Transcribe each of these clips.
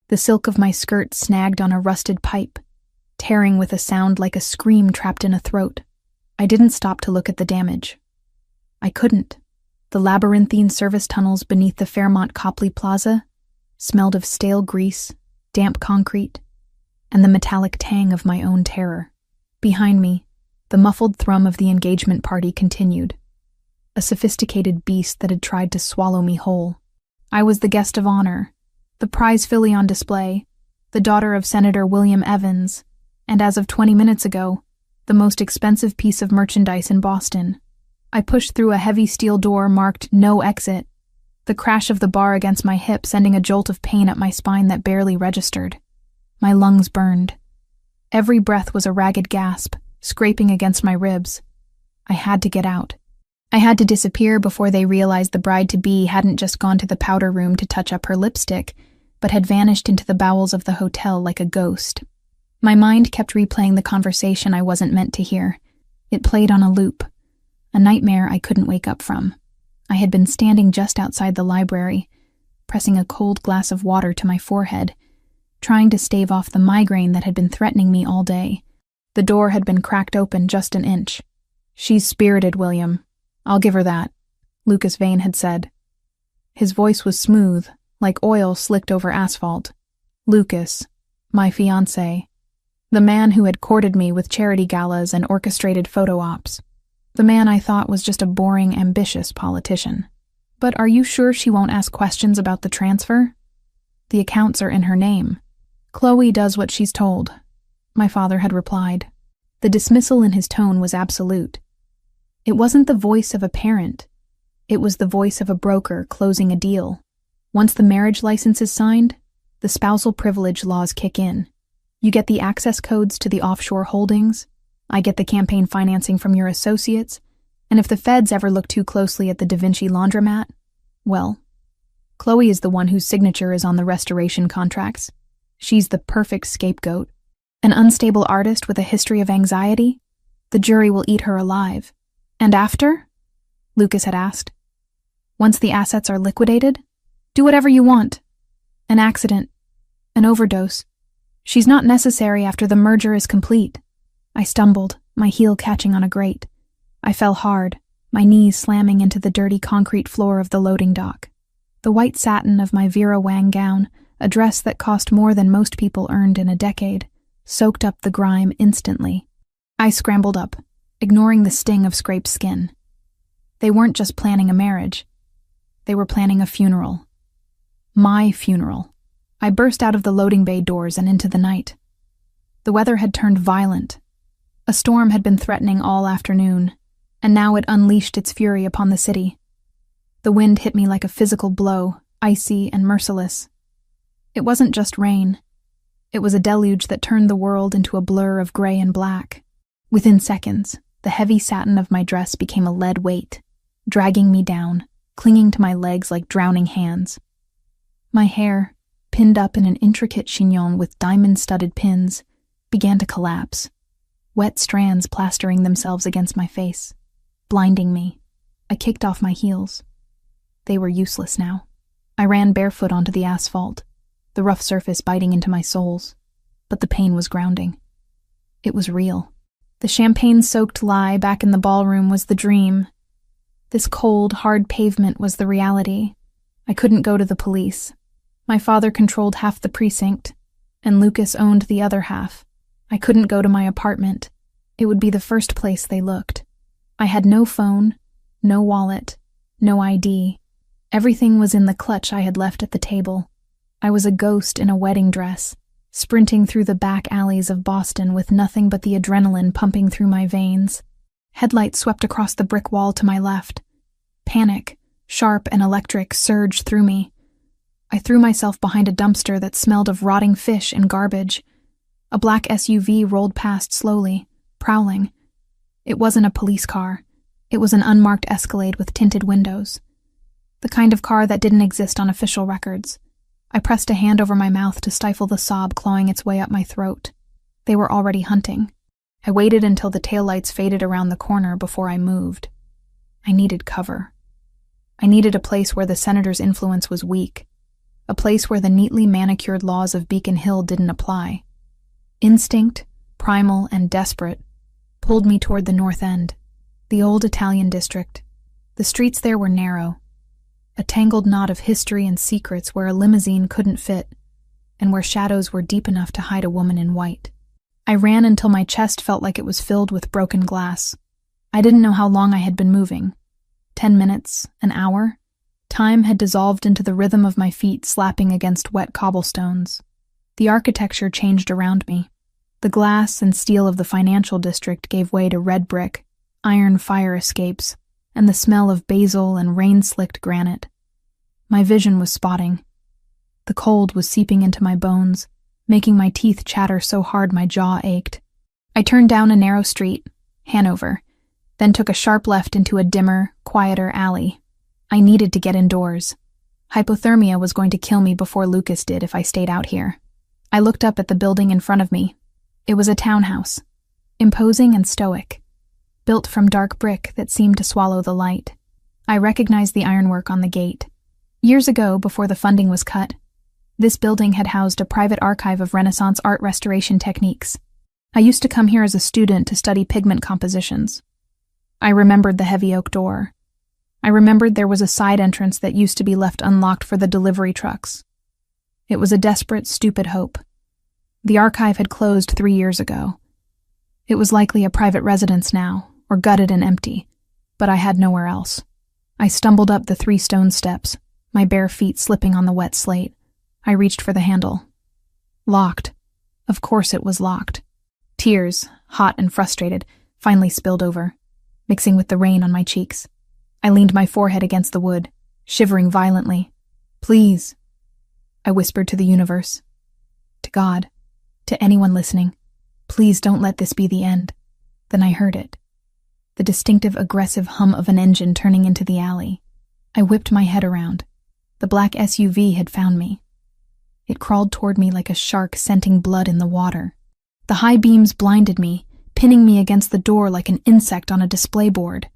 The silk of my skirt snagged on a rusted pipe, tearing with a sound like a scream trapped in a throat. I didn't stop to look at the damage. I couldn't. The labyrinthine service tunnels beneath the Fairmont Copley Plaza smelled of stale grease, damp concrete, and the metallic tang of my own terror. Behind me, the muffled thrum of the engagement party continued, a sophisticated beast that had tried to swallow me whole. I was the guest of honor, the prize filly on display, the daughter of Senator William Evans, and as of 20 minutes ago, the most expensive piece of merchandise in Boston. I pushed through a heavy steel door marked "No Exit," the crash of the bar against my hip sending a jolt of pain up my spine that barely registered. My lungs burned. Every breath was a ragged gasp, scraping against my ribs. I had to get out. I had to disappear before they realized the bride-to-be hadn't just gone to the powder room to touch up her lipstick, but had vanished into the bowels of the hotel like a ghost. My mind kept replaying the conversation I wasn't meant to hear. It played on a loop, a nightmare I couldn't wake up from. I had been standing just outside the library, pressing a cold glass of water to my forehead, trying to stave off the migraine that had been threatening me all day. The door had been cracked open just an inch. "She's spirited, William. I'll give her that," Lucas Vane had said. His voice was smooth, like oil slicked over asphalt. Lucas, my fiancé, the man who had courted me with charity galas and orchestrated photo ops. The man I thought was just a boring, ambitious politician. "But are you sure she won't ask questions about the transfer? The accounts are in her name. Chloe does what she's told," my father had replied. The dismissal in his tone was absolute. It wasn't the voice of a parent. It was the voice of a broker closing a deal. Once the marriage license is signed, the spousal privilege laws kick in. You get the access codes to the offshore holdings, I get the campaign financing from your associates, and if the feds ever look too closely at the Da Vinci laundromat, well, Chloe is the one whose signature is on the restoration contracts. She's the perfect scapegoat. An unstable artist with a history of anxiety? The jury will eat her alive. "And after?" Lucas had asked. "Once the assets are liquidated? Do whatever you want. An accident. An overdose. She's not necessary after the merger is complete." I stumbled, my heel catching on a grate. I fell hard, my knees slamming into the dirty concrete floor of the loading dock. The white satin of my Vera Wang gown, a dress that cost more than most people earned in a decade, soaked up the grime instantly. I scrambled up, ignoring the sting of scraped skin. They weren't just planning a marriage. They were planning a funeral. My funeral. I burst out of the loading bay doors and into the night. The weather had turned violent. A storm had been threatening all afternoon, and now it unleashed its fury upon the city. The wind hit me like a physical blow, icy and merciless. It wasn't just rain. It was a deluge that turned the world into a blur of gray and black. Within seconds, the heavy satin of my dress became a lead weight, dragging me down, clinging to my legs like drowning hands. My hair, pinned up in an intricate chignon with diamond-studded pins, began to collapse, wet strands plastering themselves against my face, blinding me. I kicked off my heels. They were useless now. I ran barefoot onto the asphalt, the rough surface biting into my soles, but the pain was grounding. It was real. The champagne-soaked lie back in the ballroom was the dream. This cold, hard pavement was the reality. I couldn't go to the police. My father controlled half the precinct, and Lucas owned the other half. I couldn't go to my apartment. It would be the first place they looked. I had no phone, no wallet, no ID. Everything was in the clutch I had left at the table. I was a ghost in a wedding dress, sprinting through the back alleys of Boston with nothing but the adrenaline pumping through my veins. Headlights swept across the brick wall to my left. Panic, sharp and electric, surged through me. I threw myself behind a dumpster that smelled of rotting fish and garbage. A black SUV rolled past slowly, prowling. It wasn't a police car. It was an unmarked Escalade with tinted windows. The kind of car that didn't exist on official records. I pressed a hand over my mouth to stifle the sob clawing its way up my throat. They were already hunting. I waited until the taillights faded around the corner before I moved. I needed cover. I needed a place where the senator's influence was weak. a place where the neatly manicured laws of Beacon Hill didn't apply. Instinct, primal and desperate, pulled me toward the north end, the old Italian district. The streets there were narrow, a tangled knot of history and secrets where a limousine couldn't fit, and where shadows were deep enough to hide a woman in white. I ran until my chest felt like it was filled with broken glass. I didn't know how long I had been moving. 10 minutes, an hour? Time had dissolved into the rhythm of my feet slapping against wet cobblestones. The architecture changed around me. The glass and steel of the financial district gave way to red brick, iron fire escapes, and the smell of basil and rain-slicked granite. My vision was spotting. The cold was seeping into my bones, making my teeth chatter so hard my jaw ached. I turned down a narrow street, Hanover, then took a sharp left into a dimmer, quieter alley. I needed to get indoors. Hypothermia was going to kill me before Lucas did if I stayed out here. I looked up at the building in front of me. It was a townhouse, imposing and stoic, built from dark brick that seemed to swallow the light. I recognized the ironwork on the gate. Years ago, before the funding was cut, this building had housed a private archive of Renaissance art restoration techniques. I used to come here as a student to study pigment compositions. I remembered the heavy oak door. I remembered there was a side entrance that used to be left unlocked for the delivery trucks. It was a desperate, stupid hope. The archive had closed 3 years ago. It was likely a private residence now, or gutted and empty, but I had nowhere else. I stumbled up the 3 stone steps, my bare feet slipping on the wet slate. I reached for the handle. Locked. Of course it was locked. Tears, hot and frustrated, finally spilled over, mixing with the rain on my cheeks. I leaned my forehead against the wood, shivering violently. Please, I whispered to the universe, to God, to anyone listening. Please don't let this be the end. Then I heard it. The distinctive, aggressive hum of an engine turning into the alley. I whipped my head around. The black SUV had found me. It crawled toward me like a shark scenting blood in the water. The high beams blinded me, pinning me against the door like an insect on a display board.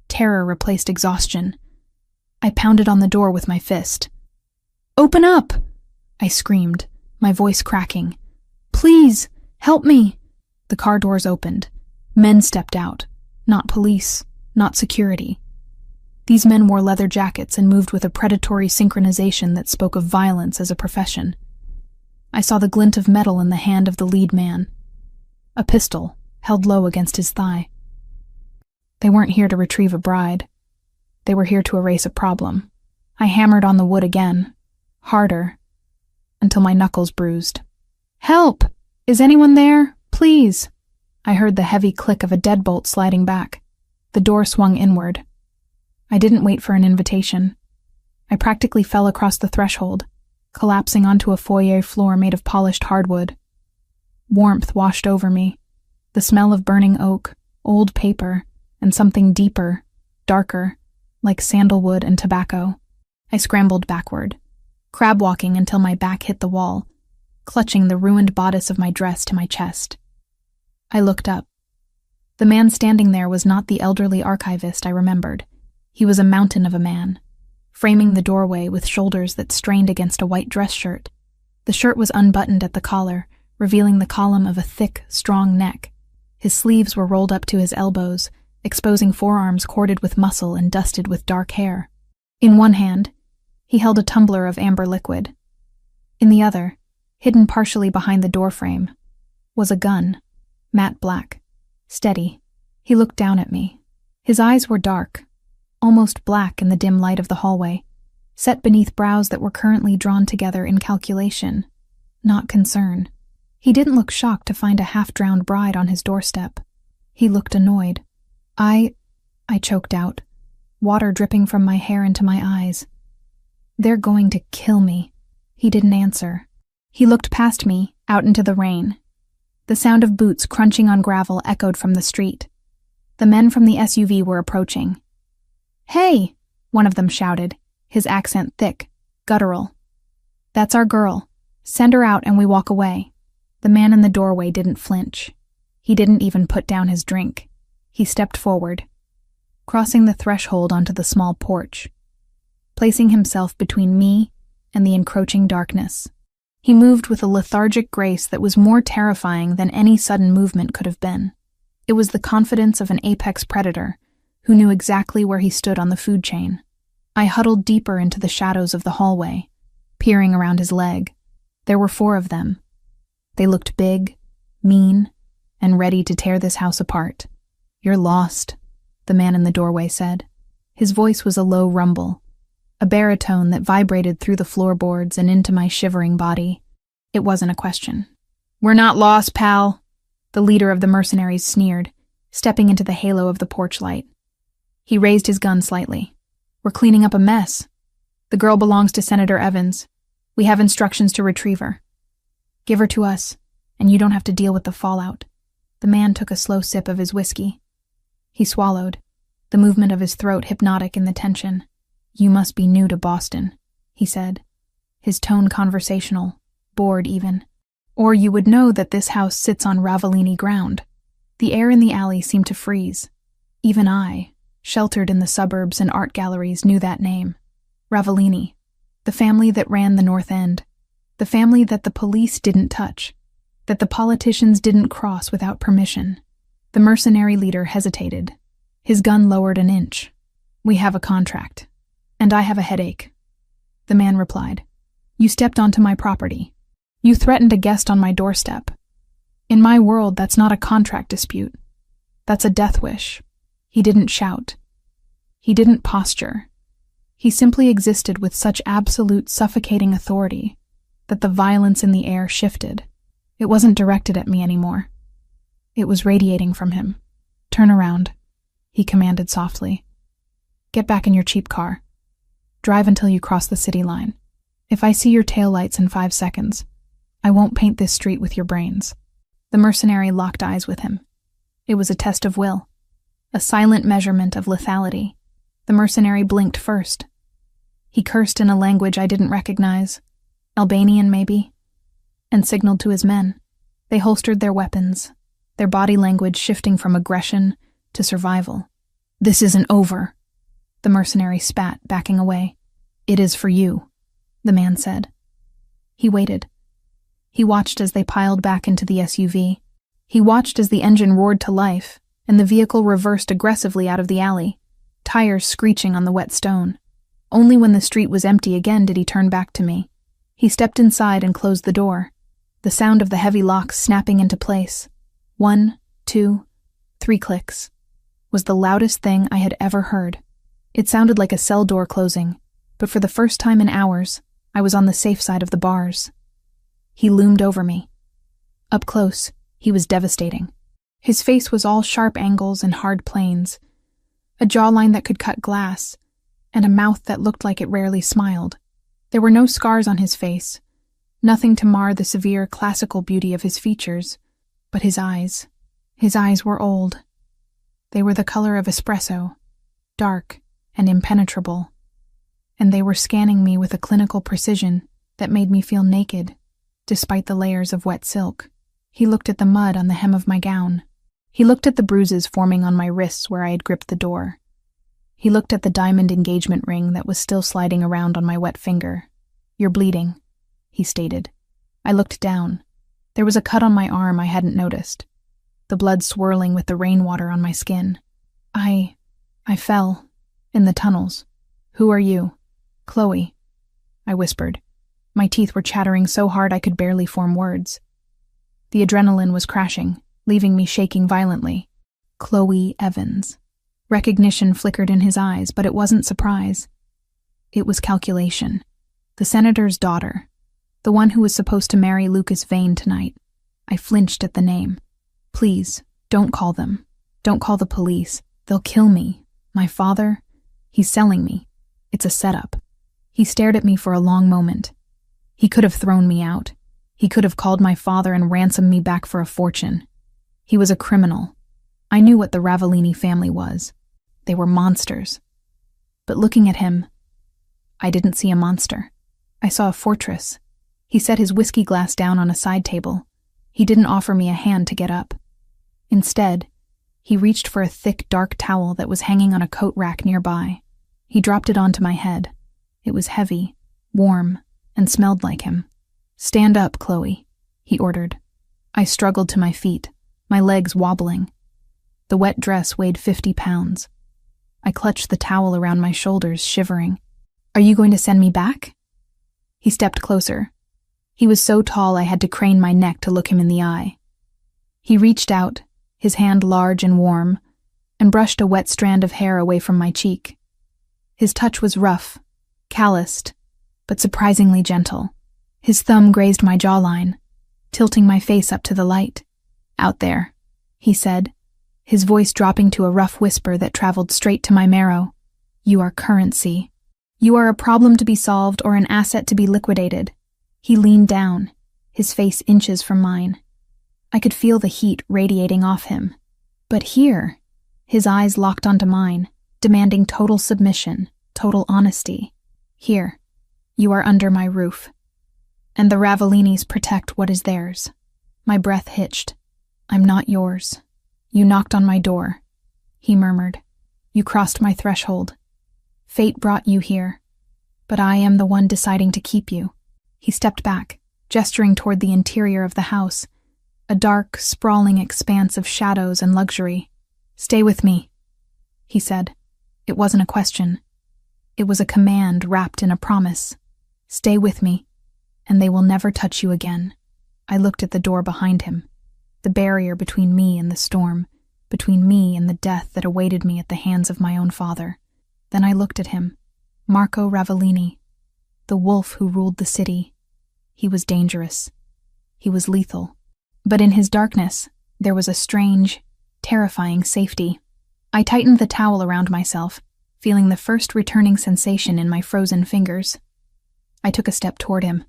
Terror replaced exhaustion. I pounded on the door with my fist. Open up! I screamed, my voice cracking. Please, help me! The car doors opened. Men stepped out. Not police, not security. These men wore leather jackets and moved with a predatory synchronization that spoke of violence as a profession. I saw the glint of metal in the hand of the lead man. A pistol, held low against his thigh. They weren't here to retrieve a bride. They were here to erase a problem. I hammered on the wood again, harder, until my knuckles bruised. Help! Is anyone there? Please! I heard the heavy click of a deadbolt sliding back. The door swung inward. I didn't wait for an invitation. I practically fell across the threshold, collapsing onto a foyer floor made of polished hardwood. Warmth washed over me, the smell of burning oak, old paper, and something deeper, darker, like sandalwood and tobacco. I scrambled backward, crab-walking until my back hit the wall, clutching the ruined bodice of my dress to my chest. I looked up. The man standing there was not the elderly archivist I remembered. He was a mountain of a man, framing the doorway with shoulders that strained against a white dress shirt. The shirt was unbuttoned at the collar, revealing the column of a thick, strong neck. His sleeves were rolled up to his elbows, exposing forearms corded with muscle and dusted with dark hair. In one hand, he held a tumbler of amber liquid. In the other, hidden partially behind the doorframe, was a gun, matte black, steady. He looked down at me. His eyes were dark, almost black in the dim light of the hallway, set beneath brows that were currently drawn together in calculation, not concern. He didn't look shocked to find a half-drowned bride on his doorstep. He looked annoyed. I choked out, water dripping from my hair into my eyes. They're going to kill me. He didn't answer. He looked past me, out into the rain. The sound of boots crunching on gravel echoed from the street. The men from the SUV were approaching. Hey, one of them shouted, his accent thick, guttural. That's our girl. Send her out and we walk away. The man in the doorway didn't flinch. He didn't even put down his drink. He stepped forward, crossing the threshold onto the small porch, placing himself between me and the encroaching darkness. He moved with a lethargic grace that was more terrifying than any sudden movement could have been. It was the confidence of an apex predator who knew exactly where he stood on the food chain. I huddled deeper into the shadows of the hallway, peering around his leg. There were 4 of them. They looked big, mean, and ready to tear this house apart. "You're lost," the man in the doorway said. His voice was a low rumble, a baritone that vibrated through the floorboards and into my shivering body. It wasn't a question. "We're not lost, pal," the leader of the mercenaries sneered, stepping into the halo of the porch light. He raised his gun slightly. "We're cleaning up a mess. The girl belongs to Senator Evans. We have instructions to retrieve her. Give her to us, and you don't have to deal with the fallout." The man took a slow sip of his whiskey. He swallowed, the movement of his throat hypnotic in the tension. "You must be new to Boston," he said, his tone conversational, bored even. "Or you would know that this house sits on Ravellini ground." The air in the alley seemed to freeze. Even I, sheltered in the suburbs and art galleries, knew that name. Ravellini, the family that ran the North End, the family that the police didn't touch, that the politicians didn't cross without permission. The mercenary leader hesitated. His gun lowered an inch. "We have a contract, and I have a headache," the man replied. "You stepped onto my property. You threatened a guest on my doorstep. In my world, that's not a contract dispute. That's a death wish." He didn't shout. He didn't posture. He simply existed with such absolute, suffocating authority that the violence in the air shifted. It wasn't directed at me anymore. It was radiating from him. "Turn around," he commanded softly. "Get back in your cheap car. Drive until you cross the city line. If I see your taillights in 5 seconds, I won't paint this street with your brains." The mercenary locked eyes with him. It was a test of will, a silent measurement of lethality. The mercenary blinked first. He cursed in a language I didn't recognize, Albanian maybe, and signaled to his men. They holstered their weapons, their body language shifting from aggression to survival. "This isn't over," the mercenary spat, backing away. "It is for you," the man said. He waited. He watched as they piled back into the SUV. He watched as the engine roared to life and the vehicle reversed aggressively out of the alley, tires screeching on the wet stone. Only when the street was empty again did he turn back to me. He stepped inside and closed the door, the sound of the heavy locks snapping into place. 1, 2, 3 clicks was the loudest thing I had ever heard. It sounded like a cell door closing, but for the first time in hours, I was on the safe side of the bars. He loomed over me. Up close, he was devastating. His face was all sharp angles and hard planes, a jawline that could cut glass, and a mouth that looked like it rarely smiled. There were no scars on his face, nothing to mar the severe classical beauty of his features, but his eyes were old. They were the color of espresso, dark and impenetrable, and they were scanning me with a clinical precision that made me feel naked, despite the layers of wet silk. He looked at the mud on the hem of my gown. He looked at the bruises forming on my wrists where I had gripped the door. He looked at the diamond engagement ring that was still sliding around on my wet finger. "You're bleeding," he stated. I looked down. There was a cut on my arm I hadn't noticed, the blood swirling with the rainwater on my skin. I fell in the tunnels. "Who are you?" "Chloe," I whispered. My teeth were chattering so hard I could barely form words. The adrenaline was crashing, leaving me shaking violently. Chloe Evans. Recognition flickered in his eyes, but it wasn't surprise. It was calculation. The senator's daughter, the one who was supposed to marry Lucas Vane tonight. I flinched at the name. "Please, don't call them. Don't call the police. They'll kill me. My father, he's selling me. It's a setup." He stared at me for a long moment. He could have thrown me out. He could have called my father and ransomed me back for a fortune. He was a criminal. I knew what the Ravellini family was. They were monsters. But looking at him, I didn't see a monster. I saw a fortress. He set his whiskey glass down on a side table. He didn't offer me a hand to get up. Instead, he reached for a thick, dark towel that was hanging on a coat rack nearby. He dropped it onto my head. It was heavy, warm, and smelled like him. "Stand up, Chloe," he ordered. I struggled to my feet, my legs wobbling. The wet dress weighed 50 pounds. I clutched the towel around my shoulders, shivering. "Are you going to send me back?" He stepped closer. He was so tall I had to crane my neck to look him in the eye. He reached out, his hand large and warm, and brushed a wet strand of hair away from my cheek. His touch was rough, calloused, but surprisingly gentle. His thumb grazed my jawline, tilting my face up to the light. "Out there," he said, his voice dropping to a rough whisper that traveled straight to my marrow. "You are currency. You are a problem to be solved or an asset to be liquidated." He leaned down, his face inches from mine. I could feel the heat radiating off him. But here, his eyes locked onto mine, demanding total submission, total honesty. "Here, you are under my roof. And the Ravellinis protect what is theirs." My breath hitched. "I'm not yours. You knocked on my door," he murmured. "You crossed my threshold. Fate brought you here, but I am the one deciding to keep you." He stepped back, gesturing toward the interior of the house, a dark, sprawling expanse of shadows and luxury. "Stay with me," he said. It wasn't a question. It was a command wrapped in a promise. "Stay with me, and they will never touch you again." I looked at the door behind him, the barrier between me and the storm, between me and the death that awaited me at the hands of my own father. Then I looked at him, Marco Ravellini, the wolf who ruled the city. He was dangerous. He was lethal. But in his darkness, there was a strange, terrifying safety. I tightened the towel around myself, feeling the first returning sensation in my frozen fingers. I took a step toward him.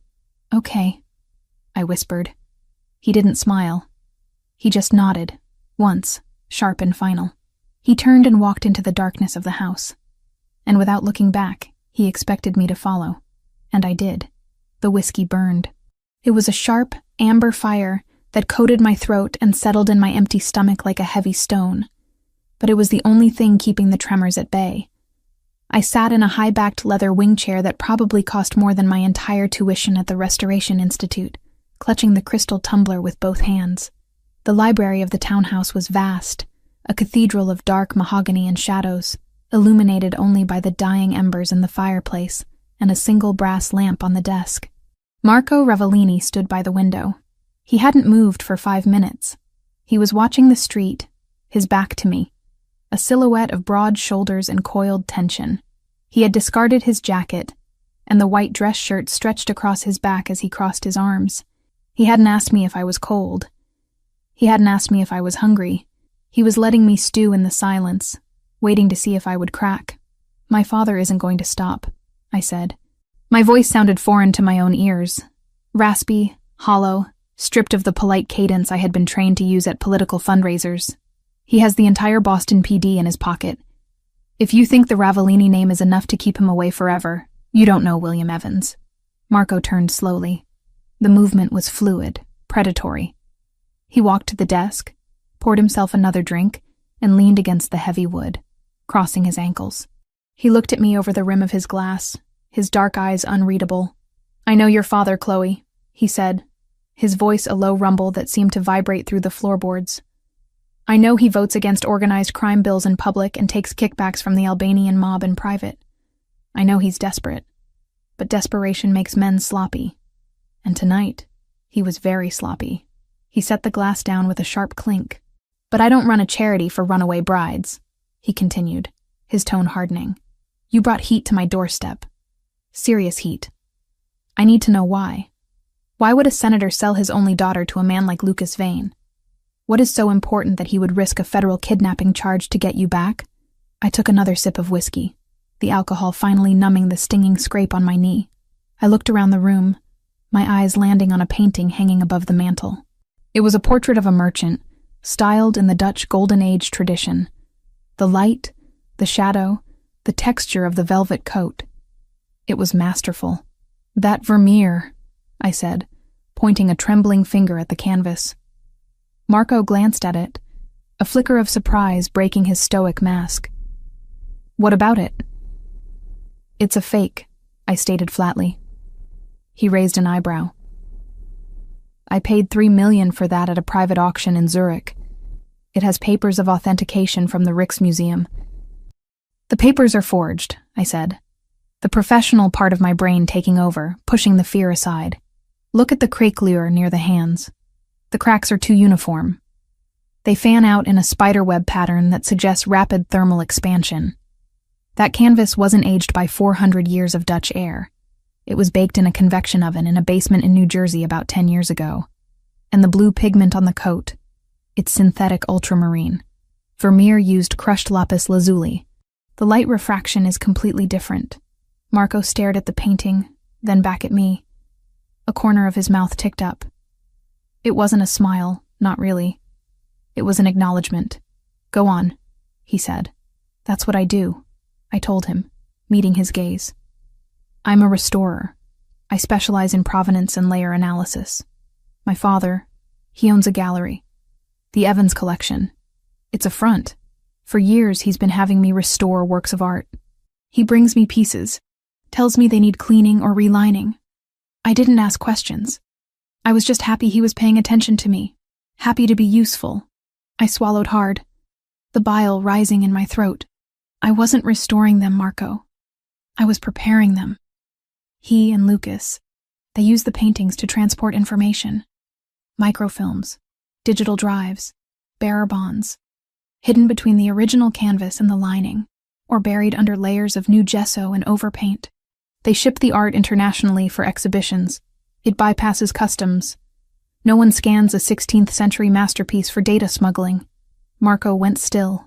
"Okay," I whispered. He didn't smile. He just nodded, once, sharp and final. He turned and walked into the darkness of the house. And without looking back, he expected me to follow. And I did. The whiskey burned. It was a sharp, amber fire that coated my throat and settled in my empty stomach like a heavy stone. But it was the only thing keeping the tremors at bay. I sat in a high-backed leather wing chair that probably cost more than my entire tuition at the Restoration Institute, clutching the crystal tumbler with both hands. The library of the townhouse was vast, a cathedral of dark mahogany and shadows, illuminated only by the dying embers in the fireplace and a single brass lamp on the desk. Marco Ravellini stood by the window. He hadn't moved for 5 minutes. He was watching the street, his back to me, a silhouette of broad shoulders and coiled tension. He had discarded his jacket, and the white dress shirt stretched across his back as he crossed his arms. He hadn't asked me if I was cold. He hadn't asked me if I was hungry. He was letting me stew in the silence, waiting to see if I would crack. "My father isn't going to stop," I said. My voice sounded foreign to my own ears, raspy, hollow, stripped of the polite cadence I had been trained to use at political fundraisers. "He has the entire Boston PD in his pocket. If you think the Ravellini name is enough to keep him away forever, you don't know William Evans." Marco turned slowly. The movement was fluid, predatory. He walked to the desk, poured himself another drink, and leaned against the heavy wood, crossing his ankles. He looked at me over the rim of his glass, his dark eyes unreadable. "I know your father, Chloe," he said, his voice a low rumble that seemed to vibrate through the floorboards. "I know he votes against organized crime bills in public and takes kickbacks from the Albanian mob in private. I know he's desperate, but desperation makes men sloppy. And tonight, he was very sloppy." He set the glass down with a sharp clink. "But I don't run a charity for runaway brides," he continued, his tone hardening. "You brought heat to my doorstep. Serious heat. I need to know why. Why would a senator sell his only daughter to a man like Lucas Vane? What is so important that he would risk a federal kidnapping charge to get you back?" I took another sip of whiskey, the alcohol finally numbing the stinging scrape on my knee. I looked around the room, my eyes landing on a painting hanging above the mantel. It was a portrait of a merchant, styled in the Dutch Golden Age tradition. The light, the shadow, the texture of the velvet coat. It was masterful. "That Vermeer," I said, pointing a trembling finger at the canvas. Marco glanced at it, a flicker of surprise breaking his stoic mask. "What about it?" "It's a fake," I stated flatly. He raised an eyebrow. I paid $3 million for that at a private auction in Zurich. It has papers of authentication from the Rijksmuseum. The papers are forged, I said, the professional part of my brain taking over, pushing the fear aside. Look at the craquelure near the hands. The cracks are too uniform. They fan out in a spiderweb pattern that suggests rapid thermal expansion. That canvas wasn't aged by 400 years of Dutch air. It was baked in a convection oven in a basement in New Jersey about 10 years ago. And the blue pigment on the coat, it's synthetic ultramarine. Vermeer used crushed lapis lazuli. The light refraction is completely different. Marco stared at the painting, then back at me. A corner of his mouth ticked up. It wasn't a smile, not really. It was an acknowledgement. Go on, he said. That's what I do, I told him, meeting his gaze. I'm a restorer. I specialize in provenance and layer analysis. My father, he owns a gallery. The Evans Collection. It's a front. For years he's been having me restore works of art. He brings me pieces, tells me they need cleaning or relining. I didn't ask questions. I was just happy he was paying attention to me, happy to be useful. I swallowed hard, the bile rising in my throat. I wasn't restoring them, Marco. I was preparing them. He and Lucas, they use the paintings to transport information. Microfilms, digital drives, bearer bonds, hidden between the original canvas and the lining, or buried under layers of new gesso and overpaint. They ship the art internationally for exhibitions. It bypasses customs. No one scans a 16th century masterpiece for data smuggling. Marco went still.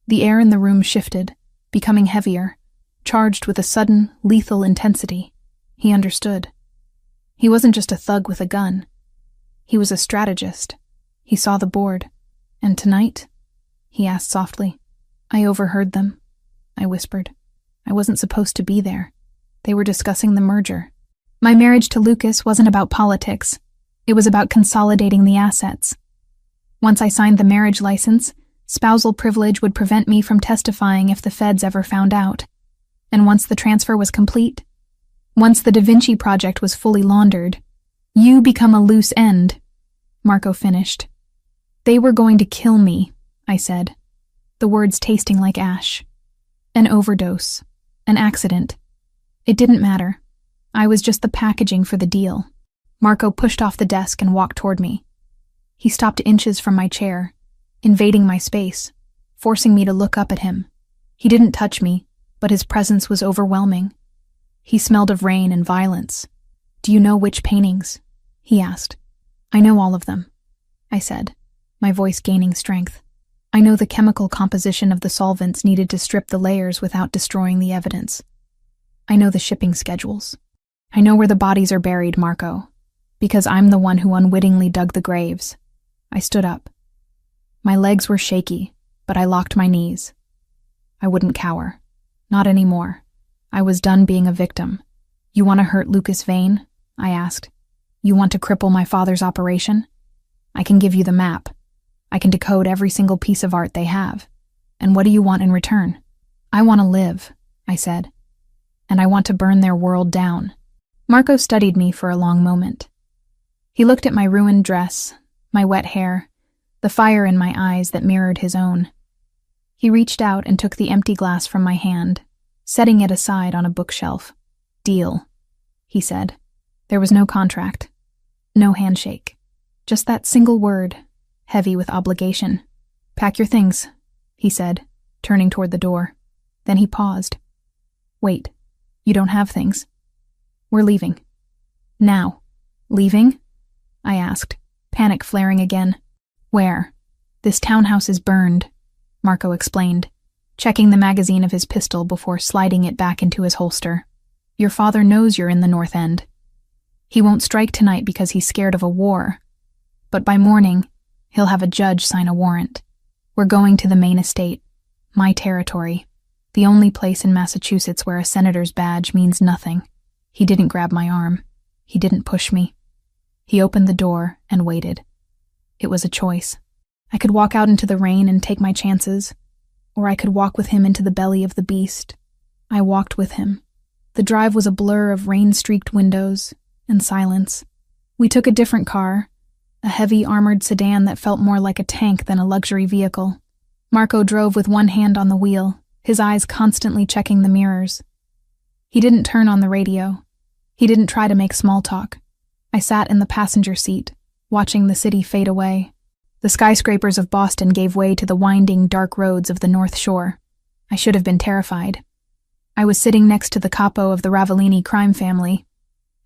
The air in the room shifted, becoming heavier, charged with a sudden, lethal intensity. He understood. He wasn't just a thug with a gun. He was a strategist. He saw the board. And tonight? He asked softly. I overheard them. I whispered. I wasn't supposed to be there. They were discussing the merger. My marriage to Lucas wasn't about politics. It was about consolidating the assets. Once I signed the marriage license, spousal privilege would prevent me from testifying if the feds ever found out. And once the transfer was complete, once the Da Vinci Project was fully laundered, you become a loose end, Marco finished. They were going to kill me, I said, the words tasting like ash. An overdose. An accident. It didn't matter. I was just the packaging for the deal. Marco pushed off the desk and walked toward me. He stopped inches from my chair, invading my space, forcing me to look up at him. He didn't touch me, but his presence was overwhelming. He smelled of rain and violence. Do you know which paintings? He asked. I know all of them, I said, my voice gaining strength. I know the chemical composition of the solvents needed to strip the layers without destroying the evidence. I know the shipping schedules. I know where the bodies are buried, Marco, because I'm the one who unwittingly dug the graves. I stood up. My legs were shaky, but I locked my knees. I wouldn't cower. Not anymore. I was done being a victim. You want to hurt Lucas Vane? I asked. You want to cripple my father's operation? I can give you the map. I can decode every single piece of art they have. And what do you want in return? I want to live, I said. And I want to burn their world down. Marco studied me for a long moment. He looked at my ruined dress, my wet hair, the fire in my eyes that mirrored his own. He reached out and took the empty glass from my hand, setting it aside on a bookshelf. Deal, he said. There was no contract, no handshake, just that single word, heavy with obligation. Pack your things, he said, turning toward the door. Then he paused. Wait, you don't have things. We're leaving. Now. Leaving? I asked, panic flaring again. Where? This townhouse is burned, Marco explained, checking the magazine of his pistol before sliding it back into his holster. Your father knows you're in the North End. He won't strike tonight because he's scared of a war. But by morning, he'll have a judge sign a warrant. We're going to the main estate, my territory, the only place in Massachusetts where a senator's badge means nothing. He didn't grab my arm. He didn't push me. He opened the door and waited. It was a choice. I could walk out into the rain and take my chances, or I could walk with him into the belly of the beast. I walked with him. The The drive was a blur of rain-streaked windows and silence. We took a different car, a heavy armored sedan that felt more like a tank than a luxury vehicle. Marco drove with one hand on the wheel, his eyes constantly checking the mirrors. He didn't turn on the radio. He didn't try to make small talk. I sat in the passenger seat, watching the city fade away. The skyscrapers of Boston gave way to the winding, dark roads of the North Shore. I should have been terrified. I was sitting next to the capo of the Ravellini crime family,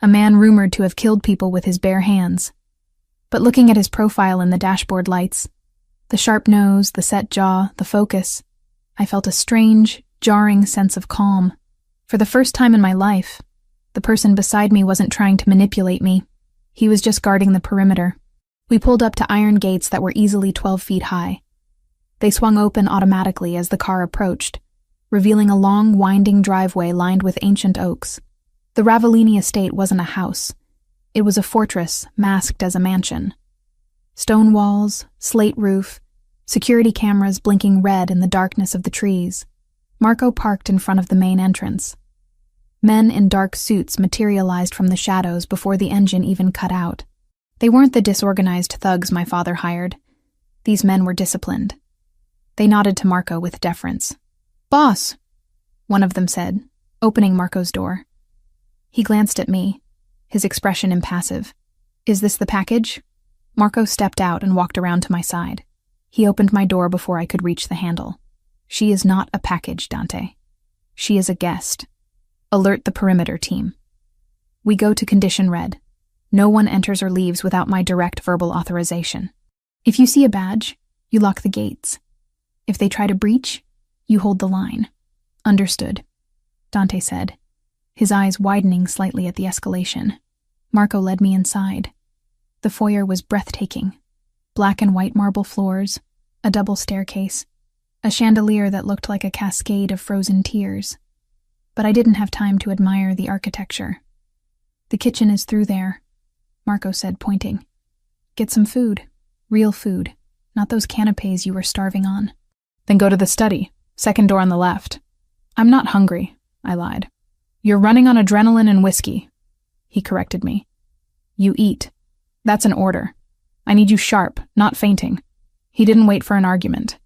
a man rumored to have killed people with his bare hands. But looking at his profile in the dashboard lights, the sharp nose, the set jaw, the focus, I felt a strange, jarring sense of calm. For the first time in my life, the person beside me wasn't trying to manipulate me. He was just guarding the perimeter. We pulled up to iron gates that were easily 12 feet high. They swung open automatically as the car approached, revealing a long, winding driveway lined with ancient oaks. The Ravellini estate wasn't a house. It was a fortress masked as a mansion. Stone walls, slate roof, security cameras blinking red in the darkness of the trees. Marco parked in front of the main entrance. Men in dark suits materialized from the shadows before the engine even cut out. They weren't the disorganized thugs my father hired. These men were disciplined. They nodded to Marco with deference. "Boss," one of them said, opening Marco's door. He glanced at me, his expression impassive. "Is this the package?" Marco stepped out and walked around to my side. He opened my door before I could reach the handle. "She is not a package, Dante. She is a guest. Alert the perimeter team. We go to condition red. No one enters or leaves without my direct verbal authorization. If you see a badge, you lock the gates. If they try to breach, you hold the line." "Understood," Dante said, his eyes widening slightly at the escalation. Marco led me inside. The foyer was breathtaking. Black and white marble floors, a double staircase, a chandelier that looked like a cascade of frozen tears. But I didn't have time to admire the architecture. "The kitchen is through there," Marco said, pointing. "Get some food. Real food, not those canapes you were starving on." "Then go to the study. Second door on the left." "I'm not hungry," I lied. "You're running on adrenaline and whiskey," he corrected me. "You eat. That's an order. I need you sharp, not fainting." He didn't wait for an argument.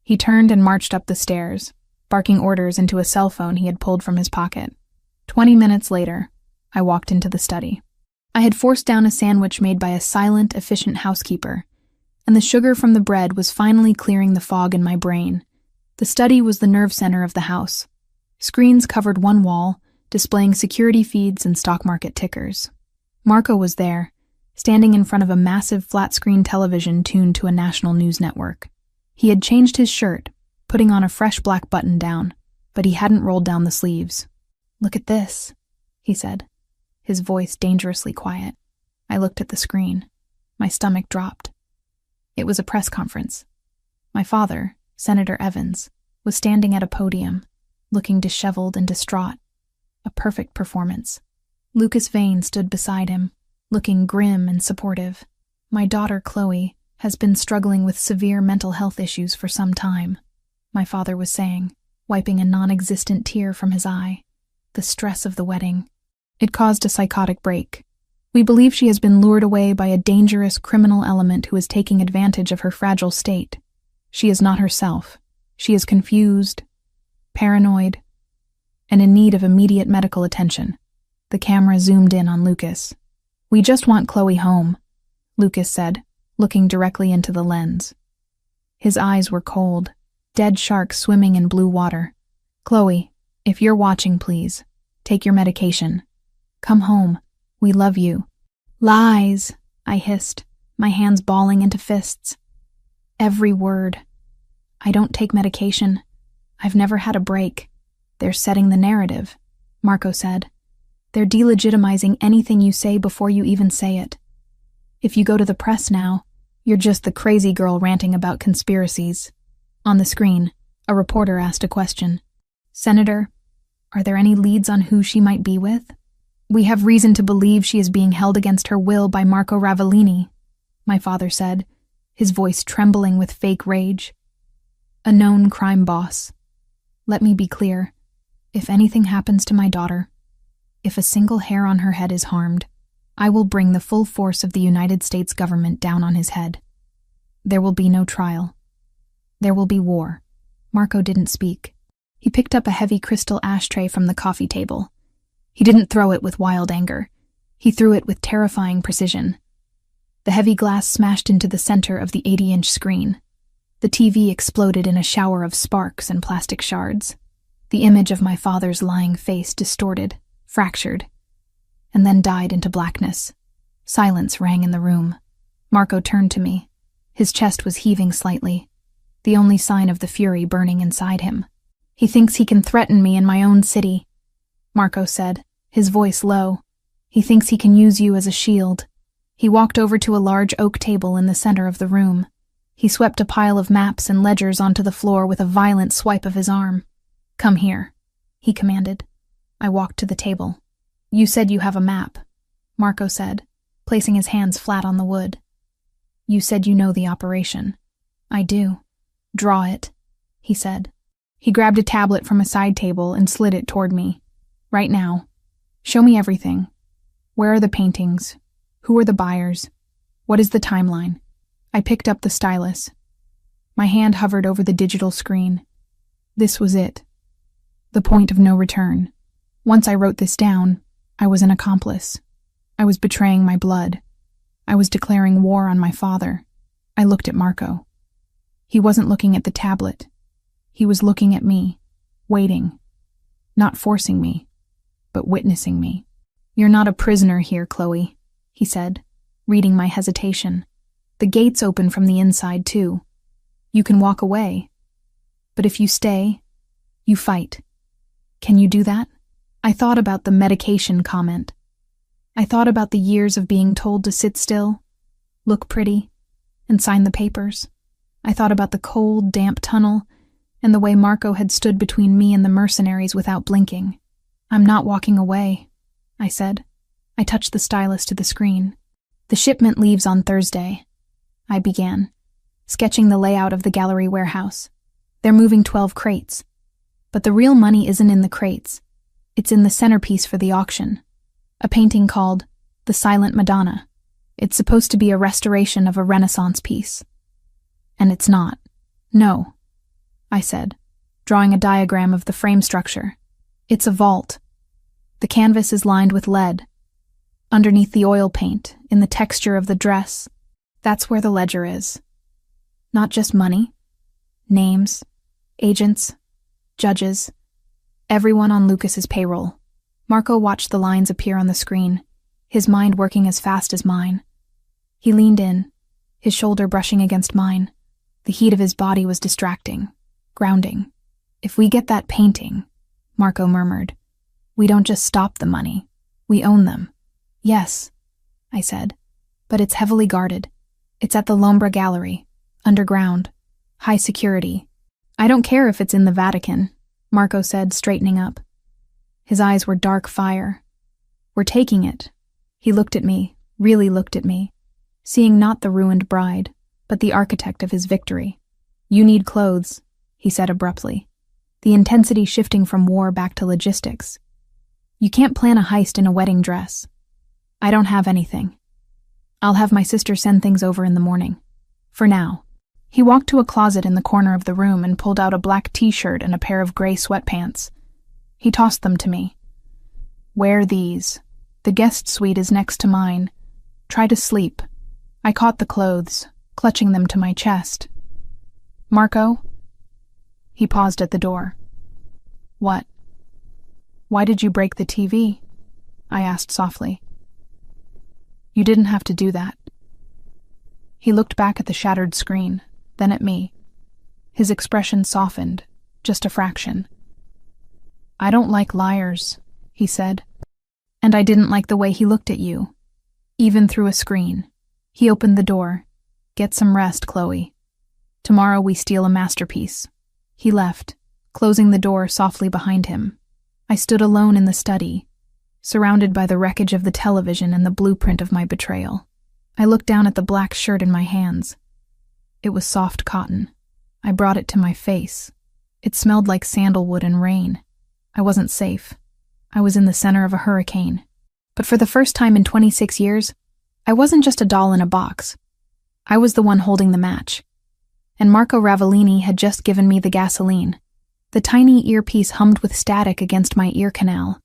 He turned and marched up the stairs, barking orders into a cell phone he had pulled from his pocket. 20 minutes later, I walked into the study. I had forced down a sandwich made by a silent, efficient housekeeper, and the sugar from the bread was finally clearing the fog in my brain. The study was the nerve center of the house. Screens covered one wall, displaying security feeds and stock market tickers. Marco was there, standing in front of a massive flat-screen television tuned to a national news network. He had changed his shirt, putting on a fresh black button-down, but he hadn't rolled down the sleeves. "Look at this," he said, his voice dangerously quiet. I looked at the screen. My stomach dropped. It was a press conference. My father, Senator Evans, was standing at a podium, looking disheveled and distraught. A perfect performance. Lucas Vane stood beside him, looking grim and supportive. "My daughter, Chloe, has been struggling with severe mental health issues for some time," my father was saying, wiping a non-existent tear from his eye. "The stress of the wedding. It caused a psychotic break. We believe she has been lured away by a dangerous criminal element who is taking advantage of her fragile state. She is not herself. She is confused, paranoid, and in need of immediate medical attention." The camera zoomed in on Lucas. "We just want Chloe home," Lucas said, looking directly into the lens. His eyes were cold, dead sharks swimming in blue water. "Chloe, if you're watching, please, take your medication. Come home. We love you." "Lies," I hissed, my hands balling into fists. Every word. "I don't take medication. I've never had a break." "They're setting the narrative," Marco said. "They're delegitimizing anything you say before you even say it. If you go to the press now, you're just the crazy girl ranting about conspiracies." On the screen, a reporter asked a question. "Senator, are there any leads on who she might be with?" "We have reason to believe she is being held against her will by Marco Ravellini," my father said, his voice trembling with fake rage. "A known crime boss. Let me be clear. If anything happens to my daughter, If a single hair on her head is harmed, I will bring the full force of the United States government down on his head. There will be no trial. There will be war. Marco didn't speak. He picked up a heavy crystal ashtray from the coffee table. He didn't throw it with wild anger. He threw it with terrifying precision. The heavy glass smashed into the center of the 80-inch screen. The TV exploded in a shower of sparks and plastic shards. The image of my father's lying face distorted, fractured, and then died into blackness. Silence rang in the room. Marco turned to me. His chest was heaving slightly, the only sign of the fury burning inside him. "He thinks he can threaten me in my own city," Marco said, his voice low. "He thinks he can use you as a shield." He walked over to a large oak table in the center of the room. He swept a pile of maps and ledgers onto the floor with a violent swipe of his arm. "Come here," he commanded. I walked to the table. "You said you have a map," Marco said, placing his hands flat on the wood. "You said you know the operation." "I do." "Draw it," he said. He grabbed a tablet from a side table and slid it toward me. "Right now. Show me everything. Where are the paintings? Who are the buyers? What is the timeline?" I picked up the stylus. My hand hovered over the digital screen. This was it. The point of no return. Once I wrote this down, I was an accomplice. I was betraying my blood. I was declaring war on my father. I looked at Marco. He wasn't looking at the tablet. He was looking at me, waiting, not forcing me, but witnessing me. "You're not a prisoner here, Chloe," he said, reading my hesitation. "The gates open from the inside, too. You can walk away. But if you stay, you fight. Can you do that?" I thought about the medication comment. I thought about the years of being told to sit still, look pretty, and sign the papers. I thought about the cold, damp tunnel and the way Marco had stood between me and the mercenaries without blinking. "I'm not walking away," I said. I touched the stylus to the screen. "The shipment leaves on Thursday," I began, sketching the layout of the gallery warehouse. "They're moving 12 crates. But the real money isn't in the crates. It's in the centerpiece for the auction. A painting called The Silent Madonna. It's supposed to be a restoration of a Renaissance piece. And it's not." "No," I said, drawing a diagram of the frame structure. "It's a vault. The canvas is lined with lead. Underneath the oil paint, in the texture of the dress, that's where the ledger is. Not just money. Names, agents, judges, everyone on Lucas's payroll." Marco watched the lines appear on the screen, his mind working as fast as mine. He leaned in, his shoulder brushing against mine. The heat of his body was distracting, grounding. "If we get that painting," Marco murmured, "we don't just stop the money. We own them." "Yes," I said, "but it's heavily guarded. It's at the Lombra Gallery, underground, high security." "I don't care if it's in the Vatican," Marco said, straightening up. His eyes were dark fire. "We're taking it." He looked at me, really looked at me, seeing not the ruined bride, but the architect of his victory. "You need clothes," he said abruptly, the intensity shifting from war back to logistics. "You can't plan a heist in a wedding dress. I don't have anything. I'll have my sister send things over in the morning. For now." He walked to a closet in the corner of the room and pulled out a black t-shirt and a pair of gray sweatpants. He tossed them to me. "Wear these. The guest suite is next to mine. Try to sleep." I caught the clothes, clutching them to my chest. "Marco?" He paused at the door. "What?" "Why did you break the TV?" I asked softly. "You didn't have to do that." He looked back at the shattered screen, then at me. His expression softened, just a fraction. "I don't like liars," he said. "And I didn't like the way he looked at you, even through a screen." He opened the door. "Get some rest, Chloe. Tomorrow we steal a masterpiece." He left, closing the door softly behind him. I stood alone in the study, surrounded by the wreckage of the television and the blueprint of my betrayal. I looked down at the black shirt in my hands. It was soft cotton. I brought it to my face. It smelled like sandalwood and rain. I wasn't safe. I was in the center of a hurricane. But for the first time in 26 years, I wasn't just a doll in a box. I was the one holding the match. And Marco Ravellini had just given me the gasoline. The tiny earpiece hummed with static against my ear canal,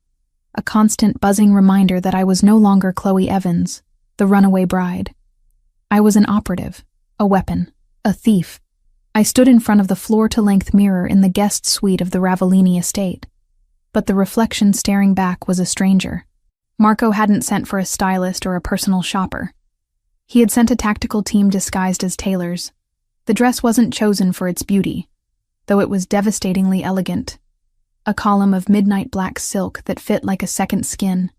a constant buzzing reminder that I was no longer Chloe Evans, the runaway bride. I was an operative, a weapon, a thief. I stood in front of the floor-to-length mirror in the guest suite of the Ravellini estate. But the reflection staring back was a stranger. Marco hadn't sent for a stylist or a personal shopper. He had sent a tactical team disguised as tailors. The dress wasn't chosen for its beauty, though it was devastatingly elegant. A column of midnight black silk that fit like a second skin.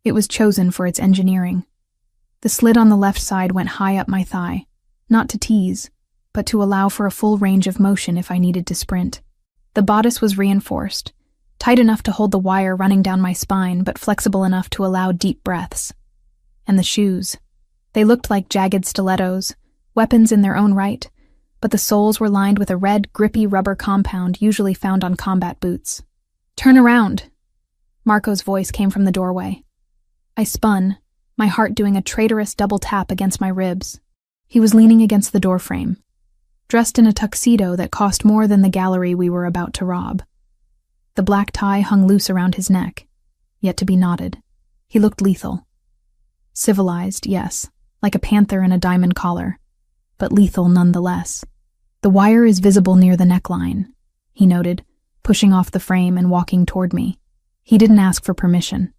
It was chosen for its engineering. The slit on the left side went high up my thigh, not to tease, but to allow for a full range of motion if I needed to sprint. The bodice was reinforced, tight enough to hold the wire running down my spine, but flexible enough to allow deep breaths. And the shoes. They looked like jagged stilettos, weapons in their own right, but the soles were lined with a red, grippy rubber compound usually found on combat boots. "Turn around!" Marco's voice came from the doorway. I spun, my heart doing a traitorous double tap against my ribs. He was leaning against the doorframe, dressed in a tuxedo that cost more than the gallery we were about to rob. The black tie hung loose around his neck, yet to be knotted. He looked lethal. Civilized, yes, like a panther in a diamond collar, but lethal nonetheless. "The wire is visible near the neckline," he noted, pushing off the frame and walking toward me. He didn't ask for permission.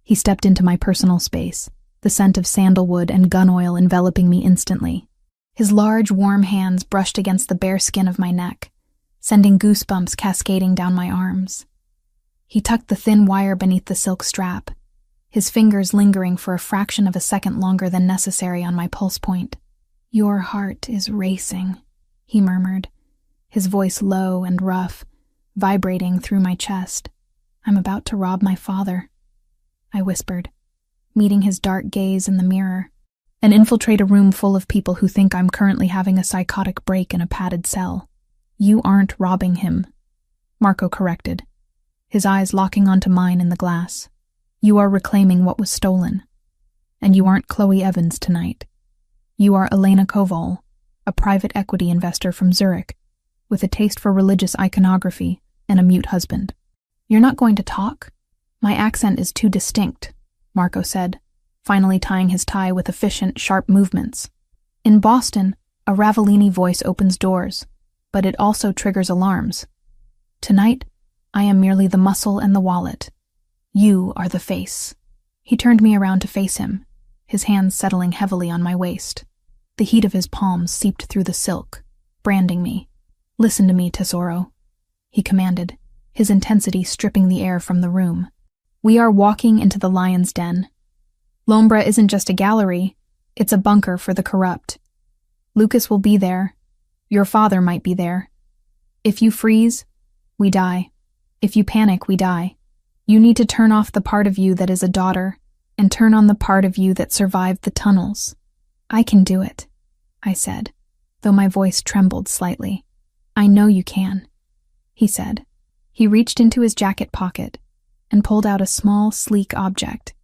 He stepped into my personal space, the scent of sandalwood and gun oil enveloping me instantly. His large, warm hands brushed against the bare skin of my neck, sending goosebumps cascading down my arms. He tucked the thin wire beneath the silk strap, his fingers lingering for a fraction of a second longer than necessary on my pulse point. "Your heart is racing," he murmured, his voice low and rough, vibrating through my chest. "I'm about to rob my father," I whispered, meeting his dark gaze in the mirror, and infiltrate a room full of people who think I'm currently having a psychotic break in a padded cell. "You aren't robbing him," Marco corrected, his eyes locking onto mine in the glass. "You are reclaiming what was stolen. And you aren't Chloe Evans tonight. You are Elena Koval, a private equity investor from Zurich, with a taste for religious iconography and a mute husband. You're not going to talk? My accent is too distinct," Marco said, finally tying his tie with efficient, sharp movements. "In Boston, a Ravellini voice opens doors, but it also triggers alarms. Tonight, I am merely the muscle and the wallet. You are the face." He turned me around to face him, his hands settling heavily on my waist. The heat of his palms seeped through the silk, branding me. "Listen to me, Tesoro," he commanded, his intensity stripping the air from the room. "We are walking into the lion's den. L'Ombra isn't just a gallery, it's a bunker for the corrupt. Lucas will be there. Your father might be there. If you freeze, we die. If you panic, we die. You need to turn off the part of you that is a daughter and turn on the part of you that survived the tunnels." "I can do it," I said, though my voice trembled slightly. "I know you can," he said. He reached into his jacket pocket and pulled out a small, sleek object.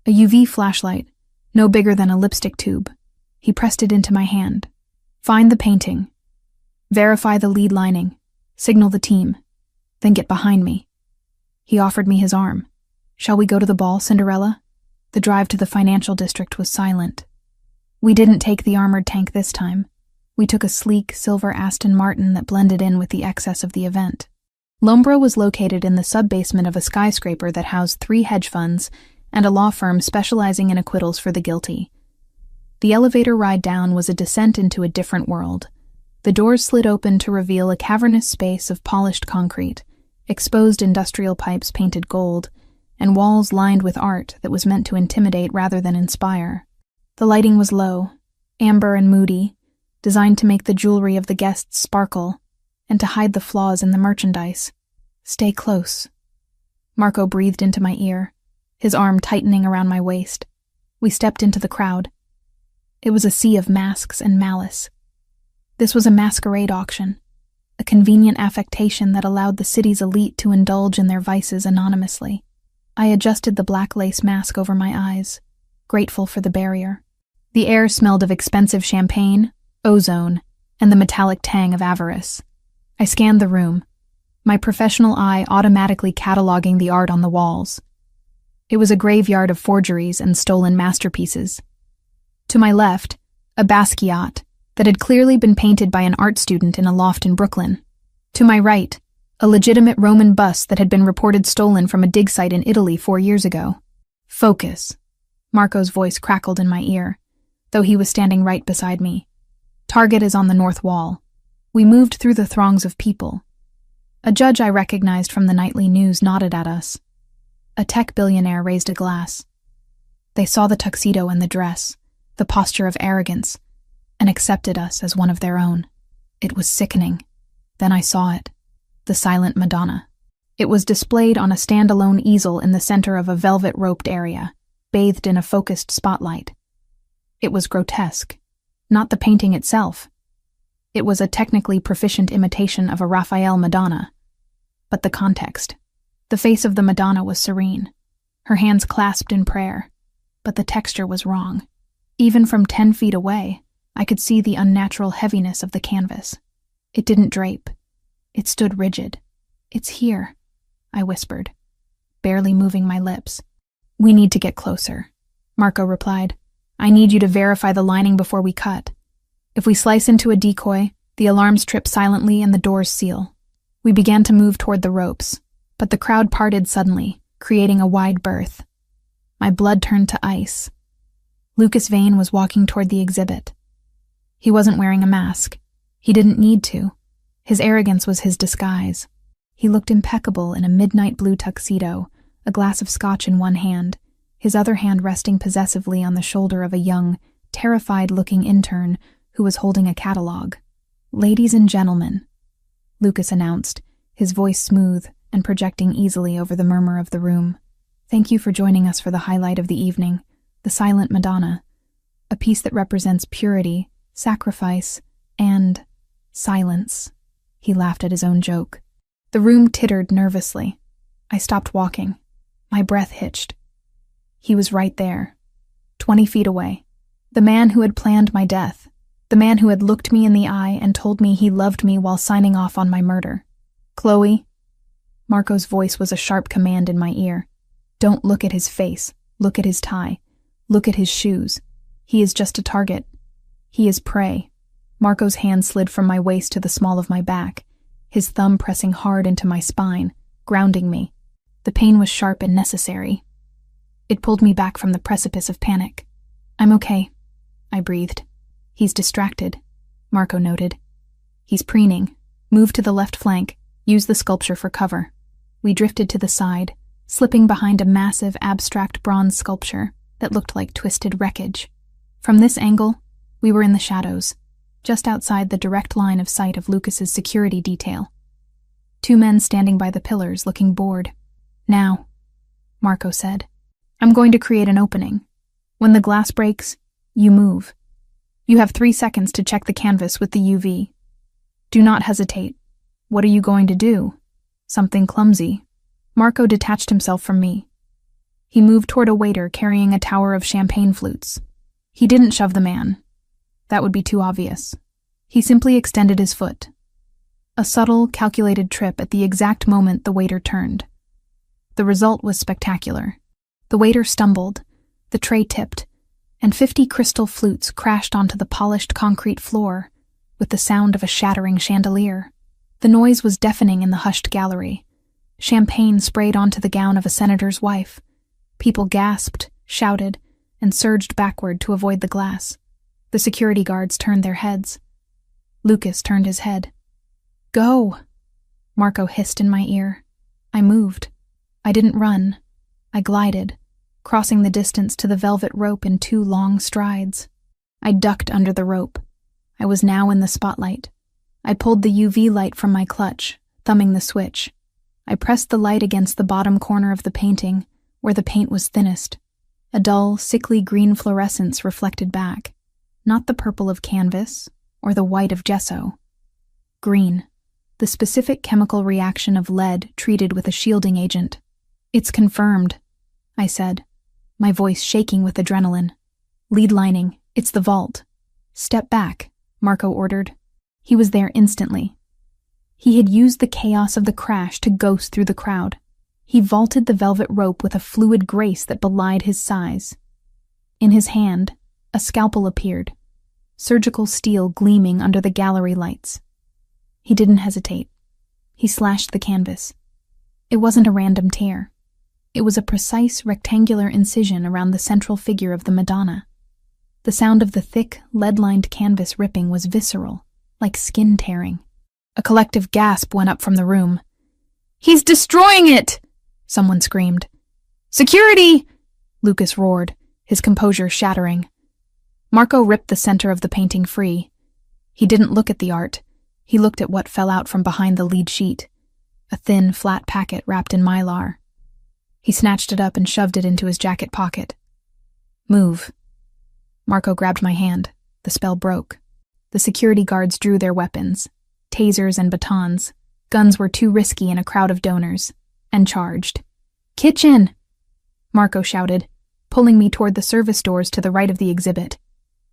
A UV flashlight, no bigger than a lipstick tube. He pressed it into my hand. "Find the painting. Verify the lead lining. Signal the team. Then get behind me." He offered me his arm. "Shall we go to the ball, Cinderella?" The drive to the financial district was silent. We didn't take the armored tank this time. We took a sleek, silver Aston Martin that blended in with the excess of the event. L'Ombra was located in the sub-basement of a skyscraper that housed 3 hedge funds and a law firm specializing in acquittals for the guilty. The elevator ride down was a descent into a different world. The doors slid open to reveal a cavernous space of polished concrete, exposed industrial pipes painted gold, and walls lined with art that was meant to intimidate rather than inspire. The lighting was low, amber and moody, designed to make the jewelry of the guests sparkle and to hide the flaws in the merchandise. "Stay close." Marco breathed into my ear, his arm tightening around my waist. We stepped into the crowd. It was a sea of masks and malice. This was a masquerade auction, a convenient affectation that allowed the city's elite to indulge in their vices anonymously. I adjusted the black lace mask over my eyes, grateful for the barrier. The air smelled of expensive champagne, ozone, and the metallic tang of avarice. I scanned the room, my professional eye automatically cataloging the art on the walls. It was a graveyard of forgeries and stolen masterpieces. To my left, a Basquiat that had clearly been painted by an art student in a loft in Brooklyn. To my right, a legitimate Roman bust that had been reported stolen from a dig site in Italy 4 years ago. Focus. Marco's voice crackled in my ear, though he was standing right beside me. Target is on the north wall. We moved through the throngs of people. A judge I recognized from the nightly news nodded at us. A tech billionaire raised a glass. They saw the tuxedo and the dress, the posture of arrogance, and accepted us as one of their own. It was sickening. Then I saw it. The silent Madonna. It was displayed on a standalone easel in the center of a velvet-roped area, bathed in a focused spotlight. It was grotesque. Not the painting itself. It was a technically proficient imitation of a Raphael Madonna. But the context. The face of the Madonna was serene, her hands clasped in prayer, but the texture was wrong. Even from 10 feet away, I could see the unnatural heaviness of the canvas. It didn't drape. It stood rigid. "It's here," I whispered, barely moving my lips. "We need to get closer," Marco replied. "I need you to verify the lining before we cut. If we slice into a decoy, the alarms trip silently and the doors seal." We began to move toward the ropes, but the crowd parted suddenly, creating a wide berth. My blood turned to ice. Lucas Vane was walking toward the exhibit. He wasn't wearing a mask. He didn't need to. His arrogance was his disguise. He looked impeccable in a midnight blue tuxedo, a glass of scotch in one hand, his other hand resting possessively on the shoulder of a young, terrified-looking intern who was holding a catalog. "Ladies and gentlemen," Lucas announced, his voice smooth and projecting easily over the murmur of the room. "Thank you for joining us for the highlight of the evening, the Silent Madonna, a piece that represents purity, sacrifice, and silence." He laughed at his own joke. The room tittered nervously. I stopped walking. My breath hitched. He was right there, 20 feet away. The man who had planned my death. The man who had looked me in the eye and told me he loved me while signing off on my murder. "Chloe," Marco's voice was a sharp command in my ear. "Don't look at his face. Look at his tie. Look at his shoes. He is just a target. He is prey." Marco's hand slid from my waist to the small of my back, his thumb pressing hard into my spine, grounding me. The pain was sharp and necessary. It pulled me back from the precipice of panic. "I'm okay," I breathed. "He's distracted," Marco noted. "He's preening. Move to the left flank. Use the sculpture for cover." We drifted to the side, slipping behind a massive abstract bronze sculpture that looked like twisted wreckage. From this angle, we were in the shadows, just outside the direct line of sight of Lucas's security detail. 2 men standing by the pillars, looking bored. "Now," Marco said, "I'm going to create an opening. When the glass breaks, you move. You have 3 seconds to check the canvas with the UV. Do not hesitate. What are you going to do? Something clumsy." Marco detached himself from me. He moved toward a waiter carrying a tower of champagne flutes. He didn't shove the man. That would be too obvious. He simply extended his foot. A subtle, calculated trip at the exact moment the waiter turned. The result was spectacular. The waiter stumbled, the tray tipped, and 50 crystal flutes crashed onto the polished concrete floor with the sound of a shattering chandelier. The noise was deafening in the hushed gallery. Champagne sprayed onto the gown of a senator's wife. People gasped, shouted, and surged backward to avoid the glass. The security guards turned their heads. Lucas turned his head. "Go!" Marco hissed in my ear. I moved. I didn't run. I glided, crossing the distance to the velvet rope in 2 long strides. I ducked under the rope. I was now in the spotlight. I pulled the UV light from my clutch, thumbing the switch. I pressed the light against the bottom corner of the painting, where the paint was thinnest. A dull, sickly green fluorescence reflected back. Not the purple of canvas, or the white of gesso. Green, the specific chemical reaction of lead treated with a shielding agent. "It's confirmed," I said, my voice shaking with adrenaline. Lead lining, it's the vault. Step back, Marco ordered. He was there instantly. He had used the chaos of the crash to ghost through the crowd. He vaulted the velvet rope with a fluid grace that belied his size. In his hand, a scalpel appeared, surgical steel gleaming under the gallery lights. He didn't hesitate. He slashed the canvas. It wasn't a random tear. It was a precise rectangular incision around the central figure of the Madonna. The sound of the thick, lead-lined canvas ripping was visceral, like skin tearing. A collective gasp went up from the room. "He's destroying it!" someone screamed. "Security!" Lucas roared, his composure shattering. Marco ripped the center of the painting free. He didn't look at the art. He looked at what fell out from behind the lead sheet, a thin, flat packet wrapped in mylar. He snatched it up and shoved it into his jacket pocket. "Move." Marco grabbed my hand. The spell broke. The security guards drew their weapons, tasers and batons. Guns were too risky in a crowd of donors, and charged. "Kitchen!" Marco shouted, pulling me toward the service doors to the right of the exhibit.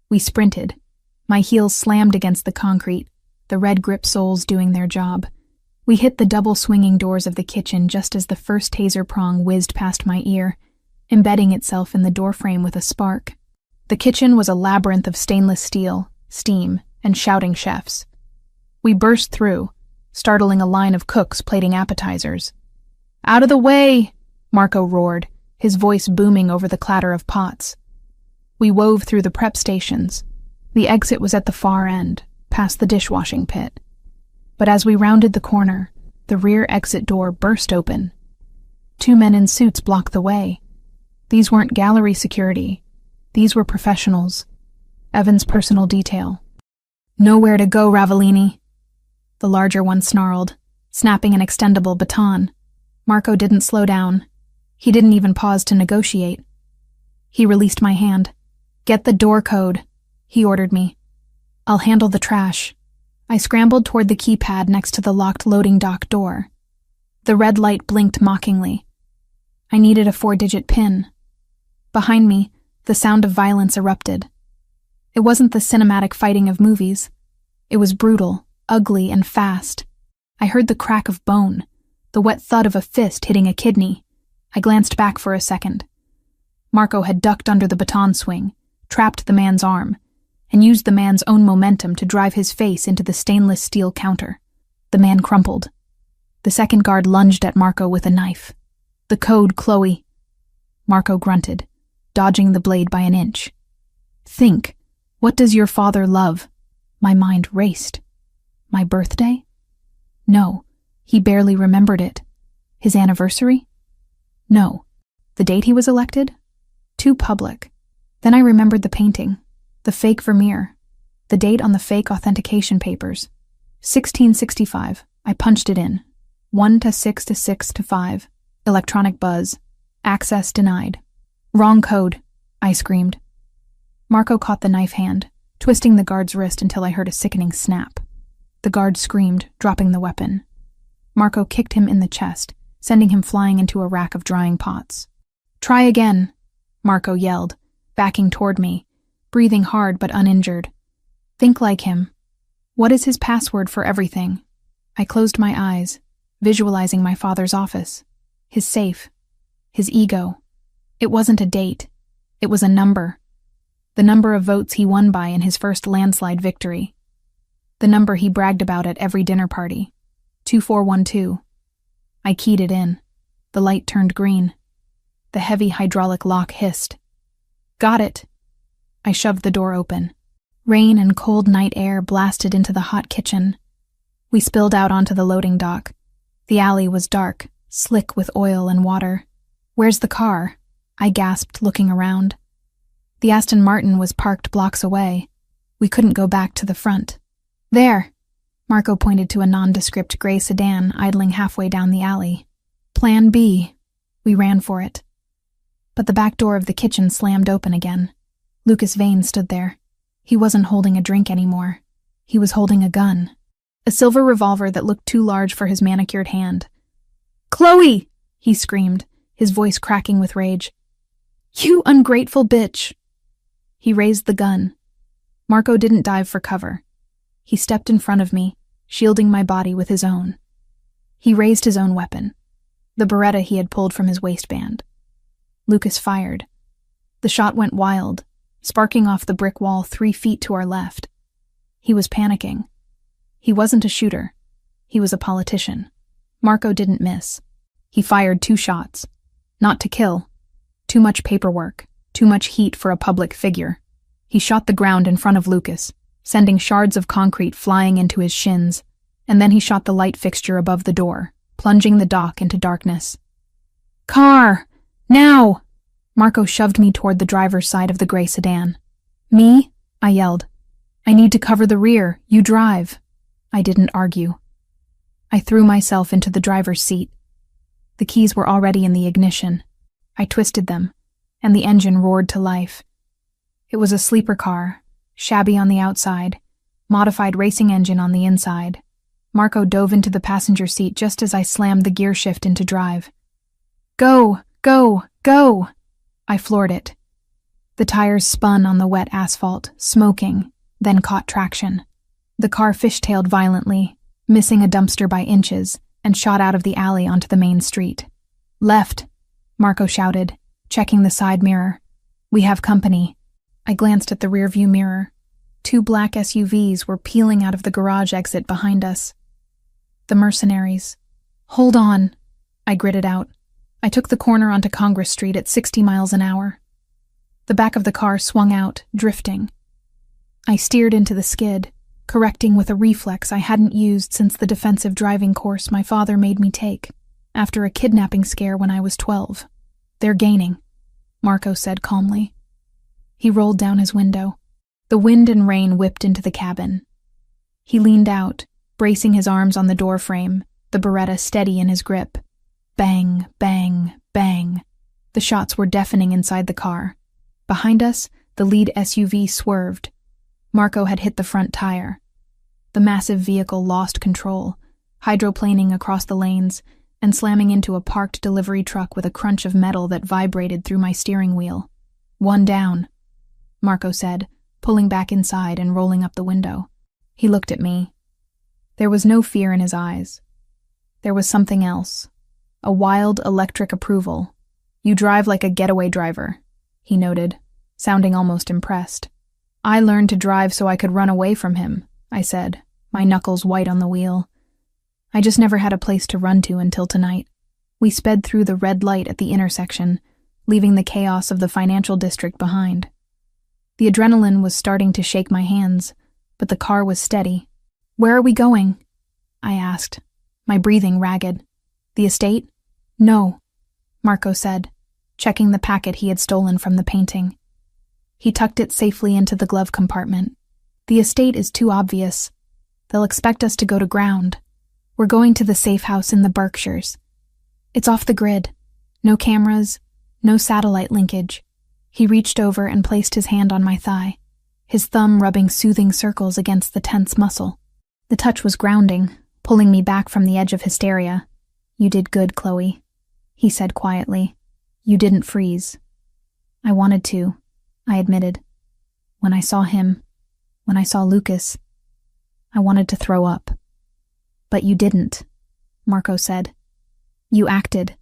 We sprinted. My heels slammed against the concrete, the red grip soles doing their job. We hit the double swinging doors of the kitchen just as the first taser prong whizzed past my ear, embedding itself in the doorframe with a spark. The kitchen was a labyrinth of stainless steel, steam, and shouting chefs. We burst through, startling a line of cooks plating appetizers. "Out of the way!" Marco roared, his voice booming over the clatter of pots. We wove through the prep stations. The exit was at the far end, past the dishwashing pit. But as we rounded the corner, the rear exit door burst open. 2 men in suits blocked the way. These weren't gallery security. These were professionals. Evan's personal detail. "Nowhere to go, Ravellini," the larger one snarled, snapping an extendable baton. Marco didn't slow down. He didn't even pause to negotiate. He released my hand. "Get the door code," he ordered me. "I'll handle the trash." I scrambled toward the keypad next to the locked loading dock door. The red light blinked mockingly. I needed a 4-digit PIN. Behind me, the sound of violence erupted. It wasn't the cinematic fighting of movies. It was brutal, ugly, and fast. I heard the crack of bone, the wet thud of a fist hitting a kidney. I glanced back for a second. Marco had ducked under the baton swing, trapped the man's arm, and used the man's own momentum to drive his face into the stainless steel counter. The man crumpled. The second guard lunged at Marco with a knife. "The code, Chloe." Marco grunted, dodging the blade by an inch. "Think, what does your father love?" My mind raced. My birthday? No, he barely remembered it. His anniversary? No. The date he was elected? Too public. Then I remembered the painting. The fake Vermeer. The date on the fake authentication papers. 1665. I punched it in. 1 to 6 to 6 to 5. Electronic buzz. Access denied. "Wrong code," I screamed. Marco caught the knife hand, twisting the guard's wrist until I heard a sickening snap. The guard screamed, dropping the weapon. Marco kicked him in the chest, sending him flying into a rack of drying pots. "Try again," Marco yelled, backing toward me, breathing hard but uninjured. "Think like him. What is his password for everything?" I closed my eyes, visualizing my father's office, his safe, his ego. It wasn't a date. It was a number. The number of votes he won by in his first landslide victory. The number he bragged about at every dinner party. 2412. I keyed it in. The light turned green. The heavy hydraulic lock hissed. "Got it." I shoved the door open. Rain and cold night air blasted into the hot kitchen. We spilled out onto the loading dock. The alley was dark, slick with oil and water. "Where's the car?" I gasped, looking around. The Aston Martin was parked blocks away. We couldn't go back to the front. "There." Marco pointed to a nondescript gray sedan idling halfway down the alley. "Plan B." We ran for it. But the back door of the kitchen slammed open again. Lucas Vane stood there. He wasn't holding a drink anymore. He was holding a gun. A silver revolver that looked too large for his manicured hand. "Chloe!" he screamed, his voice cracking with rage. You ungrateful bitch! He raised the gun. Marco didn't dive for cover. He stepped in front of me, shielding my body with his own. He raised his own weapon, the Beretta he had pulled from his waistband. Lucas fired. The shot went wild, sparking off the brick wall 3 feet to our left. He was panicking. He wasn't a shooter. He was a politician. Marco didn't miss. He fired 2 shots. Not to kill. Too much paperwork. Too much heat for a public figure. He shot the ground in front of Lucas, sending shards of concrete flying into his shins, and then he shot the light fixture above the door, plunging the dock into darkness. Car! Now! Marco shoved me toward the driver's side of the gray sedan. Me? I yelled. I need to cover the rear. You drive. I didn't argue. I threw myself into the driver's seat. The keys were already in the ignition. I twisted them, and the engine roared to life. It was a sleeper car, shabby on the outside, modified racing engine on the inside. Marco dove into the passenger seat just as I slammed the gear shift into drive. Go! Go! Go! I floored it. The tires spun on the wet asphalt, smoking, then caught traction. The car fishtailed violently, missing a dumpster by inches, and shot out of the alley onto the main street. Left! Marco shouted, checking the side mirror. We have company. I glanced at the rearview mirror. 2 black SUVs were peeling out of the garage exit behind us. The mercenaries. Hold on, I gritted out. I took the corner onto Congress Street at 60 miles an hour. The back of the car swung out, drifting. I steered into the skid, correcting with a reflex I hadn't used since the defensive driving course my father made me take, after a kidnapping scare when I was 12. They're gaining, Marco said calmly. He rolled down his window. The wind and rain whipped into the cabin. He leaned out, bracing his arms on the doorframe, the Beretta steady in his grip. Bang, bang, bang. The shots were deafening inside the car. Behind us, the lead SUV swerved. Marco had hit the front tire. The massive vehicle lost control, hydroplaning across the lanes and slamming into a parked delivery truck with a crunch of metal that vibrated through my steering wheel. One down, Marco said, pulling back inside and rolling up the window. He looked at me. There was no fear in his eyes. There was something else. A wild, electric approval. You drive like a getaway driver, he noted, sounding almost impressed. I learned to drive so I could run away from him, I said, my knuckles white on the wheel. I just never had a place to run to until tonight. We sped through the red light at the intersection, leaving the chaos of the financial district behind. The adrenaline was starting to shake my hands, but the car was steady. Where are we going? I asked, my breathing ragged. The estate? No, Marco said, checking the packet he had stolen from the painting. He tucked it safely into the glove compartment. The estate is too obvious. They'll expect us to go to ground. We're going to the safe house in the Berkshires. It's off the grid. No cameras, no satellite linkage. He reached over and placed his hand on my thigh, his thumb rubbing soothing circles against the tense muscle. The touch was grounding, pulling me back from the edge of hysteria. You did good, Chloe, he said quietly. You didn't freeze. I wanted to, I admitted. When I saw him, when I saw Lucas, I wanted to throw up. But you didn't, Marco said. You acted.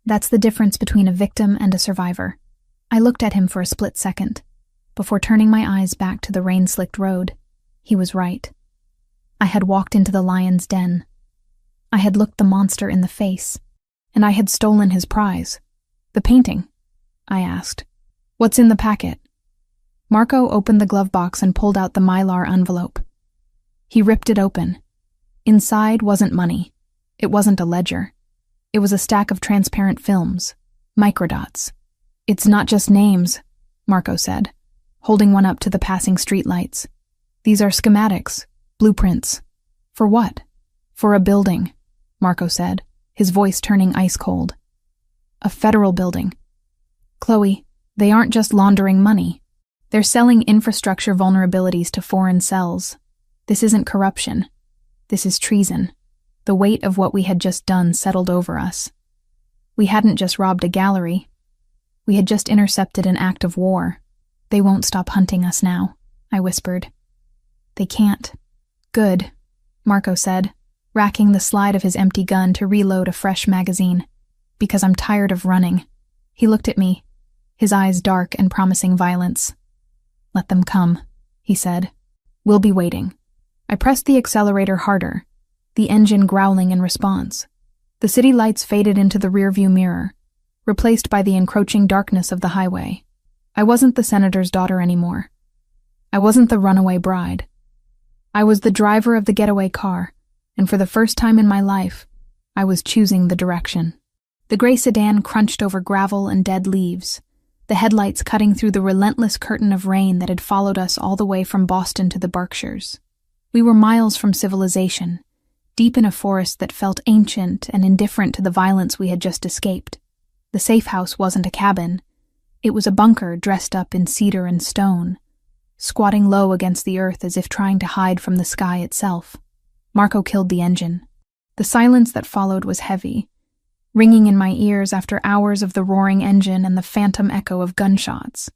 That's the difference between a victim and a survivor. I looked at him for a split second, before turning my eyes back to the rain-slicked road. He was right. I had walked into the lion's den. I had looked the monster in the face, and I had stolen his prize. The painting, I asked. What's in the packet? Marco opened the glove box and pulled out the Mylar envelope. He ripped it open. Inside wasn't money. It wasn't a ledger. It was a stack of transparent films, microdots. It's not just names, Marco said, holding one up to the passing streetlights. These are schematics, blueprints. For what? For a building, Marco said, his voice turning ice cold. A federal building. Chloe, they aren't just laundering money. They're selling infrastructure vulnerabilities to foreign cells. This isn't corruption. This is treason. The weight of what we had just done settled over us. We hadn't just robbed a gallery. We had just intercepted an act of war. They won't stop hunting us now, I whispered. They can't. Good, Marco said, racking the slide of his empty gun to reload a fresh magazine. Because I'm tired of running. He looked at me, his eyes dark and promising violence. Let them come, he said. We'll be waiting. I pressed the accelerator harder, the engine growling in response. The city lights faded into the rearview mirror, replaced by the encroaching darkness of the highway. I wasn't the senator's daughter anymore. I wasn't the runaway bride. I was the driver of the getaway car, and for the first time in my life, I was choosing the direction. The gray sedan crunched over gravel and dead leaves, the headlights cutting through the relentless curtain of rain that had followed us all the way from Boston to the Berkshires. We were miles from civilization, deep in a forest that felt ancient and indifferent to the violence we had just escaped. The safe house wasn't a cabin. It was a bunker dressed up in cedar and stone, squatting low against the earth as if trying to hide from the sky itself. Marco killed the engine. The silence that followed was heavy, ringing in my ears after hours of the roaring engine and the phantom echo of gunshots.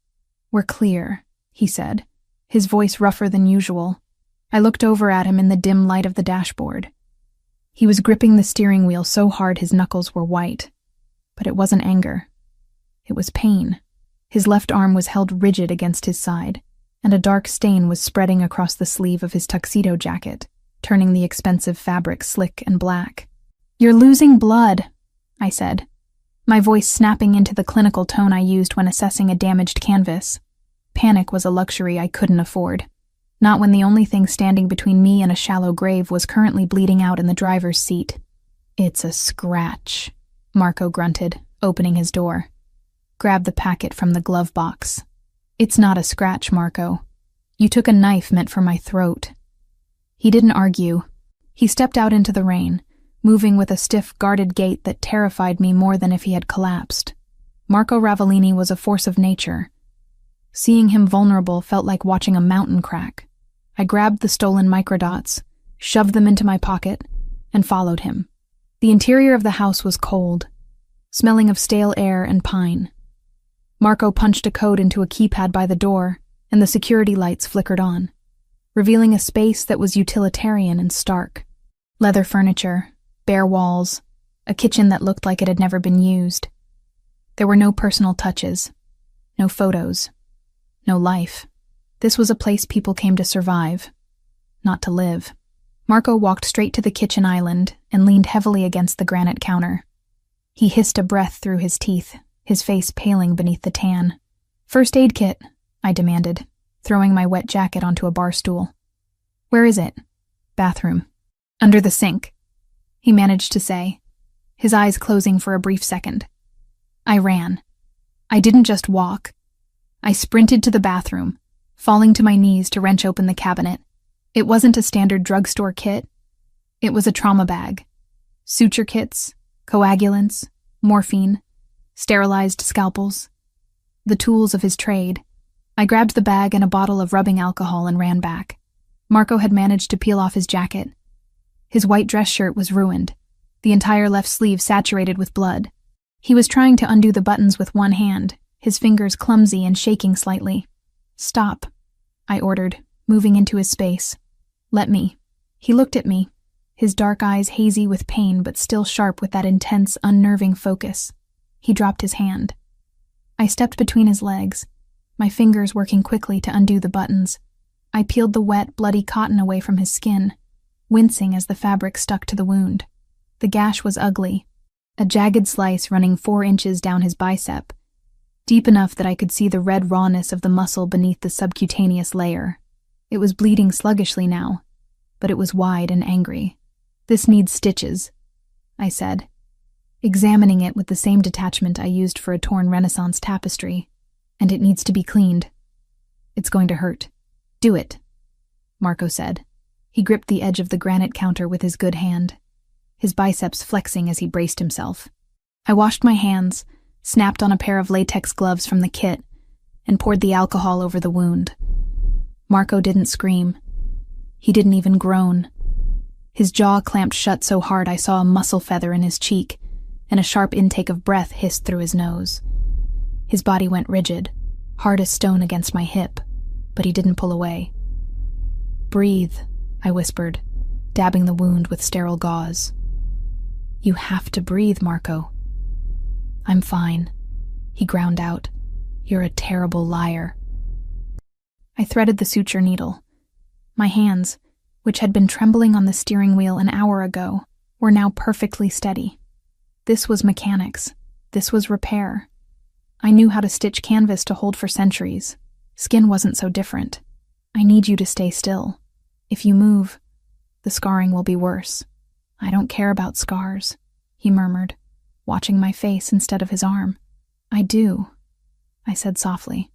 We're clear, he said, his voice rougher than usual. I looked over at him in the dim light of the dashboard. He was gripping the steering wheel so hard his knuckles were white. But it wasn't anger. It was pain. His left arm was held rigid against his side, and a dark stain was spreading across the sleeve of his tuxedo jacket, turning the expensive fabric slick and black. You're losing blood, I said, my voice snapping into the clinical tone I used when assessing a damaged canvas. Panic was a luxury I couldn't afford. Not when the only thing standing between me and a shallow grave was currently bleeding out in the driver's seat. It's a scratch, Marco grunted, opening his door. Grab the packet from the glove box. It's not a scratch, Marco. You took a knife meant for my throat. He didn't argue. He stepped out into the rain, moving with a stiff, guarded gait that terrified me more than if he had collapsed. Marco Ravellini was a force of nature. Seeing him vulnerable felt like watching a mountain crack. I grabbed the stolen microdots, shoved them into my pocket, and followed him. The interior of the house was cold, smelling of stale air and pine. Marco punched a code into a keypad by the door, and the security lights flickered on, revealing a space that was utilitarian and stark. Leather furniture, bare walls, a kitchen that looked like it had never been used. There were no personal touches, no photos, no life. This was a place people came to survive, not to live. Marco walked straight to the kitchen island and leaned heavily against the granite counter. He hissed a breath through his teeth, his face paling beneath the tan. First aid kit, I demanded, throwing my wet jacket onto a bar stool. Where is it? Bathroom. Under the sink, he managed to say, his eyes closing for a brief second. I ran. I didn't just walk. I sprinted to the bathroom, falling to my knees to wrench open the cabinet. It wasn't a standard drugstore kit. It was a trauma bag. Suture kits, coagulants, morphine, sterilized scalpels. The tools of his trade. I grabbed the bag and a bottle of rubbing alcohol and ran back. Marco had managed to peel off his jacket. His white dress shirt was ruined, the entire left sleeve saturated with blood. He was trying to undo the buttons with one hand, his fingers clumsy and shaking slightly. Stop, I ordered, moving into his space. Let me. He looked at me, his dark eyes hazy with pain but still sharp with that intense, unnerving focus. He dropped his hand. I stepped between his legs, my fingers working quickly to undo the buttons. I peeled the wet, bloody cotton away from his skin, wincing as the fabric stuck to the wound. The gash was ugly, a jagged slice running 4 inches down his bicep, deep enough that I could see the red rawness of the muscle beneath the subcutaneous layer. It was bleeding sluggishly now, but it was wide and angry. This needs stitches, I said, examining it with the same detachment I used for a torn Renaissance tapestry, and it needs to be cleaned. It's going to hurt. Do it, Marco said. He gripped the edge of the granite counter with his good hand, his biceps flexing as he braced himself. I washed my hands, snapped on a pair of latex gloves from the kit, and poured the alcohol over the wound. Marco didn't scream. He didn't even groan. His jaw clamped shut so hard I saw a muscle feather in his cheek, and a sharp intake of breath hissed through his nose. His body went rigid, hard as stone against my hip, but he didn't pull away. "Breathe," I whispered, dabbing the wound with sterile gauze. "You have to breathe, Marco." "I'm fine," he ground out. "You're a terrible liar." I threaded the suture needle. My hands, which had been trembling on the steering wheel an hour ago, were now perfectly steady. This was mechanics. This was repair. I knew how to stitch canvas to hold for centuries. Skin wasn't so different. "I need you to stay still. If you move, the scarring will be worse." "I don't care about scars," he murmured, watching my face instead of his arm. "I do," I said softly.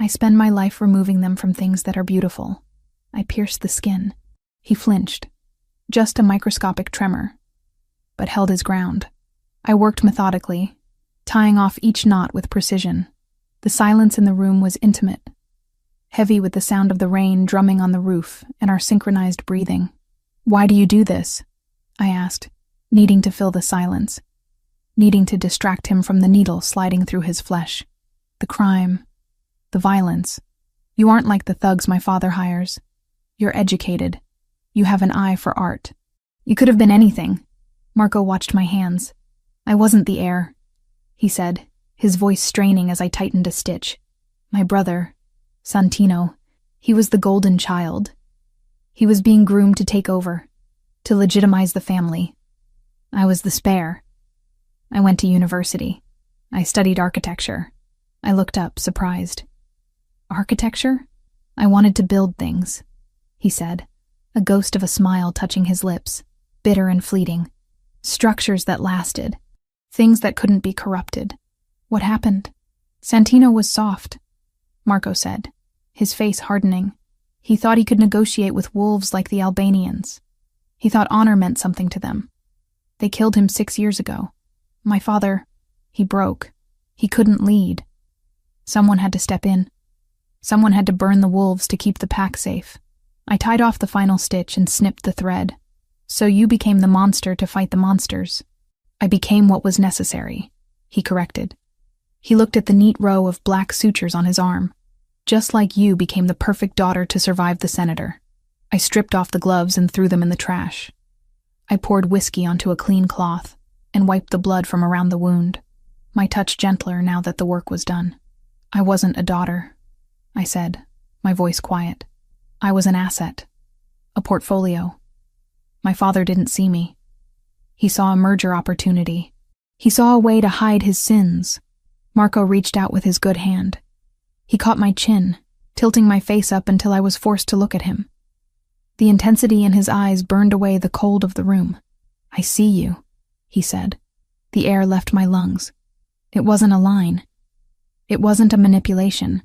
"I spend my life removing them from things that are beautiful. I pierce the skin." He flinched. Just a microscopic tremor, but held his ground. I worked methodically, tying off each knot with precision. The silence in the room was intimate, heavy with the sound of the rain drumming on the roof and our synchronized breathing. "Why do you do this?" I asked, needing to fill the silence, needing to distract him from the needle sliding through his flesh. "The crime, the violence. You aren't like the thugs my father hires. You're educated. You have an eye for art. You could have been anything." Marco watched my hands. "I wasn't the heir," he said, his voice straining as I tightened a stitch. "My brother, Santino, he was the golden child. He was being groomed to take over, to legitimize the family. I was the spare. I went to university. I studied architecture." I looked up, surprised. "Architecture?" "I wanted to build things," he said, a ghost of a smile touching his lips, bitter and fleeting. "Structures that lasted. Things that couldn't be corrupted." "What happened?" "Santino was soft," Marco said, his face hardening. "He thought he could negotiate with wolves like the Albanians. He thought honor meant something to them. They killed him 6 years ago. My father, he broke. He couldn't lead. Someone had to step in. Someone had to burn the wolves to keep the pack safe. I tied off the final stitch and snipped the thread. So you became the monster to fight the monsters." "I became what was necessary," he corrected. He looked at the neat row of black sutures on his arm. "Just like you became the perfect daughter to survive the senator." I stripped off the gloves and threw them in the trash. I poured whiskey onto a clean cloth and wiped the blood from around the wound, my touch gentler now that the work was done. "I wasn't a daughter," I said, my voice quiet. "I was an asset, a portfolio. My father didn't see me. He saw a merger opportunity. He saw a way to hide his sins." Marco reached out with his good hand. He caught my chin, tilting my face up until I was forced to look at him. The intensity in his eyes burned away the cold of the room. "I see you," he said. The air left my lungs. It wasn't a line. It wasn't a manipulation.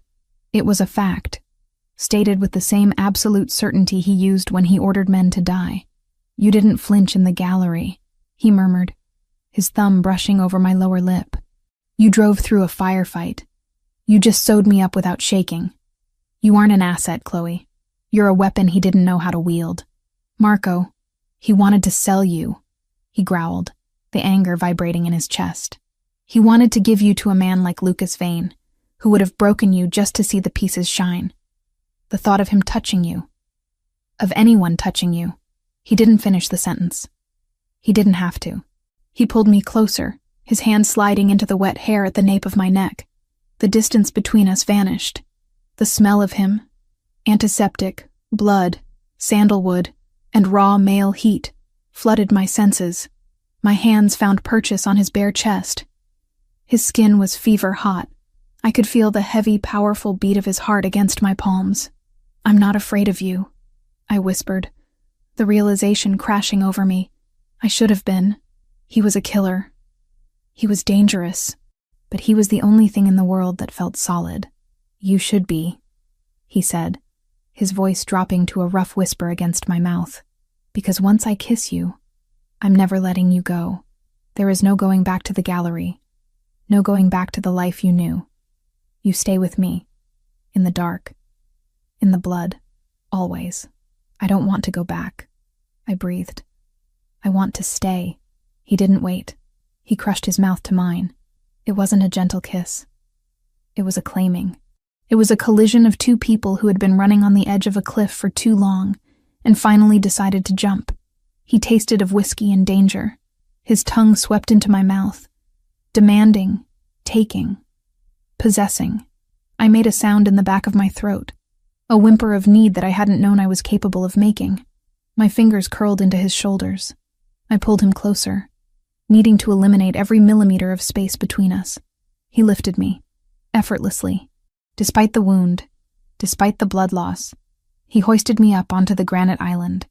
It was a fact, stated with the same absolute certainty he used when he ordered men to die. "You didn't flinch in the gallery," he murmured, his thumb brushing over my lower lip. "You drove through a firefight. You just sewed me up without shaking. You aren't an asset, Chloe. You're a weapon he didn't know how to wield." "Marco, he wanted to sell you," he growled, the anger vibrating in his chest. "He wanted to give you to a man like Lucas Vane, who would have broken you just to see the pieces shine. The thought of him touching you, of anyone touching you." He didn't finish the sentence. He didn't have to. He pulled me closer, his hand sliding into the wet hair at the nape of my neck. The distance between us vanished. The smell of him, antiseptic, blood, sandalwood, and raw male heat, flooded my senses. My hands found purchase on his bare chest. His skin was fever hot. I could feel the heavy, powerful beat of his heart against my palms. "I'm not afraid of you," I whispered, the realization crashing over me. I should have been. He was a killer. He was dangerous, but he was the only thing in the world that felt solid. "You should be," he said, his voice dropping to a rough whisper against my mouth. "Because once I kiss you, I'm never letting you go. There is no going back to the gallery, no going back to the life you knew. You stay with me, in the dark, in the blood, always. I don't want to go back," I breathed. "I want to stay." He didn't wait. He crushed his mouth to mine. It wasn't a gentle kiss. It was acclaiming. It was a collision of two people who had been running on the edge of a cliff for too long and finally decided to jump. He tasted of whiskey and danger. His tongue swept into my mouth, demanding, taking, possessing. I made a sound in the back of my throat, a whimper of need that I hadn't known I was capable of making. My fingers curled into his shoulders. I pulled him closer, needing to eliminate every millimeter of space between us. He lifted me, effortlessly. Despite the wound, despite the blood loss, he hoisted me up onto the granite island.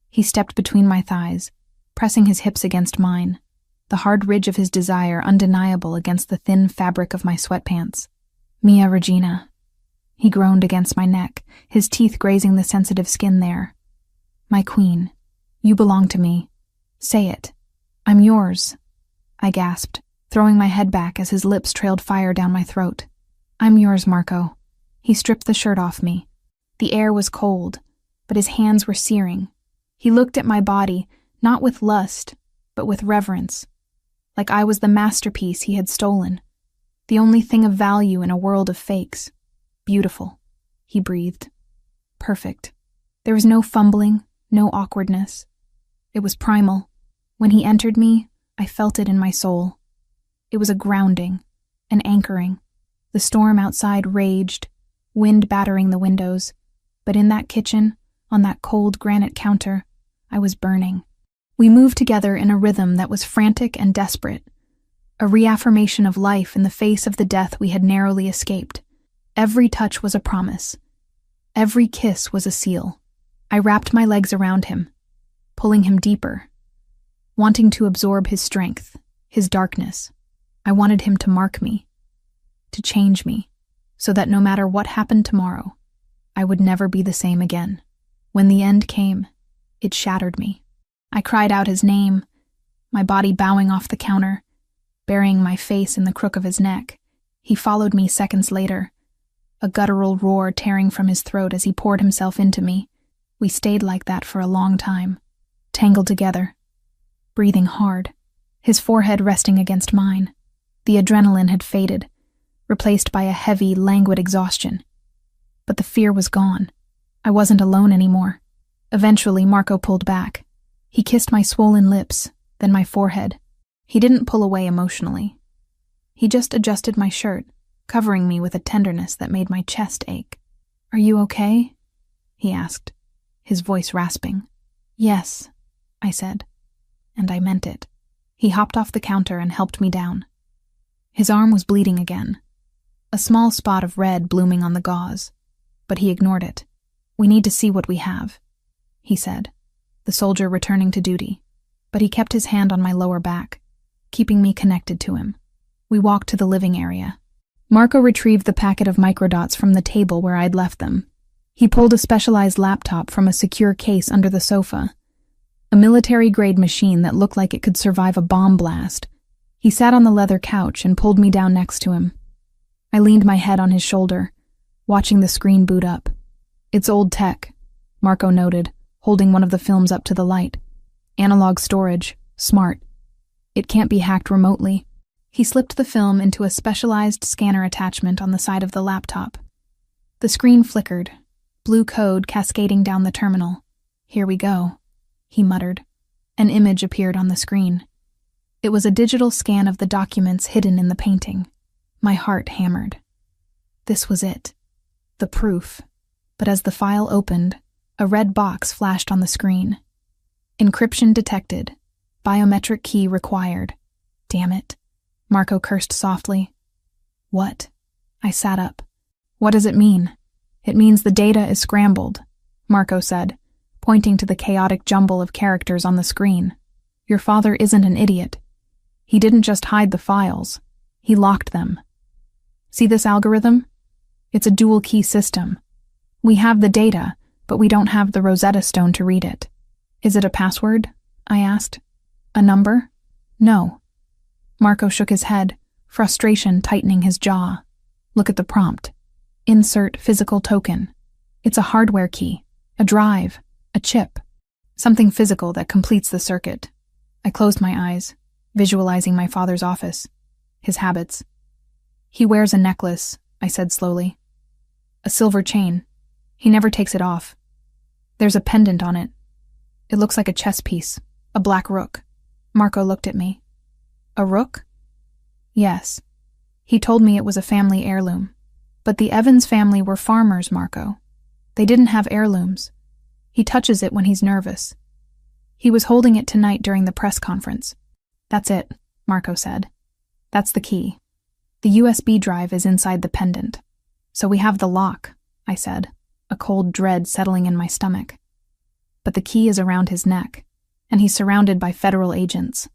He stepped between my thighs, pressing his hips against mine, the hard ridge of his desire undeniable against the thin fabric of my sweatpants. Mia Regina. He groaned against my neck, his teeth grazing the sensitive skin there. My queen, you belong to me. Say it. I'm yours. I gasped, throwing my head back as his lips trailed fire down my throat. I'm yours, Marco. He stripped the shirt off me. The air was cold, but his hands were searing. He looked at my body, not with lust, but with reverence, like I was the masterpiece he had stolen, the only thing of value in a world of fakes. Beautiful, he breathed. Perfect. There was no fumbling, no awkwardness. It was primal. When he entered me, I felt it in my soul. It was a grounding, an anchoring. The storm outside raged, wind battering the windows, but in that kitchen, on that cold granite counter, I was burning. We moved together in a rhythm that was frantic and desperate, a reaffirmation of life in the face of the death we had narrowly escaped. Every touch was a promise. Every kiss was a seal. I wrapped my legs around him, pulling him deeper, wanting to absorb his strength, his darkness. I wanted him to mark me, to change me, so that no matter what happened tomorrow, I would never be the same again. When the end came, it shattered me. I cried out his name, my body bowing off the counter, burying my face in the crook of his neck. He followed me seconds later, a guttural roar tearing from his throat as he poured himself into me. We stayed like that for a long time, tangled together, breathing hard, his forehead resting against mine. The adrenaline had faded, replaced by a heavy, languid exhaustion. But the fear was gone. I wasn't alone anymore. Eventually, Marco pulled back. He kissed my swollen lips, then my forehead. He didn't pull away emotionally. He just adjusted my shirt, covering me with a tenderness that made my chest ache. "Are you okay?" he asked, his voice rasping. "Yes," I said, and I meant it. He hopped off the counter and helped me down. His arm was bleeding again, a small spot of red blooming on the gauze, but he ignored it. "We need to see what we have," he said, the soldier returning to duty, but he kept his hand on my lower back, keeping me connected to him. We walked to the living area. Marco retrieved the packet of microdots from the table where I'd left them. He pulled a specialized laptop from a secure case under the sofa, a military-grade machine that looked like it could survive a bomb blast. He sat on the leather couch and pulled me down next to him. I leaned my head on his shoulder, watching the screen boot up. "It's old tech," Marco noted, holding one of the films up to the light. "Analog storage, smart. It can't be hacked remotely." He slipped the film into a specialized scanner attachment on the side of the laptop. The screen flickered, blue code cascading down the terminal. "Here we go," he muttered. An image appeared on the screen. It was a digital scan of the documents hidden in the painting. My heart hammered. This was it. The proof. But as the file opened, a red box flashed on the screen. "Encryption detected. Biometric key required." Damn it. Marco cursed softly. "What?" I sat up. "What does it mean?" "It means the data is scrambled," Marco said, pointing to the chaotic jumble of characters on the screen. "Your father isn't an idiot. He didn't just hide the files. He locked them. See this algorithm? It's a dual-key system. We have the data, but we don't have the Rosetta Stone to read it." "Is it a password?" I asked. "A number?" "No." Marco shook his head, frustration tightening his jaw. "Look at the prompt. Insert physical token. It's a hardware key, a drive, a chip, something physical that completes the circuit." I closed my eyes, visualizing my father's office, his habits. He wears a necklace, I said slowly. A silver chain. He never takes it off. There's a pendant on it. It looks like a chess piece, a black rook. Marco looked at me. A rook? Yes. He told me it was a family heirloom. But the Evans family were farmers, Marco. They didn't have heirlooms. He touches it when he's nervous. He was holding it tonight during the press conference. That's it, Marco said. That's the key. The USB drive is inside the pendant. So we have the lock, I said, a cold dread settling in my stomach. But the key is around his neck, and he's surrounded by federal agents.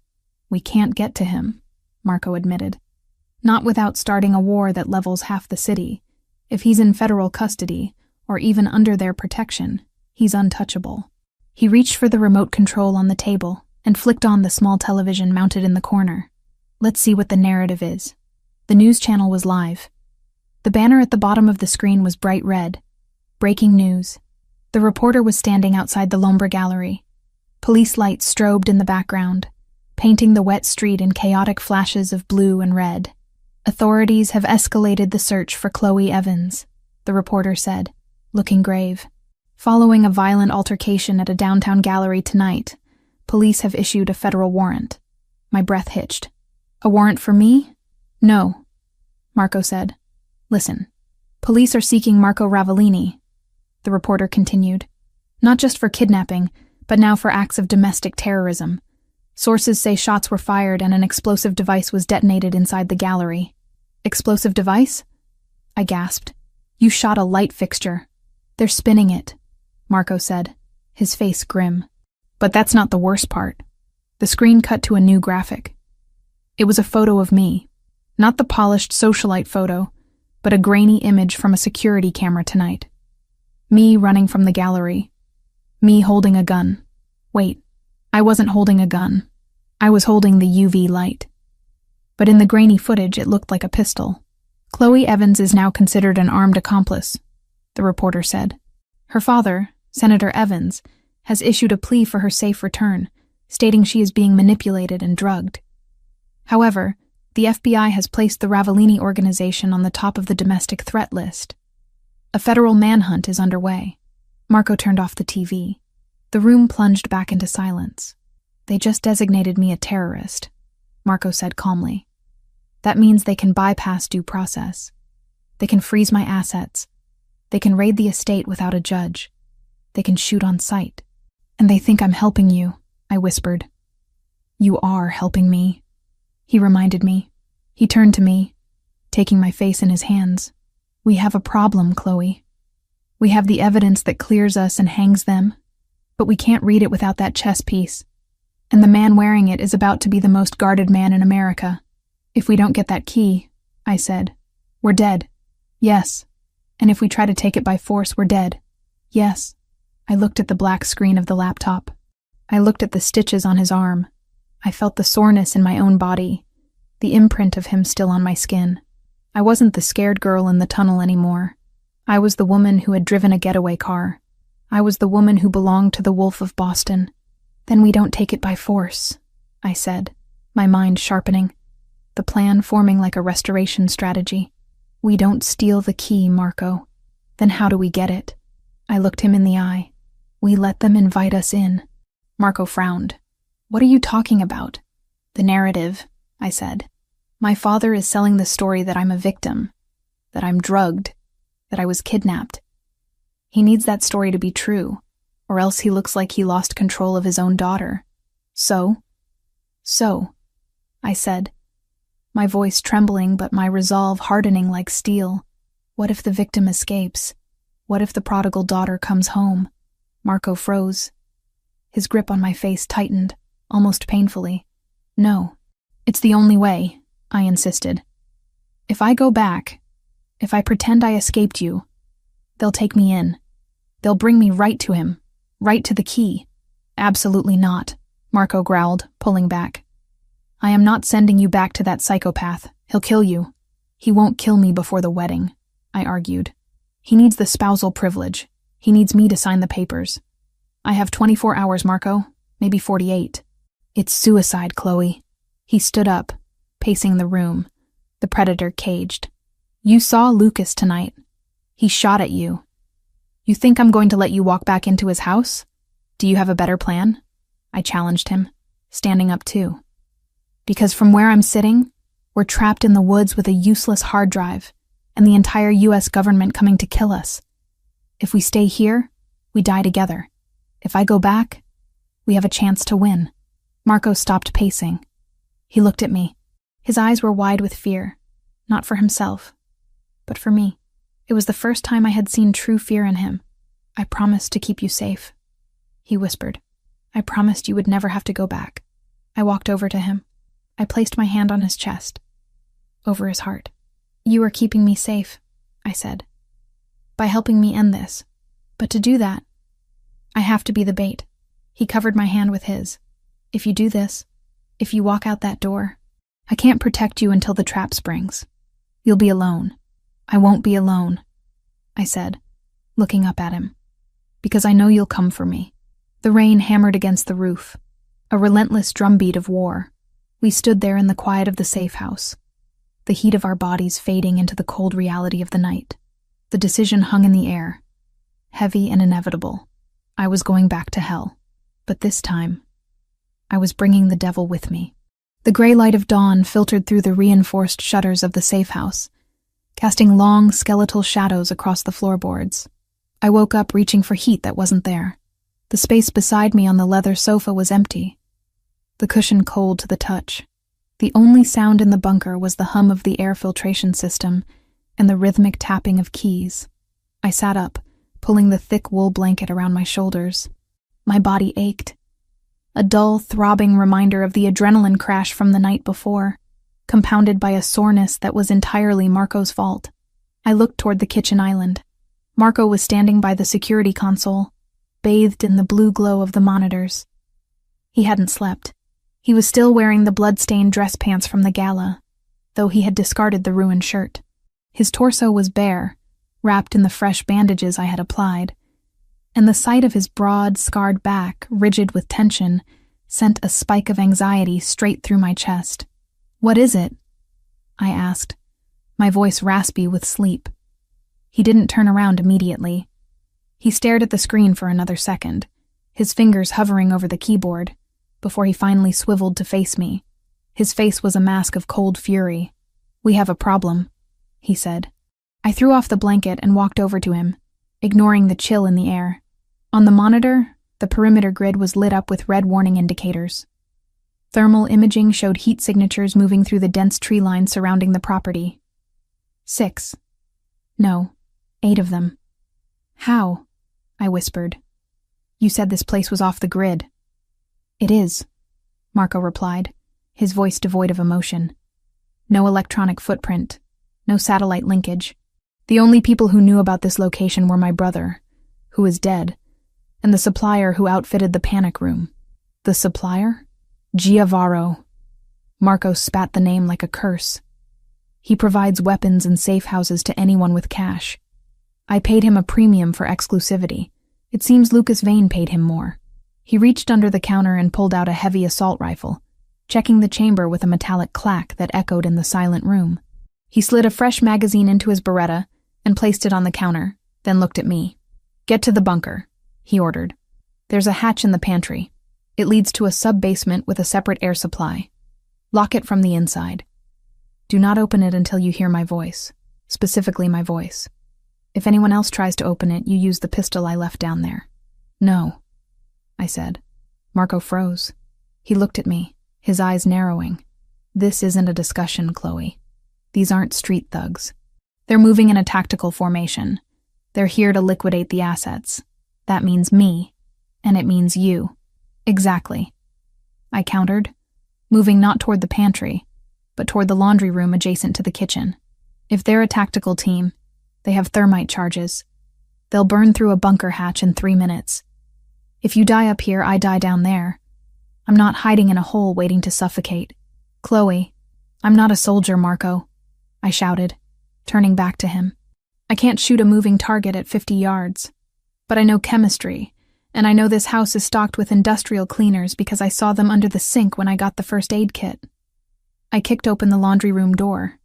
We can't get to him, Marco admitted. Not without starting a war that levels half the city. If he's in federal custody, or even under their protection, he's untouchable. He reached for the remote control on the table and flicked on the small television mounted in the corner. Let's see what the narrative is. The news channel was live. The banner at the bottom of the screen was bright red. Breaking news. The reporter was standing outside the Lombra Gallery. Police lights strobed in the background, painting the wet street in chaotic flashes of blue and red. Authorities have escalated the search for Chloe Evans, the reporter said, looking grave. Following a violent altercation at a downtown gallery tonight, police have issued a federal warrant. My breath hitched. A warrant for me? No, Marco said. Listen, police are seeking Marco Ravellini, the reporter continued. Not just for kidnapping, but now for acts of domestic terrorism. Sources say shots were fired and an explosive device was detonated inside the gallery. Explosive device? I gasped. You shot a light fixture. They're spinning it, Marco said, his face grim. But that's not the worst part. The screen cut to a new graphic. It was a photo of me. Not the polished socialite photo, but a grainy image from a security camera tonight. Me running from the gallery. Me holding a gun. Wait, I wasn't holding a gun. I was holding the UV light. But in the grainy footage, it looked like a pistol. Chloe Evans is now considered an armed accomplice, the reporter said. Her father, Senator Evans, has issued a plea for her safe return, stating she is being manipulated and drugged. However, the FBI has placed the Ravellini organization on the top of the domestic threat list. A federal manhunt is underway. Marco turned off the TV. The room plunged back into silence. They just designated me a terrorist, Marco said calmly. That means they can bypass due process. They can freeze my assets. They can raid the estate without a judge. They can shoot on sight. And they think I'm helping you, I whispered. You are helping me, he reminded me. He turned to me, taking my face in his hands. We have a problem, Chloe. We have the evidence that clears us and hangs them, but we can't read it without that chess piece. And the man wearing it is about to be the most guarded man in America. If we don't get that key, I said, we're dead. Yes. And if we try to take it by force, we're dead. Yes. I looked at the black screen of the laptop. I looked at the stitches on his arm. I felt the soreness in my own body, the imprint of him still on my skin. I wasn't the scared girl in the tunnel anymore. I was the woman who had driven a getaway car. I was the woman who belonged to the Wolf of Boston. Then we don't take it by force, I said, my mind sharpening, the plan forming like a restoration strategy. We don't steal the key, Marco. Then how do we get it? I looked him in the eye. We let them invite us in. Marco frowned. What are you talking about? The narrative, I said. My father is selling the story that I'm a victim, that I'm drugged, that I was kidnapped. He needs that story to be true, or else he looks like he lost control of his own daughter. So, I said, my voice trembling but my resolve hardening like steel. What if the victim escapes? What if the prodigal daughter comes home? Marco froze. His grip on my face tightened, almost painfully. No, it's the only way, I insisted. If I go back, if I pretend I escaped you, they'll take me in. They'll bring me right to him, right to the key. Absolutely not, Marco growled, pulling back. I am not sending you back to that psychopath. He'll kill you. He won't kill me before the wedding, I argued. He needs the spousal privilege. He needs me to sign the papers. I have 24 hours, Marco, maybe 48. It's suicide, Chloe. He stood up, pacing the room, the predator caged. You saw Lucas tonight. He shot at you. You think I'm going to let you walk back into his house? Do you have a better plan? I challenged him, standing up too. Because from where I'm sitting, we're trapped in the woods with a useless hard drive and the entire US government coming to kill us. If we stay here, we die together. If I go back, we have a chance to win. Marco stopped pacing. He looked at me. His eyes were wide with fear, not for himself, but for me. It was the first time I had seen true fear in him. I promised to keep you safe, he whispered. I promised you would never have to go back. I walked over to him. I placed my hand on his chest, over his heart. You are keeping me safe, I said, by helping me end this. But to do that, I have to be the bait. He covered my hand with his. If you do this, if you walk out that door, I can't protect you until the trap springs. You'll be alone. I won't be alone, I said, looking up at him, because I know you'll come for me. The rain hammered against the roof, a relentless drumbeat of war. We stood there in the quiet of the safe house, the heat of our bodies fading into the cold reality of the night. The decision hung in the air, heavy and inevitable. I was going back to hell, but this time, I was bringing the devil with me. The gray light of dawn filtered through the reinforced shutters of the safe house, casting long, skeletal shadows across the floorboards. I woke up reaching for heat that wasn't there. The space beside me on the leather sofa was empty, the cushion cold to the touch. The only sound in the bunker was the hum of the air filtration system and the rhythmic tapping of keys. I sat up, pulling the thick wool blanket around my shoulders. My body ached, a dull, throbbing reminder of the adrenaline crash from the night before, compounded by a soreness that was entirely Marco's fault. I looked toward the kitchen island. Marco was standing by the security console, bathed in the blue glow of the monitors. He hadn't slept. He was still wearing the blood-stained dress pants from the gala, though he had discarded the ruined shirt. His torso was bare, wrapped in the fresh bandages I had applied, and the sight of his broad, scarred back, rigid with tension, sent a spike of anxiety straight through my chest. "What is it?" I asked, my voice raspy with sleep. He didn't turn around immediately. He stared at the screen for another second, his fingers hovering over the keyboard, before he finally swiveled to face me. His face was a mask of cold fury. "We have a problem," he said. I threw off the blanket and walked over to him, ignoring the chill in the air. On the monitor, the perimeter grid was lit up with red warning indicators. Thermal imaging showed heat signatures moving through the dense tree line surrounding the property. 6. No, 8 of them. "How?" I whispered. "You said this place was off the grid." "It is," Marco replied, his voice devoid of emotion. "No electronic footprint, no satellite linkage. The only people who knew about this location were my brother, who is dead, and the supplier who outfitted the panic room." "The supplier?" "Giavaro." Marco spat the name like a curse. "He provides weapons and safe houses to anyone with cash. I paid him a premium for exclusivity. It seems Lucas Vane paid him more." He reached under the counter and pulled out a heavy assault rifle, checking the chamber with a metallic clack that echoed in the silent room. He slid a fresh magazine into his Beretta and placed it on the counter, then looked at me. "Get to the bunker," he ordered. "There's a hatch in the pantry. It leads to a sub-basement with a separate air supply. Lock it from the inside. Do not open it until you hear my voice, specifically my voice. If anyone else tries to open it, you use the pistol I left down there." "No," I said. Marco froze. He looked at me, his eyes narrowing. "This isn't a discussion, Chloe. These aren't street thugs. They're moving in a tactical formation. They're here to liquidate the assets. That means me, and it means you." "Exactly," I countered, moving not toward the pantry, but toward the laundry room adjacent to the kitchen. "If they're a tactical team, they have thermite charges. They'll burn through a bunker hatch in 3 minutes. If you die up here, I die down there. I'm not hiding in a hole waiting to suffocate. Chloe, I'm not a soldier, Marco," I shouted, turning back to him. "I can't shoot a moving target at 50 yards. But I know chemistry, and I know this house is stocked with industrial cleaners because I saw them under the sink when I got the first aid kit." I kicked open the laundry room door.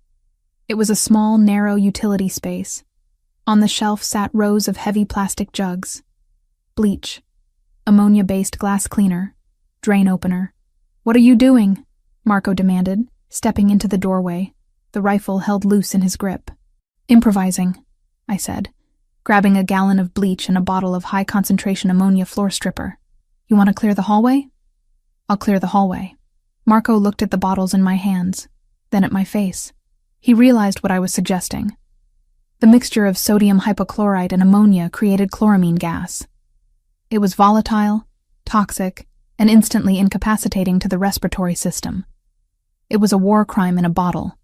It was a small, narrow utility space. On the shelf sat rows of heavy plastic jugs. Bleach, ammonia-based glass cleaner, drain opener. "What are you doing?" Marco demanded, stepping into the doorway, the rifle held loose in his grip. "Improvising," I said, grabbing a gallon of bleach and a bottle of high-concentration ammonia floor stripper. "You want to clear the hallway?" "I'll clear the hallway." Marco looked at the bottles in my hands, then at my face. He realized what I was suggesting. The mixture of sodium hypochlorite and ammonia created chloramine gas. It was volatile, toxic, and instantly incapacitating to the respiratory system. It was a war crime in a bottle.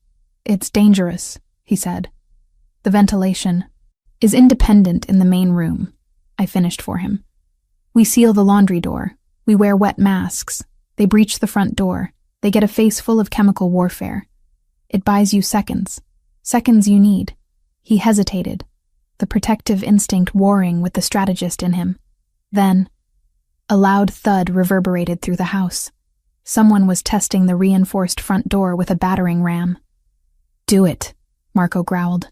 "It's dangerous," he said. "The ventilation is independent in the main room," I finished for him. "We seal the laundry door. We wear wet masks. They breach the front door. They get a face full of chemical warfare. It buys you seconds. Seconds you need." He hesitated, the protective instinct warring with the strategist in him. Then, a loud thud reverberated through the house. Someone was testing the reinforced front door with a battering ram. "Do it," Marco growled.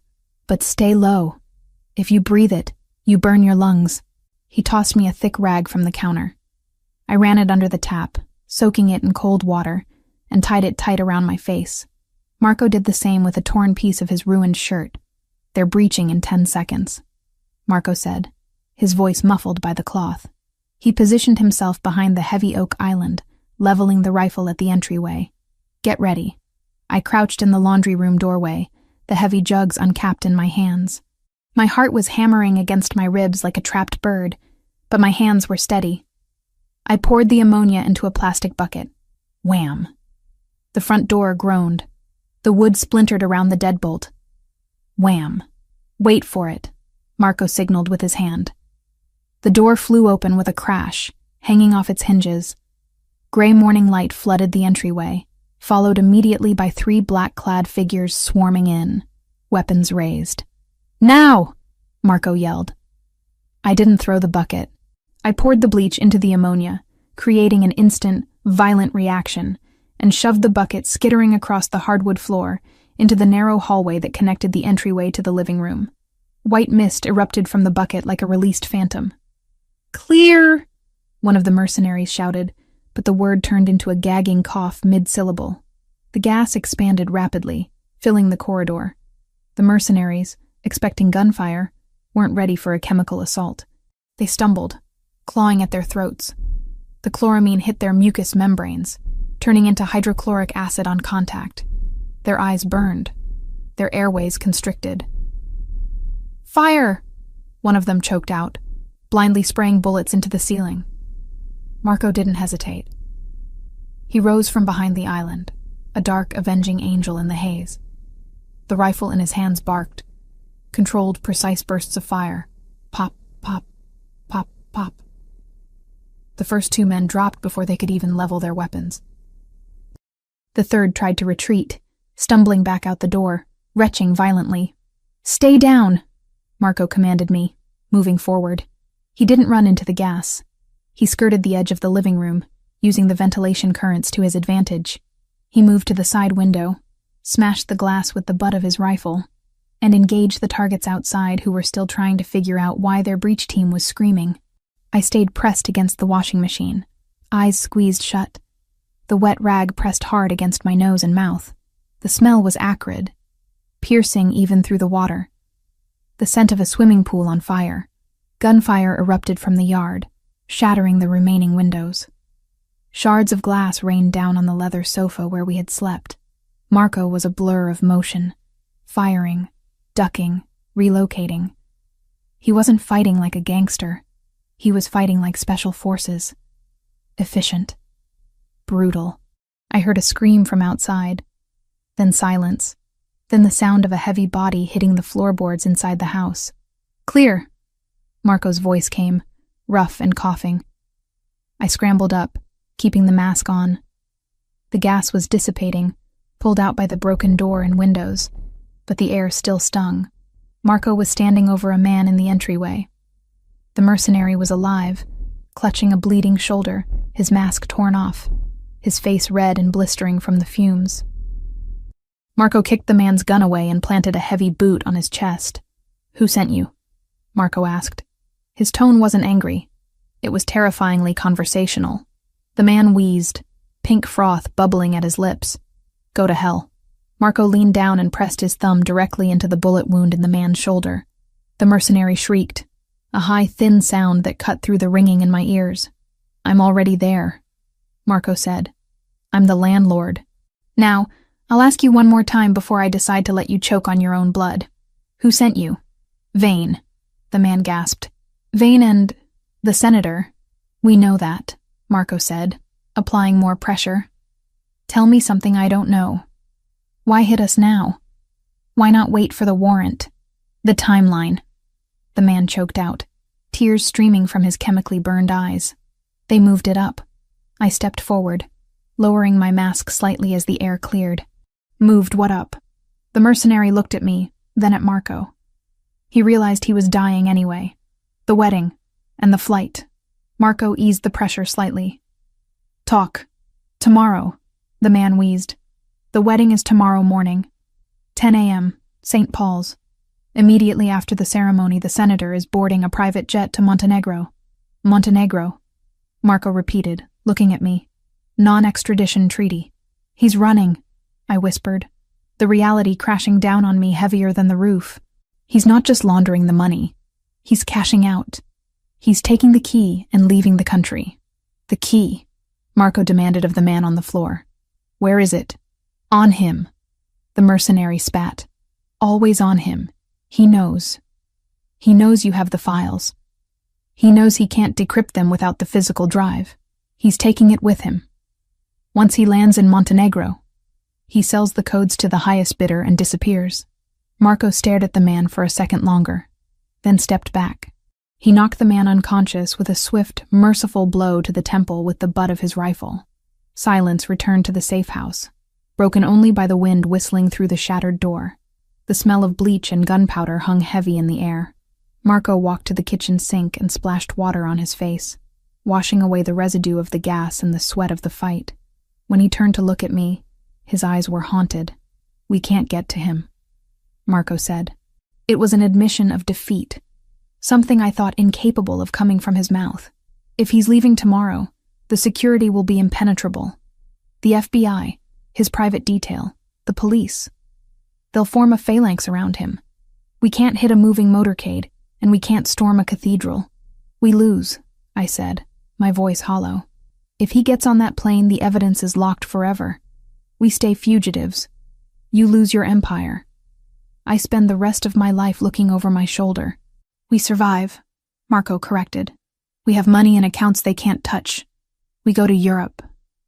"But stay low. If you breathe it, you burn your lungs." He tossed me a thick rag from the counter. I ran it under the tap, soaking it in cold water, and tied it tight around my face. Marco did the same with a torn piece of his ruined shirt. "They're breaching in 10 seconds," Marco said, his voice muffled by the cloth. He positioned himself behind the heavy oak island, leveling the rifle at the entryway. "Get ready." I crouched in the laundry room doorway, the heavy jugs uncapped in my hands. My heart was hammering against my ribs like a trapped bird, but my hands were steady. I poured the ammonia into a plastic bucket. Wham! The front door groaned. The wood splintered around the deadbolt. Wham! "Wait for it," Marco signaled with his hand. The door flew open with a crash, hanging off its hinges. Gray morning light flooded the entryway, followed immediately by 3 black-clad figures swarming in, weapons raised. "Now!" Marco yelled. I didn't throw the bucket. I poured the bleach into the ammonia, creating an instant, violent reaction, and shoved the bucket skittering across the hardwood floor into the narrow hallway that connected the entryway to the living room. White mist erupted from the bucket like a released phantom. "Clear!" one of the mercenaries shouted, but the word turned into a gagging cough mid-syllable. The gas expanded rapidly, filling the corridor. The mercenaries, expecting gunfire, weren't ready for a chemical assault. They stumbled, clawing at their throats. The chloramine hit their mucous membranes, turning into hydrochloric acid on contact. Their eyes burned, their airways constricted. "Fire!" one of them choked out, blindly spraying bullets into the ceiling. Marco didn't hesitate. He rose from behind the island, a dark, avenging angel in the haze. The rifle in his hands barked, controlled precise bursts of fire. Pop, pop, pop, pop. The first 2 men dropped before they could even level their weapons. The third tried to retreat, stumbling back out the door, retching violently. "Stay down," Marco commanded me, moving forward. He didn't run into the gas. He skirted the edge of the living room, using the ventilation currents to his advantage. He moved to the side window, smashed the glass with the butt of his rifle, and engaged the targets outside who were still trying to figure out why their breach team was screaming. I stayed pressed against the washing machine, eyes squeezed shut. The wet rag pressed hard against my nose and mouth. The smell was acrid, piercing even through the water. The scent of a swimming pool on fire. Gunfire erupted from the yard, shattering the remaining windows. Shards of glass rained down on the leather sofa where we had slept. Marco was a blur of motion, firing, ducking, relocating. He wasn't fighting like a gangster. He was fighting like special forces. Efficient. Brutal. I heard a scream from outside, then silence, then the sound of a heavy body hitting the floorboards inside the house. "Clear!" Marco's voice came, rough and coughing. I scrambled up, keeping the mask on. The gas was dissipating, pulled out by the broken door and windows, but the air still stung. Marco was standing over a man in the entryway. The mercenary was alive, clutching a bleeding shoulder, his mask torn off, his face red and blistering from the fumes. Marco kicked the man's gun away and planted a heavy boot on his chest. "Who sent you?" Marco asked. His tone wasn't angry. It was terrifyingly conversational. The man wheezed, pink froth bubbling at his lips. "Go to hell." Marco leaned down and pressed his thumb directly into the bullet wound in the man's shoulder. The mercenary shrieked, a high, thin sound that cut through the ringing in my ears. "I'm already there," Marco said. "I'm the landlord. Now, I'll ask you one more time before I decide to let you choke on your own blood. Who sent you?" "Vane," the man gasped. "Vane and the senator." "We know that," Marco said, applying more pressure. "Tell me something I don't know. Why hit us now? Why not wait for the warrant? The timeline." The man choked out, tears streaming from his chemically burned eyes. They moved it up. I stepped forward, lowering my mask slightly as the air cleared. "Moved what up?" The mercenary looked at me, then at Marco. He realized he was dying anyway. The wedding, and the flight. Marco eased the pressure slightly. "Talk. Tomorrow," the man wheezed. "The wedding is tomorrow morning. 10 a.m., St. Paul's. Immediately after the ceremony, the senator is boarding a private jet to Montenegro." "Montenegro," Marco repeated, looking at me. "Non-extradition treaty." "He's running," I whispered, the reality crashing down on me heavier than the roof. "He's not just laundering the money. He's cashing out. He's taking the key and leaving the country." "The key?" Marco demanded of the man on the floor. "Where is it?" "On him." The mercenary spat. "Always on him. He knows. He knows you have the files. He knows he can't decrypt them without the physical drive. He's taking it with him. Once he lands in Montenegro, he sells the codes to the highest bidder and disappears." Marco stared at the man for a second longer, then stepped back. He knocked the man unconscious with a swift, merciful blow to the temple with the butt of his rifle. Silence returned to the safe house, broken only by the wind whistling through the shattered door. The smell of bleach and gunpowder hung heavy in the air. Marco walked to the kitchen sink and splashed water on his face, washing away the residue of the gas and the sweat of the fight. When he turned to look at me, his eyes were haunted. "We can't get to him," Marco said. It was an admission of defeat, something I thought incapable of coming from his mouth. "If he's leaving tomorrow, the security will be impenetrable. The FBI, his private detail, the police. They'll form a phalanx around him. We can't hit a moving motorcade, and we can't storm a cathedral. We lose," I said, my voice hollow. "If he gets on that plane, the evidence is locked forever. We stay fugitives. You lose your empire. I spend the rest of my life looking over my shoulder." "We survive," Marco corrected. "We have money and accounts they can't touch. We go to Europe,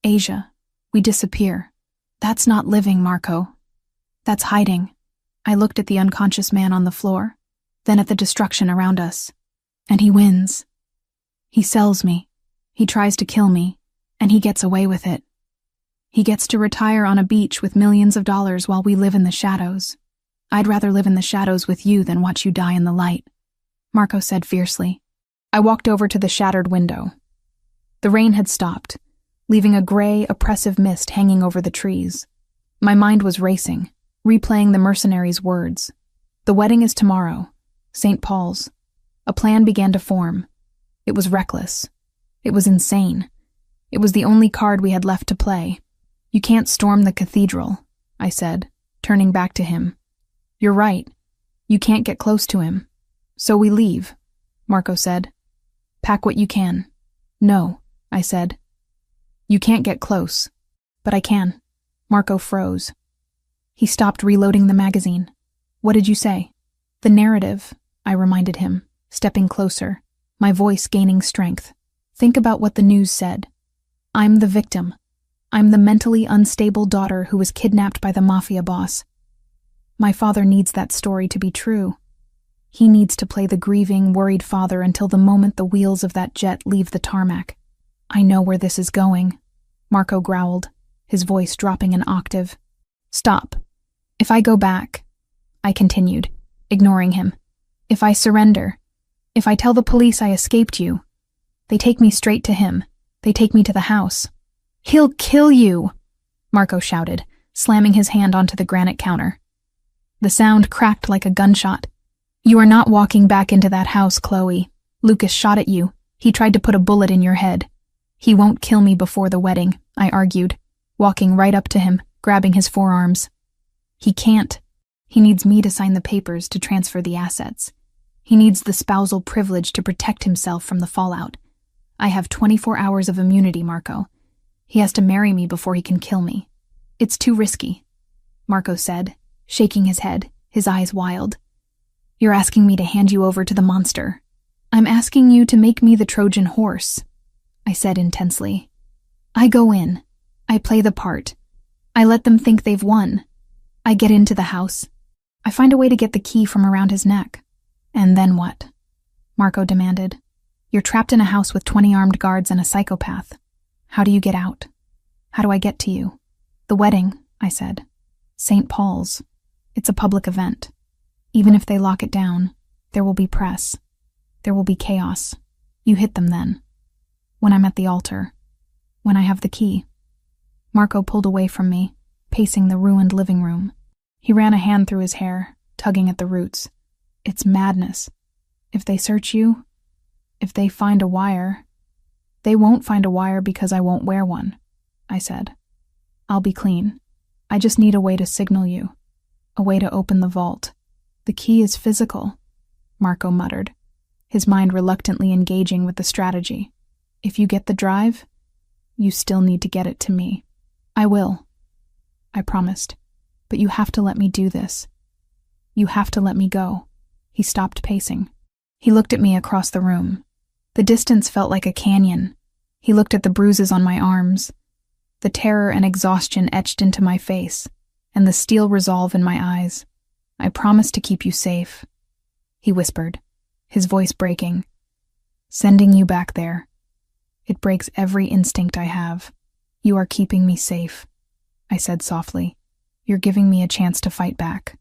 Asia. We disappear. That's not living, Marco. That's hiding." I looked at the unconscious man on the floor, then at the destruction around us. "And he wins. He sells me. He tries to kill me, and he gets away with it. He gets to retire on a beach with millions of dollars while we live in the shadows. I'd rather live in the shadows with you than watch you die in the light," Marco said fiercely. I walked over to the shattered window. The rain had stopped, leaving a gray, oppressive mist hanging over the trees. My mind was racing, replaying the mercenary's words. The wedding is tomorrow, St. Paul's. A plan began to form. It was reckless. It was insane. It was the only card we had left to play. "You can't storm the cathedral," I said, turning back to him. "You're right. You can't get close to him. So we leave," Marco said. "Pack what you can." "No," I said. "You can't get close." "But I can." Marco froze. He stopped reloading the magazine. "What did you say?" "The narrative," I reminded him, stepping closer, my voice gaining strength. "Think about what the news said. I'm the victim. I'm the mentally unstable daughter who was kidnapped by the Mafia boss. My father needs that story to be true. He needs to play the grieving, worried father until the moment the wheels of that jet leave the tarmac. I know where this is going," Marco growled, his voice dropping an octave. "Stop. If I go back," I continued, ignoring him. "If I surrender, if I tell the police I escaped you, they take me straight to him. They take me to the house." "He'll kill you," Marco shouted, slamming his hand onto the granite counter. The sound cracked like a gunshot. "You are not walking back into that house, Chloe. Lucas shot at you. He tried to put a bullet in your head." "He won't kill me before the wedding," I argued, walking right up to him, grabbing his forearms. "He can't. He needs me to sign the papers to transfer the assets. He needs the spousal privilege to protect himself from the fallout. I have 24 hours of immunity, Marco. He has to marry me before he can kill me. It's too risky," Marco said, shaking his head, his eyes wild. "You're asking me to hand you over to the monster. I'm asking you to make me the Trojan horse," I said intensely. "I go in. I play the part. I let them think they've won. I get into the house. I find a way to get the key from around his neck. And then what?" Marco demanded. "You're trapped in a house with 20 armed guards and a psychopath. How do you get out? How do I get to you?" "The wedding," I said. "St. Paul's. It's a public event. Even if they lock it down, there will be press. There will be chaos. You hit them then. When I'm at the altar. When I have the key." Marco pulled away from me, pacing the ruined living room. He ran a hand through his hair, tugging at the roots. "It's madness. If they search you, if they find a wire..." "They won't find a wire because I won't wear one," I said. "I'll be clean. I just need a way to signal you. A way to open the vault. The key is physical," Marco muttered, his mind reluctantly engaging with the strategy. "If you get the drive, you still need to get it to me." "I will," I promised, "but you have to let me do this. You have to let me go." He stopped pacing. He looked at me across the room. The distance felt like a canyon. He looked at the bruises on my arms, the terror and exhaustion etched into my face, and the steel resolve in my eyes. "I promise to keep you safe," he whispered, his voice breaking. "Sending you back there. It breaks every instinct I have. You are keeping me safe," I said softly. "You're giving me a chance to fight back.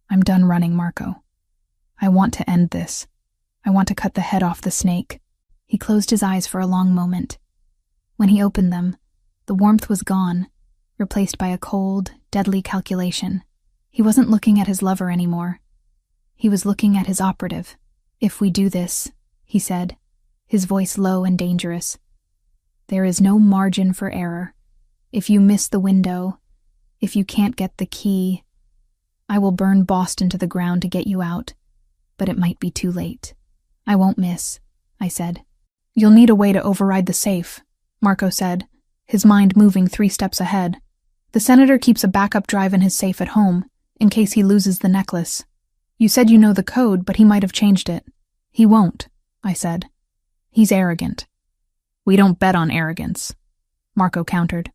I'm done running, Marco. I want to end this. I want to cut the head off the snake." He closed his eyes for a long moment. When he opened them, the warmth was gone, replaced by a cold, deadly calculation. He wasn't looking at his lover anymore. He was looking at his operative. "If we do this," he said, his voice low and dangerous, "there is no margin for error. If you miss the window, if you can't get the key, I will burn Boston to the ground to get you out, but it might be too late." "I won't miss," I said. "You'll need a way to override the safe," Marco said, his mind moving 3 steps ahead. "The senator keeps a backup drive in his safe at home, in case he loses the necklace. You said you know the code, but he might have changed it." "He won't," I said. "He's arrogant." "We don't bet on arrogance," Marco countered.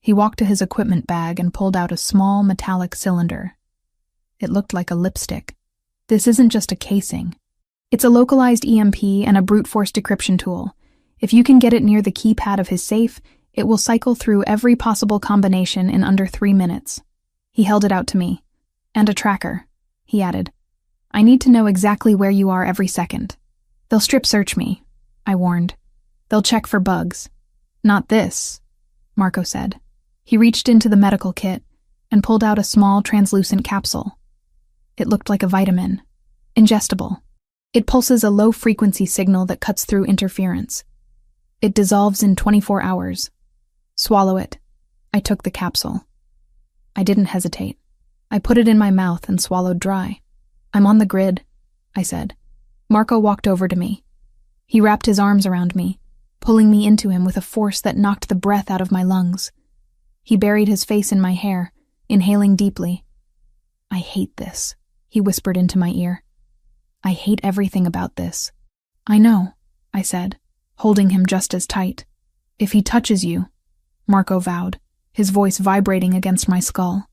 He walked to his equipment bag and pulled out a small metallic cylinder. It looked like a lipstick. "This isn't just a casing. It's a localized EMP and a brute force decryption tool. If you can get it near the keypad of his safe, it will cycle through every possible combination in under 3 minutes." He held it out to me. "And a tracker," he added. "I need to know exactly where you are every second." "They'll strip search me," I warned. "They'll check for bugs." "Not this," Marco said. He reached into the medical kit and pulled out a small translucent capsule. It looked like a vitamin. Ingestible. It pulses a low-frequency signal that cuts through interference. It dissolves in 24 hours. Swallow it. I took the capsule. I didn't hesitate. I put it in my mouth and swallowed dry. "I'm on the grid," I said. Marco walked over to me. He wrapped his arms around me, pulling me into him with a force that knocked the breath out of my lungs. He buried his face in my hair, inhaling deeply. "I hate this," he whispered into my ear. "I hate everything about this." "I know," I said, holding him just as tight. "If he touches you," Marco vowed, his voice vibrating against my skull.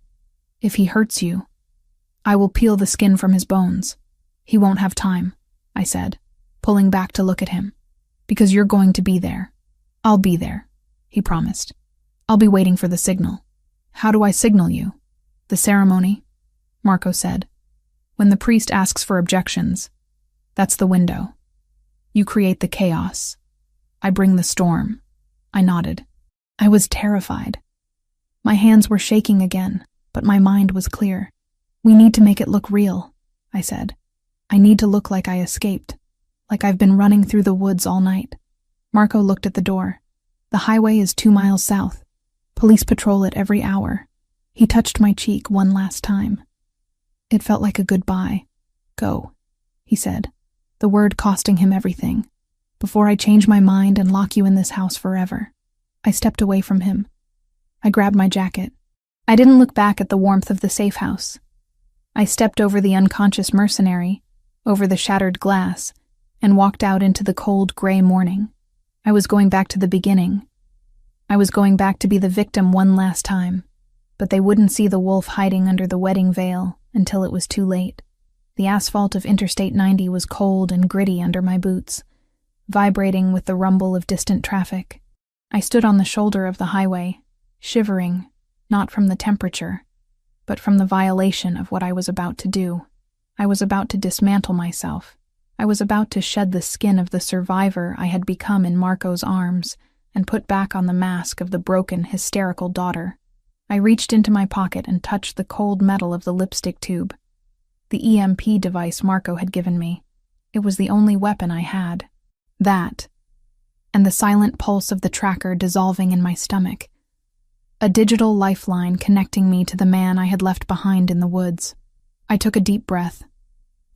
"If he hurts you, I will peel the skin from his bones." "He won't have time," I said, pulling back to look at him. "Because you're going to be there." "I'll be there," he promised. "I'll be waiting for the signal." "How do I signal you?" "The ceremony," Marco said. "When the priest asks for objections, that's the window. You create the chaos. I bring the storm." I nodded. I was terrified. My hands were shaking again, but my mind was clear. "We need to make it look real," I said. "I need to look like I escaped, like I've been running through the woods all night." Marco looked at the door. "The highway is 2 miles south. Police patrol it every hour." He touched my cheek one last time. It felt like a goodbye. "Go," he said, the word costing him everything. "Before I change my mind and lock you in this house forever." I stepped away from him. I grabbed my jacket. I didn't look back at the warmth of the safe house. I stepped over the unconscious mercenary, over the shattered glass, and walked out into the cold, gray morning. I was going back to the beginning. I was going back to be the victim one last time, but they wouldn't see the wolf hiding under the wedding veil until it was too late. The asphalt of Interstate 90 was cold and gritty under my boots, vibrating with the rumble of distant traffic. I stood on the shoulder of the highway, shivering, not from the temperature, but from the violation of what I was about to do. I was about to dismantle myself. I was about to shed the skin of the survivor I had become in Marco's arms and put back on the mask of the broken, hysterical daughter. I reached into my pocket and touched the cold metal of the lipstick tube. The EMP device Marco had given me. It was the only weapon I had. That, and the silent pulse of the tracker dissolving in my stomach. A digital lifeline connecting me to the man I had left behind in the woods. I took a deep breath,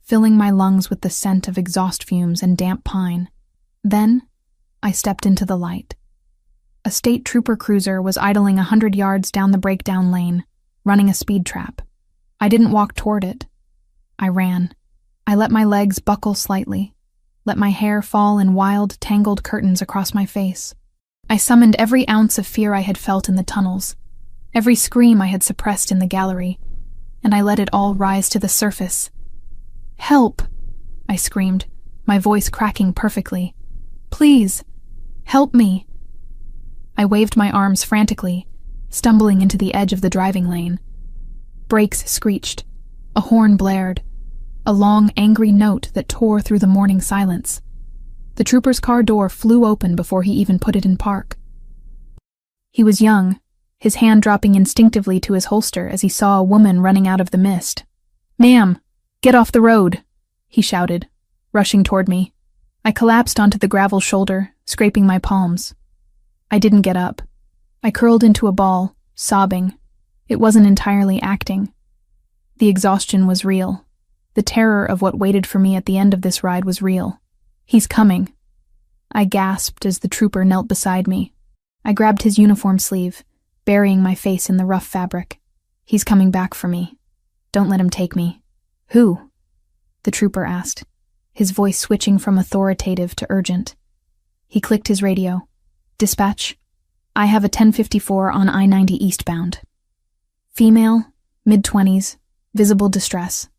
filling my lungs with the scent of exhaust fumes and damp pine. Then, I stepped into the light. A state trooper cruiser was idling 100 yards down the breakdown lane, running a speed trap. I didn't walk toward it. I ran. I let my legs buckle slightly, let my hair fall in wild, tangled curtains across my face. I summoned every ounce of fear I had felt in the tunnels, every scream I had suppressed in the gallery, and I let it all rise to the surface. "Help!" I screamed, my voice cracking perfectly. "Please, help me!" I waved my arms frantically, stumbling into the edge of the driving lane. Brakes screeched. A horn blared. A long, angry note that tore through the morning silence. The trooper's car door flew open before he even put it in park. He was young, his hand dropping instinctively to his holster as he saw a woman running out of the mist. "Ma'am, get off the road," he shouted, rushing toward me. I collapsed onto the gravel shoulder, scraping my palms. I didn't get up. I curled into a ball, sobbing. It wasn't entirely acting. The exhaustion was real. The terror of what waited for me at the end of this ride was real. "He's coming." I gasped as the trooper knelt beside me. I grabbed his uniform sleeve, burying my face in the rough fabric. "He's coming back for me. Don't let him take me." "Who?" the trooper asked, his voice switching from authoritative to urgent. He clicked his radio. "Dispatch, I have a 1054 on I-90 eastbound. Female, mid-20s, visible distress.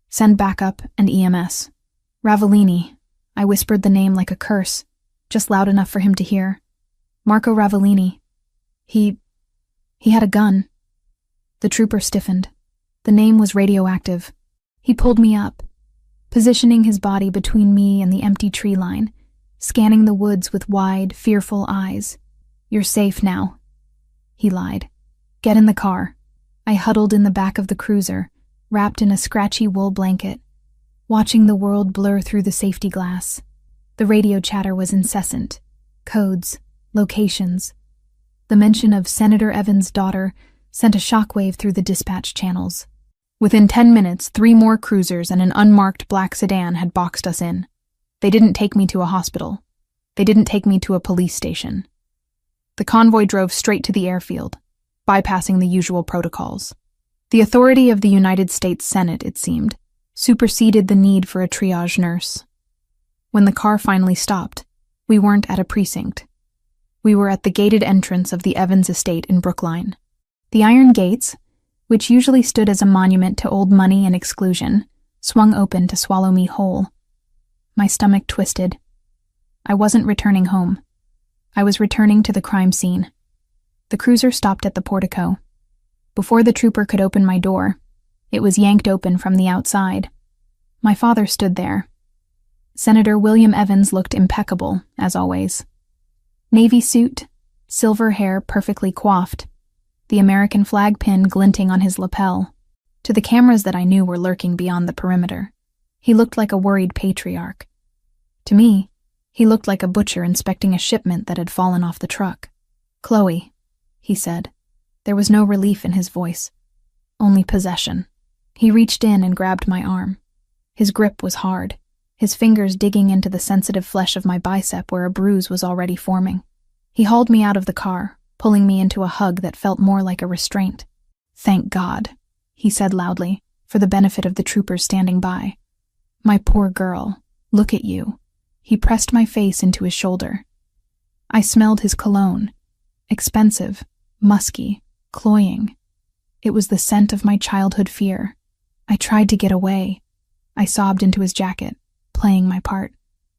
Send backup and EMS. Ravellini." I whispered the name like a curse, just loud enough for him to hear. "Marco Ravellini. He had a gun." The trooper stiffened. The name was radioactive. He pulled me up, positioning his body between me and the empty tree line, scanning the woods with wide, fearful eyes. "You're safe now," he lied. "Get in the car." I huddled in the back of the cruiser, wrapped in a scratchy wool blanket, watching the world blur through the safety glass. The radio chatter was incessant. Codes, locations. The mention of Senator Evans' daughter sent a shockwave through the dispatch channels. Within 10 minutes, 3 more cruisers and an unmarked black sedan had boxed us in. They didn't take me to a hospital. They didn't take me to a police station. The convoy drove straight to the airfield, bypassing the usual protocols. The authority of the United States Senate, it seemed, superseded the need for a triage nurse. When the car finally stopped, we weren't at a precinct. We were at the gated entrance of the Evans estate in Brookline. The iron gates, which usually stood as a monument to old money and exclusion, swung open to swallow me whole. My stomach twisted. I wasn't returning home. I was returning to the crime scene. The cruiser stopped at the portico. Before the trooper could open my door, it was yanked open from the outside. My father stood there. Senator William Evans looked impeccable, as always. Navy suit, silver hair perfectly coiffed. the American flag pin glinting on his lapel. To the cameras that I knew were lurking beyond the perimeter, he looked like a worried patriarch. To me, he looked like a butcher inspecting a shipment that had fallen off the truck. "Chloe," he said. There was no relief in his voice, only possession. He reached in and grabbed my arm. His grip was hard, his fingers digging into the sensitive flesh of my bicep where a bruise was already forming. He hauled me out of the car, pulling me into a hug that felt more like a restraint. "Thank God," he said loudly, for the benefit of the troopers standing by. "My poor girl, look at you." He pressed my face into his shoulder. I smelled his cologne. Expensive, musky, cloying. It was the scent of my childhood fear. I tried to get away. I sobbed into his jacket, playing my part.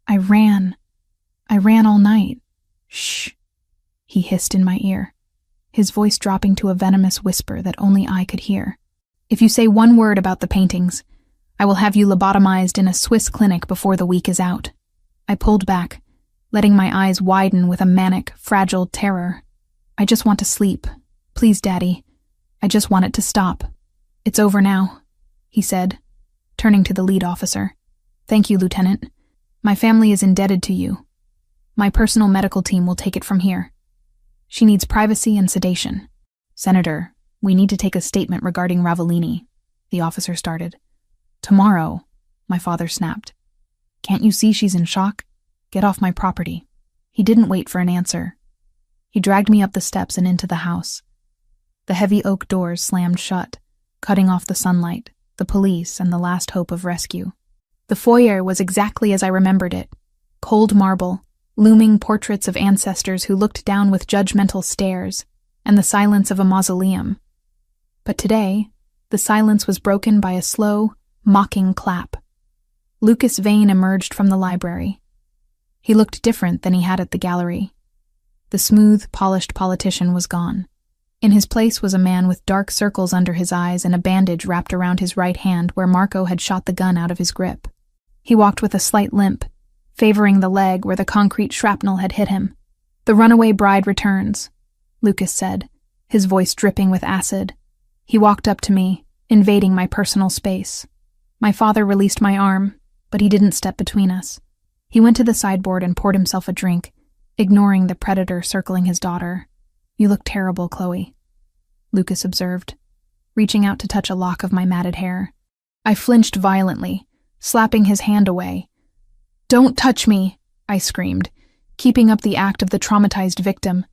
I ran all night. "Shh," he hissed in my ear, his voice dropping to a venomous whisper that only I could hear. "If you say one word about the paintings, I will have you lobotomized in a Swiss clinic before the week is out." I pulled back, letting my eyes widen with a manic, fragile terror. "I just want to sleep. Please, Daddy. I just want it to stop. It's over now," he said, turning to the lead officer. "Thank you, Lieutenant. My family is indebted to you. My personal medical team will take it from here. She needs privacy and sedation." "Senator, we need to take a statement regarding Ravellini," the officer started. "Tomorrow," my father snapped. "Can't you see she's in shock? Get off my property." He didn't wait for an answer. He dragged me up the steps and into the house. The heavy oak doors slammed shut, cutting off the sunlight, the police, and the last hope of rescue. The foyer was exactly as I remembered it. Cold marble, looming portraits of ancestors who looked down with judgmental stares, and the silence of a mausoleum. But today, the silence was broken by a slow, mocking clap. Lucas Vane emerged from the library. He looked different than he had at the gallery. The smooth, polished politician was gone. In his place was a man with dark circles under his eyes and a bandage wrapped around his right hand where Marco had shot the gun out of his grip. He walked with a slight limp, favoring the leg where the concrete shrapnel had hit him. "The runaway bride returns," Lucas said, his voice dripping with acid. He walked up to me, invading my personal space. My father released my arm, but he didn't step between us. He went to the sideboard and poured himself a drink, ignoring the predator circling his daughter. "You look terrible, Chloe," Lucas observed, reaching out to touch a lock of my matted hair. I flinched violently, slapping his hand away. "Don't touch me," I screamed, keeping up the act of the traumatized victim.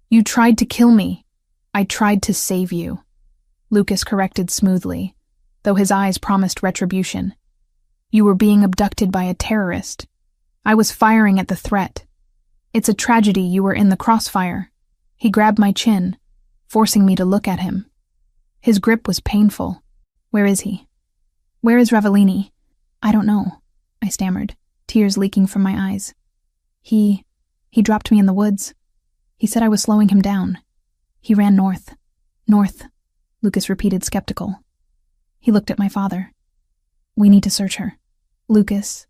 "You tried to kill me. I tried to save you," Lucas corrected smoothly, though his eyes promised retribution. "You were being abducted by a terrorist. I was firing at the threat. It's a tragedy you were in the crossfire." He grabbed my chin, forcing me to look at him. His grip was painful. "Where is he? Where is Ravellini?" "I don't know," I stammered, tears leaking from my eyes. He dropped me in the woods. He said I was slowing him down. He ran north." "North," Lucas repeated, skeptical. He looked at my father. "We need to search her." "Lucas."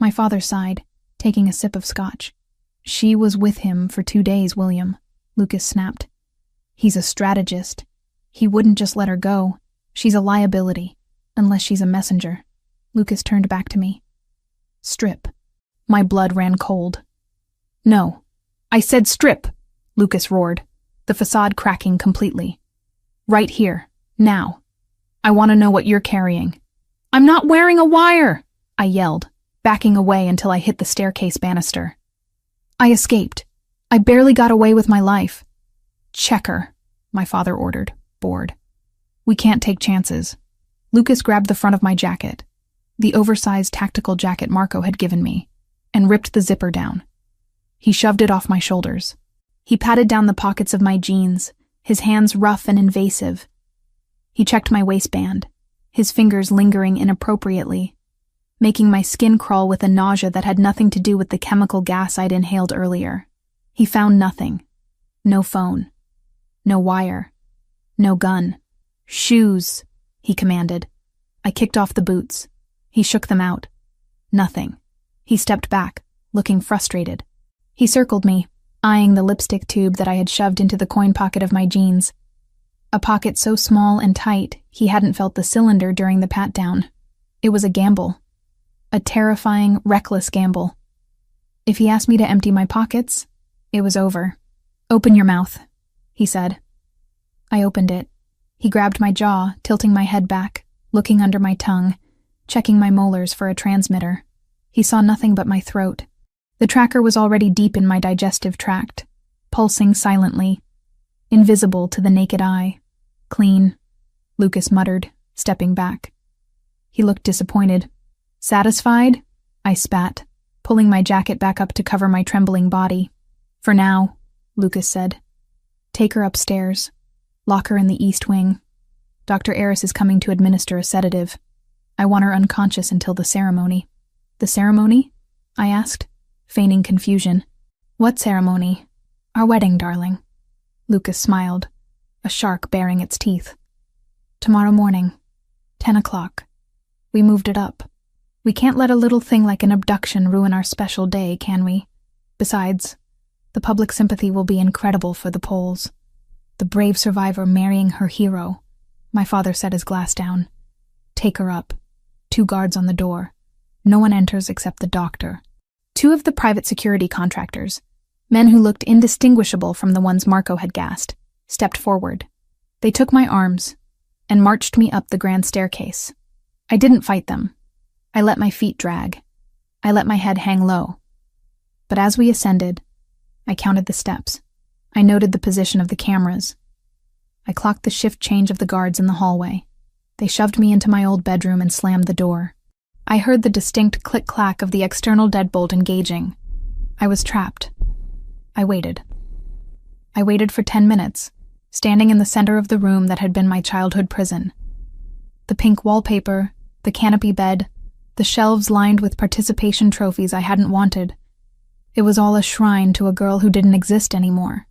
My father sighed, taking a sip of scotch. "She was with him for 2 days, William," Lucas snapped. "He's a strategist. He wouldn't just let her go. She's a liability, unless she's a messenger." Lucas turned back to me. "Strip." My blood ran cold. "No. I said strip," Lucas roared, the facade cracking completely. "Right here. Now. I want to know what you're carrying." "I'm not wearing a wire," I yelled, backing away until I hit the staircase banister. "I escaped. I barely got away with my life." "Check her," my father ordered, bored. "We can't take chances." Lucas grabbed the front of my jacket, the oversized tactical jacket Marco had given me, and ripped the zipper down. He shoved it off my shoulders. He patted down the pockets of my jeans, his hands rough and invasive. He checked my waistband, his fingers lingering inappropriately, making my skin crawl with a nausea that had nothing to do with the chemical gas I'd inhaled earlier. He found nothing. No phone. No wire. No gun. "Shoes," he commanded. I kicked off the boots. He shook them out. Nothing. He stepped back, looking frustrated. He circled me, eyeing the lipstick tube that I had shoved into the coin pocket of my jeans. A pocket so small and tight he hadn't felt the cylinder during the pat-down. It was a gamble. A terrifying, reckless gamble. If he asked me to empty my pockets, it was over. "Open your mouth," he said. I opened it. He grabbed my jaw, tilting my head back, looking under my tongue, checking my molars for a transmitter. He saw nothing but my throat. The tracker was already deep in my digestive tract, pulsing silently, invisible to the naked eye. "Clean," Lucas muttered, stepping back. He looked disappointed. "Satisfied?" I spat, pulling my jacket back up to cover my trembling body. "For now," Lucas said. "Take her upstairs. Lock her in the East Wing. Dr. Eris is coming to administer a sedative. I want her unconscious until the ceremony." "The ceremony?" I asked, feigning confusion. "What ceremony?" "Our wedding, darling." Lucas smiled, a shark baring its teeth. "Tomorrow morning, 10 o'clock. We moved it up. We can't let a little thing like an abduction ruin our special day, can we? Besides, the public sympathy will be incredible for the Poles. The brave survivor marrying her hero." My father set his glass down. "Take her up. 2 guards on the door. No one enters except the doctor." 2 of the private security contractors, men who looked indistinguishable from the ones Marco had gassed, stepped forward. They took my arms and marched me up the grand staircase. I didn't fight them. I let my feet drag. I let my head hang low. But as we ascended, I counted the steps. I noted the position of the cameras. I clocked the shift change of the guards in the hallway. They shoved me into my old bedroom and slammed the door. I heard the distinct click-clack of the external deadbolt engaging. I was trapped. I waited. I waited for 10 minutes, standing in the center of the room that had been my childhood prison. The pink wallpaper, the canopy bed, the shelves lined with participation trophies I hadn't wanted. It was all a shrine to a girl who didn't exist anymore.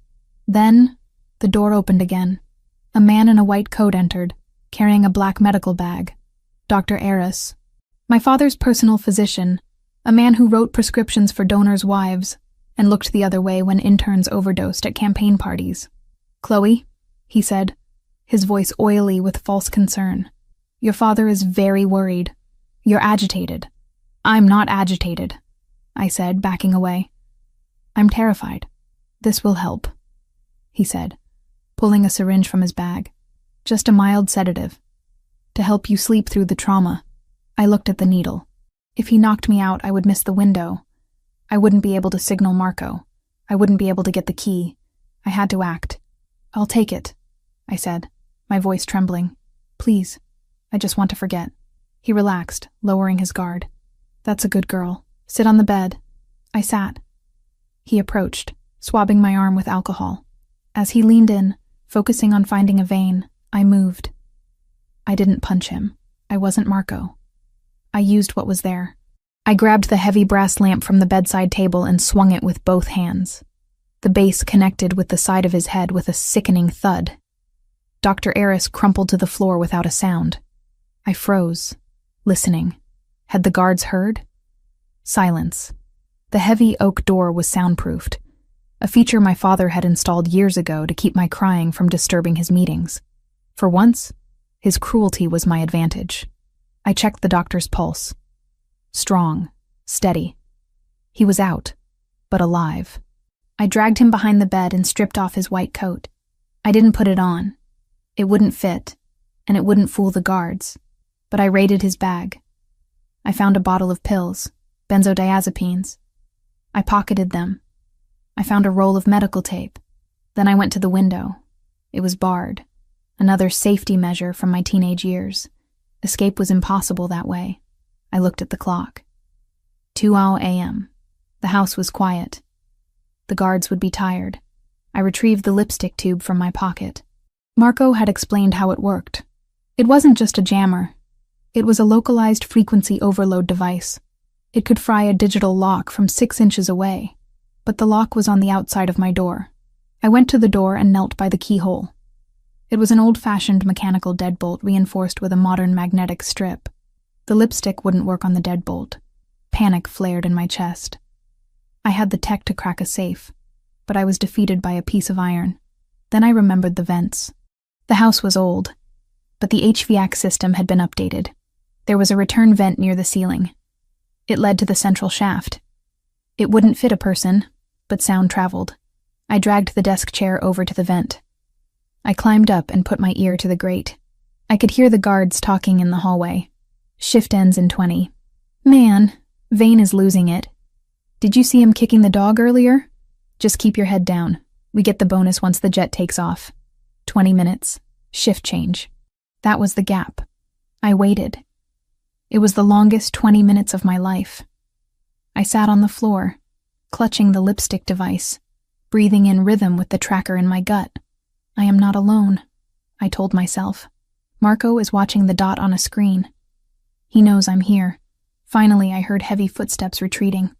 Then, the door opened again. A man in a white coat entered, carrying a black medical bag. Dr. Eris. My father's personal physician, a man who wrote prescriptions for donors' wives and looked the other way when interns overdosed at campaign parties. "Chloe," he said, his voice oily with false concern. "Your father is very worried. You're agitated." "I'm not agitated," I said, backing away. "I'm terrified. This will help," he said, pulling a syringe from his bag. "Just a mild sedative, to help you sleep through the trauma." I looked at the needle. If he knocked me out, I would miss the window. I wouldn't be able to signal Marco. I wouldn't be able to get the key. I had to act. "I'll take it," I said, my voice trembling. "Please, I just want to forget." He relaxed, lowering his guard. "That's a good girl. Sit on the bed." I sat. He approached, swabbing my arm with alcohol. As he leaned in, focusing on finding a vein, I moved. I didn't punch him. I wasn't Marco. I used what was there. I grabbed the heavy brass lamp from the bedside table and swung it with both hands. The base connected with the side of his head with a sickening thud. Dr. Eris crumpled to the floor without a sound. I froze, listening. Had the guards heard? Silence. The heavy oak door was soundproofed, a feature my father had installed years ago to keep my crying from disturbing his meetings. For once, his cruelty was my advantage. I checked the doctor's pulse. Strong, steady. He was out, but alive. I dragged him behind the bed and stripped off his white coat. I didn't put it on. It wouldn't fit, and it wouldn't fool the guards. But I raided his bag. I found a bottle of pills, benzodiazepines. I pocketed them. I found a roll of medical tape. Then I went to the window. It was barred, another safety measure from my teenage years. Escape was impossible that way. I looked at the clock. 2 a.m. The house was quiet. The guards would be tired. I retrieved the lipstick tube from my pocket. Marco had explained how it worked. It wasn't just a jammer. It was a localized frequency overload device. It could fry a digital lock from 6 inches away, but the lock was on the outside of my door. I went to the door and knelt by the keyhole. It was an old-fashioned mechanical deadbolt reinforced with a modern magnetic strip. The lipstick wouldn't work on the deadbolt. Panic flared in my chest. I had the tech to crack a safe, but I was defeated by a piece of iron. Then I remembered the vents. The house was old, but the HVAC system had been updated. There was a return vent near the ceiling. It led to the central shaft. It wouldn't fit a person, but sound traveled. I dragged the desk chair over to the vent. I climbed up and put my ear to the grate. I could hear the guards talking in the hallway. Shift ends in 20. Man, Vane is losing it. Did you see him kicking the dog earlier? Just keep your head down. We get the bonus once the jet takes off. 20 minutes. Shift change. That was the gap. I waited. It was the longest 20 minutes of my life. I sat on the floor, clutching the lipstick device, breathing in rhythm with the tracker in my gut. I am not alone, I told myself. Marco is watching the dot on a screen. He knows I'm here. Finally, I heard heavy footsteps retreating.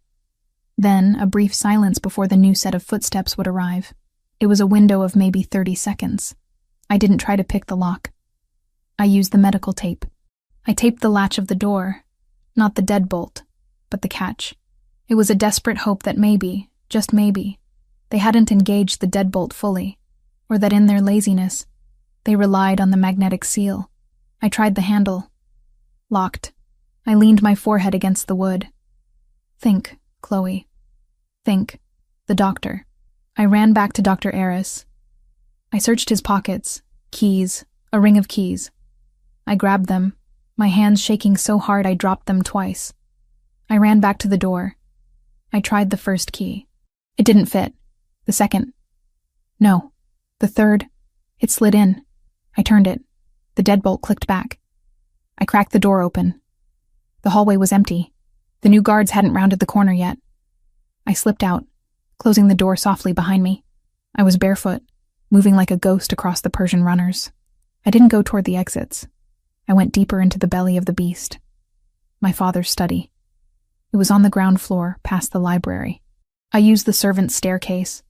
Then, a brief silence before the new set of footsteps would arrive. It was a window of maybe 30 seconds. I didn't try to pick the lock. I used the medical tape. I taped the latch of the door, not the deadbolt, but the catch. It was a desperate hope that maybe, just maybe, they hadn't engaged the deadbolt fully, or that in their laziness, they relied on the magnetic seal. I tried the handle. Locked. I leaned my forehead against the wood. Think, Chloe. Think. The doctor. I ran back to Dr. Aris. I searched his pockets. Keys. A ring of keys. I grabbed them, my hands shaking so hard I dropped them twice. I ran back to the door. I tried the first key. It didn't fit. The second. No. The third. It slid in. I turned it. The deadbolt clicked back. I cracked the door open. The hallway was empty. The new guards hadn't rounded the corner yet. I slipped out, closing the door softly behind me. I was barefoot, moving like a ghost across the Persian runners. I didn't go toward the exits. I went deeper into the belly of the beast. My father's study. It was on the ground floor, past the library. I used the servants' staircase,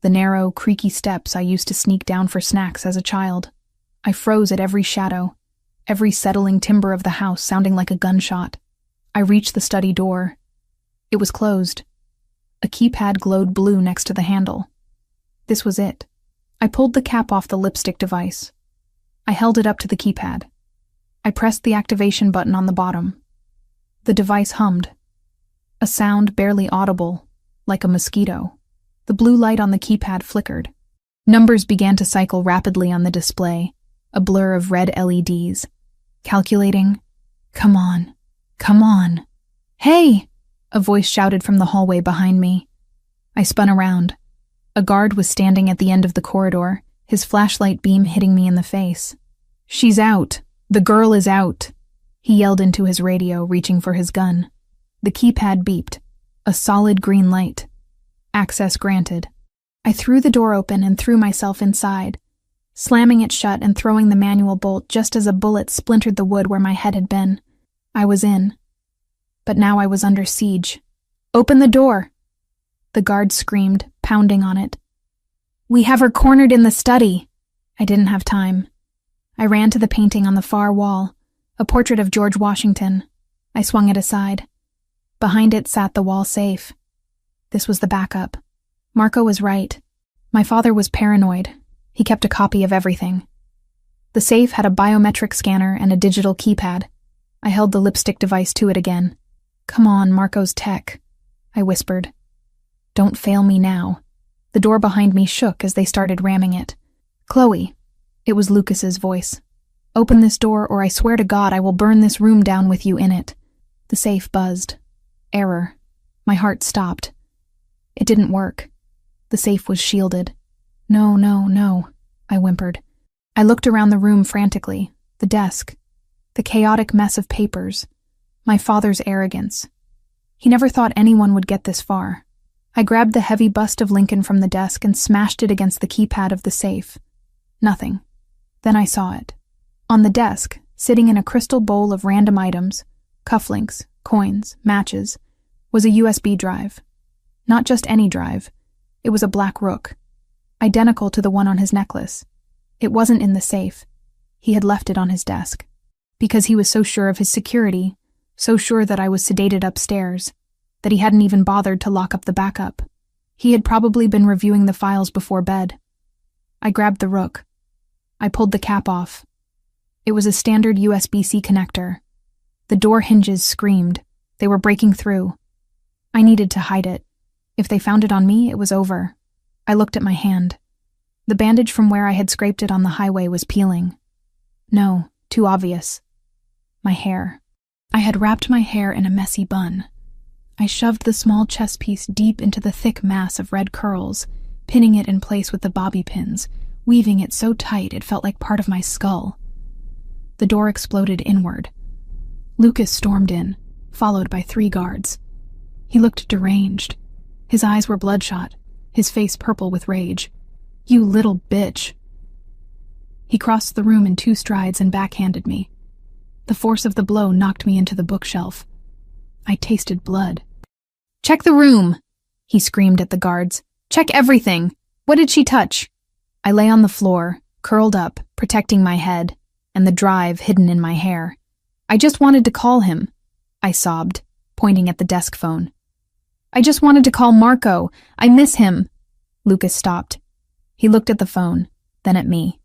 the narrow, creaky steps I used to sneak down for snacks as a child. I froze at every shadow, every settling timber of the house sounding like a gunshot. I reached the study door. It was closed. A keypad glowed blue next to the handle. This was it. I pulled the cap off the lipstick device. I held it up to the keypad. I pressed the activation button on the bottom. The device hummed. A sound barely audible, like a mosquito. The blue light on the keypad flickered. Numbers began to cycle rapidly on the display, a blur of red LEDs. Calculating. Come on. Come on. Hey! A voice shouted from the hallway behind me. I spun around. A guard was standing at the end of the corridor, his flashlight beam hitting me in the face. She's out. The girl is out. He yelled into his radio, reaching for his gun. The keypad beeped. A solid green light. Access granted. I threw the door open and threw myself inside, slamming it shut and throwing the manual bolt just as a bullet splintered the wood where my head had been. I was in. But now I was under siege. Open the door! The guard screamed, pounding on it. We have her cornered in the study. I didn't have time. I ran to the painting on the far wall, a portrait of George Washington. I swung it aside. Behind it sat the wall safe. This was the backup. Marco was right. My father was paranoid. He kept a copy of everything. The safe had a biometric scanner and a digital keypad. I held the lipstick device to it again. Come on, Marco's tech, I whispered. Don't fail me now. The door behind me shook as they started ramming it. Chloe. It was Lucas's voice. Open this door or I swear to God I will burn this room down with you in it. The safe buzzed. Error. My heart stopped. It didn't work. The safe was shielded. No, no, no, I whimpered. I looked around the room frantically. The desk. The chaotic mess of papers. My father's arrogance. He never thought anyone would get this far. I grabbed the heavy bust of Lincoln from the desk and smashed it against the keypad of the safe. Nothing. Then I saw it. On the desk, sitting in a crystal bowl of random items, cufflinks, coins, matches, was a USB drive. Not just any drive. It was a black rook, identical to the one on his necklace. It wasn't in the safe. He had left it on his desk. Because he was so sure of his security, so sure that I was sedated upstairs, that he hadn't even bothered to lock up the backup. He had probably been reviewing the files before bed. I grabbed the rook. I pulled the cap off. It was a standard USB-C connector. The door hinges screamed. They were breaking through. I needed to hide it. If they found it on me, it was over. I looked at my hand. The bandage from where I had scraped it on the highway was peeling. No, too obvious. My hair. I had wrapped my hair in a messy bun. I shoved the small chest piece deep into the thick mass of red curls, pinning it in place with the bobby pins, weaving it so tight it felt like part of my skull. The door exploded inward. Lucas stormed in, followed by 3 guards. He looked deranged. His eyes were bloodshot, his face purple with rage. "You little bitch." He crossed the room in 2 strides and backhanded me. The force of the blow knocked me into the bookshelf. I tasted blood. "Check the room," he screamed at the guards. "Check everything. What did she touch?" I lay on the floor, curled up, protecting my head, and the drive hidden in my hair. "I just wanted to call him," I sobbed, pointing at the desk phone. "I just wanted to call Marco. I miss him." Lucas stopped. He looked at the phone, then at me.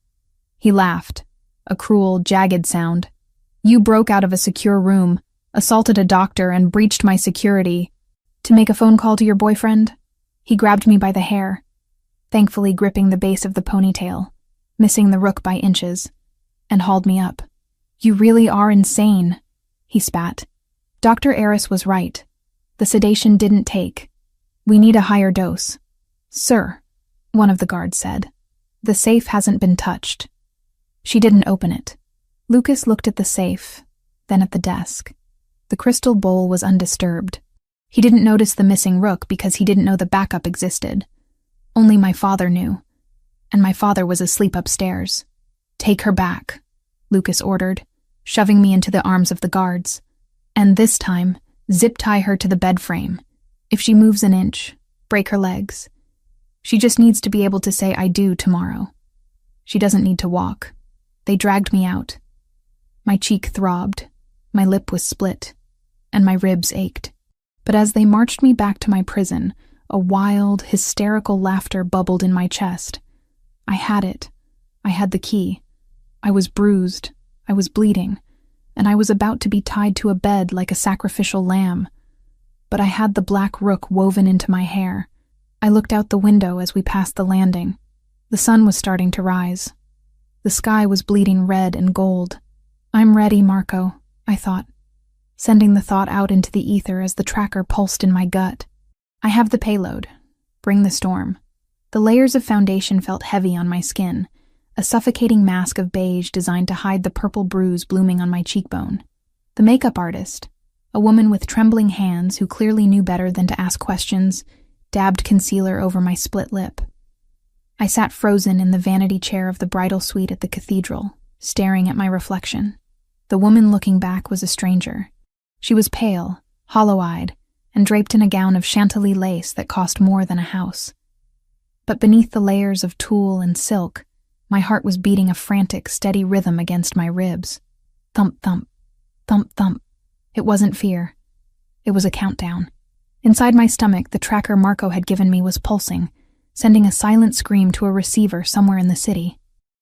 He laughed, a cruel, jagged sound. "You broke out of a secure room, assaulted a doctor, and breached my security to make a phone call to your boyfriend?" He grabbed me by the hair, thankfully gripping the base of the ponytail, missing the rook by inches, and hauled me up. "You really are insane," he spat. "Dr. Eris was right. The sedation didn't take. We need a higher dose." "Sir," one of the guards said, "the safe hasn't been touched." She didn't open it. Lucas looked at the safe, then at the desk. The crystal bowl was undisturbed. He didn't notice the missing rook because he didn't know the backup existed. Only my father knew, and my father was asleep upstairs. "Take her back," Lucas ordered, shoving me into the arms of the guards. "And this time, zip-tie her to the bed frame. If she moves an inch, break her legs. She just needs to be able to say 'I do' tomorrow. She doesn't need to walk." They dragged me out. My cheek throbbed, my lip was split, and my ribs ached. But as they marched me back to my prison, a wild, hysterical laughter bubbled in my chest. I had it. I had the key. I was bruised. I was bleeding. And I was about to be tied to a bed like a sacrificial lamb. But I had the black rook woven into my hair. I looked out the window as we passed the landing. The sun was starting to rise. The sky was bleeding red and gold. "I'm ready, Marco," I thought, sending the thought out into the ether as the tracker pulsed in my gut. "I have the payload. Bring the storm." The layers of foundation felt heavy on my skin, a suffocating mask of beige designed to hide the purple bruise blooming on my cheekbone. The makeup artist, a woman with trembling hands who clearly knew better than to ask questions, dabbed concealer over my split lip. I sat frozen in the vanity chair of the bridal suite at the cathedral, staring at my reflection. The woman looking back was a stranger. She was pale, hollow-eyed, and draped in a gown of Chantilly lace that cost more than a house. But beneath the layers of tulle and silk, my heart was beating a frantic, steady rhythm against my ribs. Thump-thump, thump-thump. It wasn't fear. It was a countdown. Inside my stomach, the tracker Marco had given me was pulsing, sending a silent scream to a receiver somewhere in the city.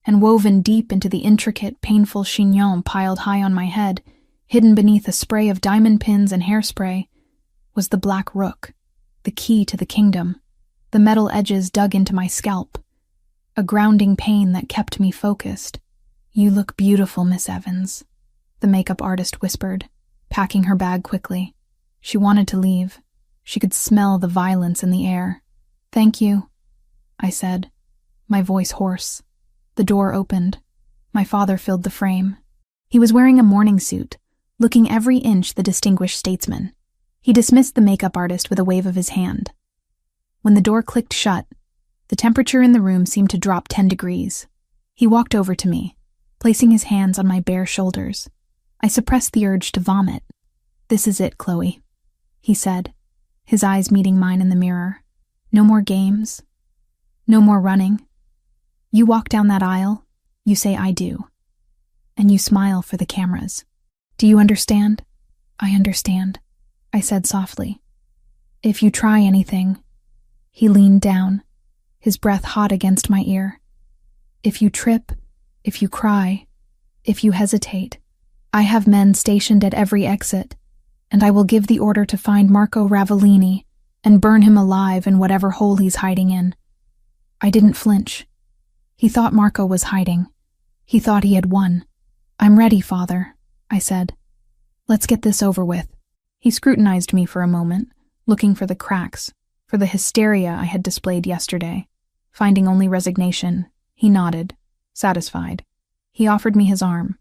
And woven deep into the intricate, painful chignon piled high on my head, hidden beneath a spray of diamond pins and hairspray, was the black rook, the key to the kingdom. The metal edges dug into my scalp, a grounding pain that kept me focused. "You look beautiful, Miss Evans," the makeup artist whispered, packing her bag quickly. She wanted to leave. She could smell the violence in the air. "Thank you," I said, my voice hoarse. The door opened. My father filled the frame. He was wearing a morning suit, looking every inch the distinguished statesman. He dismissed the makeup artist with a wave of his hand. When the door clicked shut, the temperature in the room seemed to drop 10 degrees. He walked over to me, placing his hands on my bare shoulders. I suppressed the urge to vomit. "This is it, Chloe," he said, his eyes meeting mine in the mirror. "No more games. No more running. You walk down that aisle, you say 'I do,' and you smile for the cameras. Do you understand?" "I understand," I said softly. "If you try anything," he leaned down, his breath hot against my ear. "If you trip, If you cry, if you hesitate, I have men stationed at every exit, and I will give the order to find Marco Ravellini and burn him alive in whatever hole he's hiding in." I didn't flinch. He thought Marco was hiding. He thought he had won. "I'm ready, Father," I said. "Let's get this over with." He scrutinized me for a moment, looking for the cracks, for the hysteria I had displayed yesterday. Finding only resignation, he nodded, satisfied. He offered me his arm.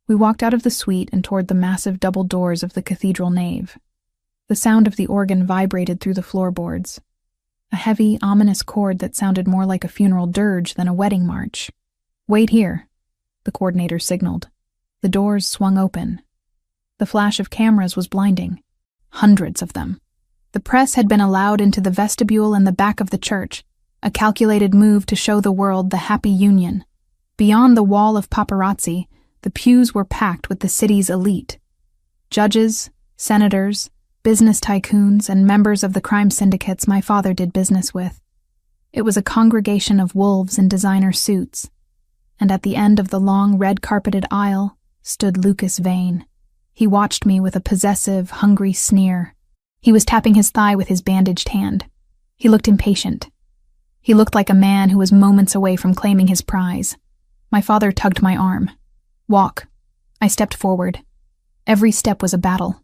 We walked out of the suite and toward the massive double doors of the cathedral nave. The sound of the organ vibrated through the floorboards, a heavy, ominous chord that sounded more like a funeral dirge than a wedding march. "Wait here," the coordinator signaled. The doors swung open. The flash of cameras was blinding. Hundreds of them. The press had been allowed into the vestibule and the back of the church, a calculated move to show the world the happy union. Beyond the wall of paparazzi, the pews were packed with the city's elite. Judges, senators, business tycoons, and members of the crime syndicates my father did business with. It was a congregation of wolves in designer suits, and at the end of the long red-carpeted aisle stood Lucas Vane. He watched me with a possessive, hungry sneer. He was tapping his thigh with his bandaged hand. He looked impatient. He looked like a man who was moments away from claiming his prize. My father tugged my arm. "Walk." I stepped forward. Every step was a battle.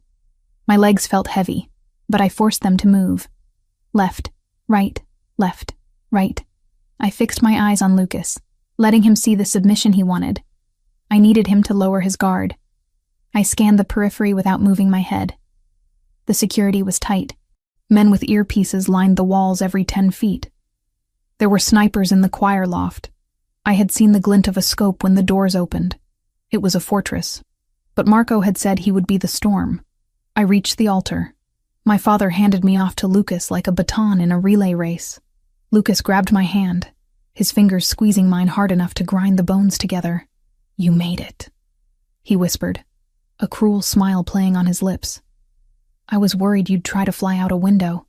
My legs felt heavy, but I forced them to move. Left, right, left, right. I fixed my eyes on Lucas, letting him see the submission he wanted. I needed him to lower his guard. I scanned the periphery without moving my head. The security was tight. Men with earpieces lined the walls every 10 feet. There were snipers in the choir loft. I had seen the glint of a scope when the doors opened. It was a fortress. But Marco had said he would be the storm. I reached the altar. My father handed me off to Lucas like a baton in a relay race. Lucas grabbed my hand, his fingers squeezing mine hard enough to grind the bones together. "You made it," he whispered, a cruel smile playing on his lips. "I was worried you'd try to fly out a window."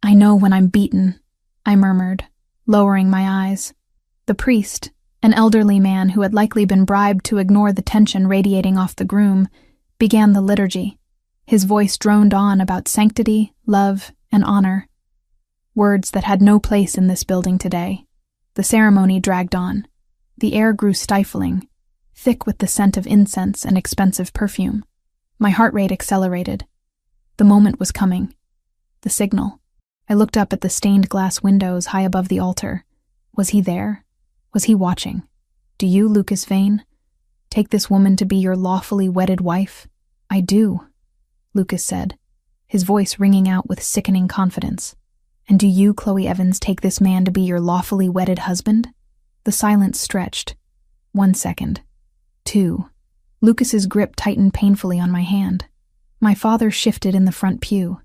"I know when I'm beaten," I murmured, lowering my eyes. The priest, an elderly man who had likely been bribed to ignore the tension radiating off the groom, began the liturgy. His voice droned on about sanctity, love, and honor. Words that had no place in this building today. The ceremony dragged on. The air grew stifling, thick with the scent of incense and expensive perfume. My heart rate accelerated. The moment was coming. The signal. I looked up at the stained glass windows high above the altar. Was he there? Was he watching? "Do you, Lucas Vane, take this woman to be your lawfully wedded wife?" "I do," Lucas said, his voice ringing out with sickening confidence. "And do you, Chloe Evans, take this man to be your lawfully wedded husband?" The silence stretched. 1 second. 2. Lucas's grip tightened painfully on my hand. My father shifted in the front pew.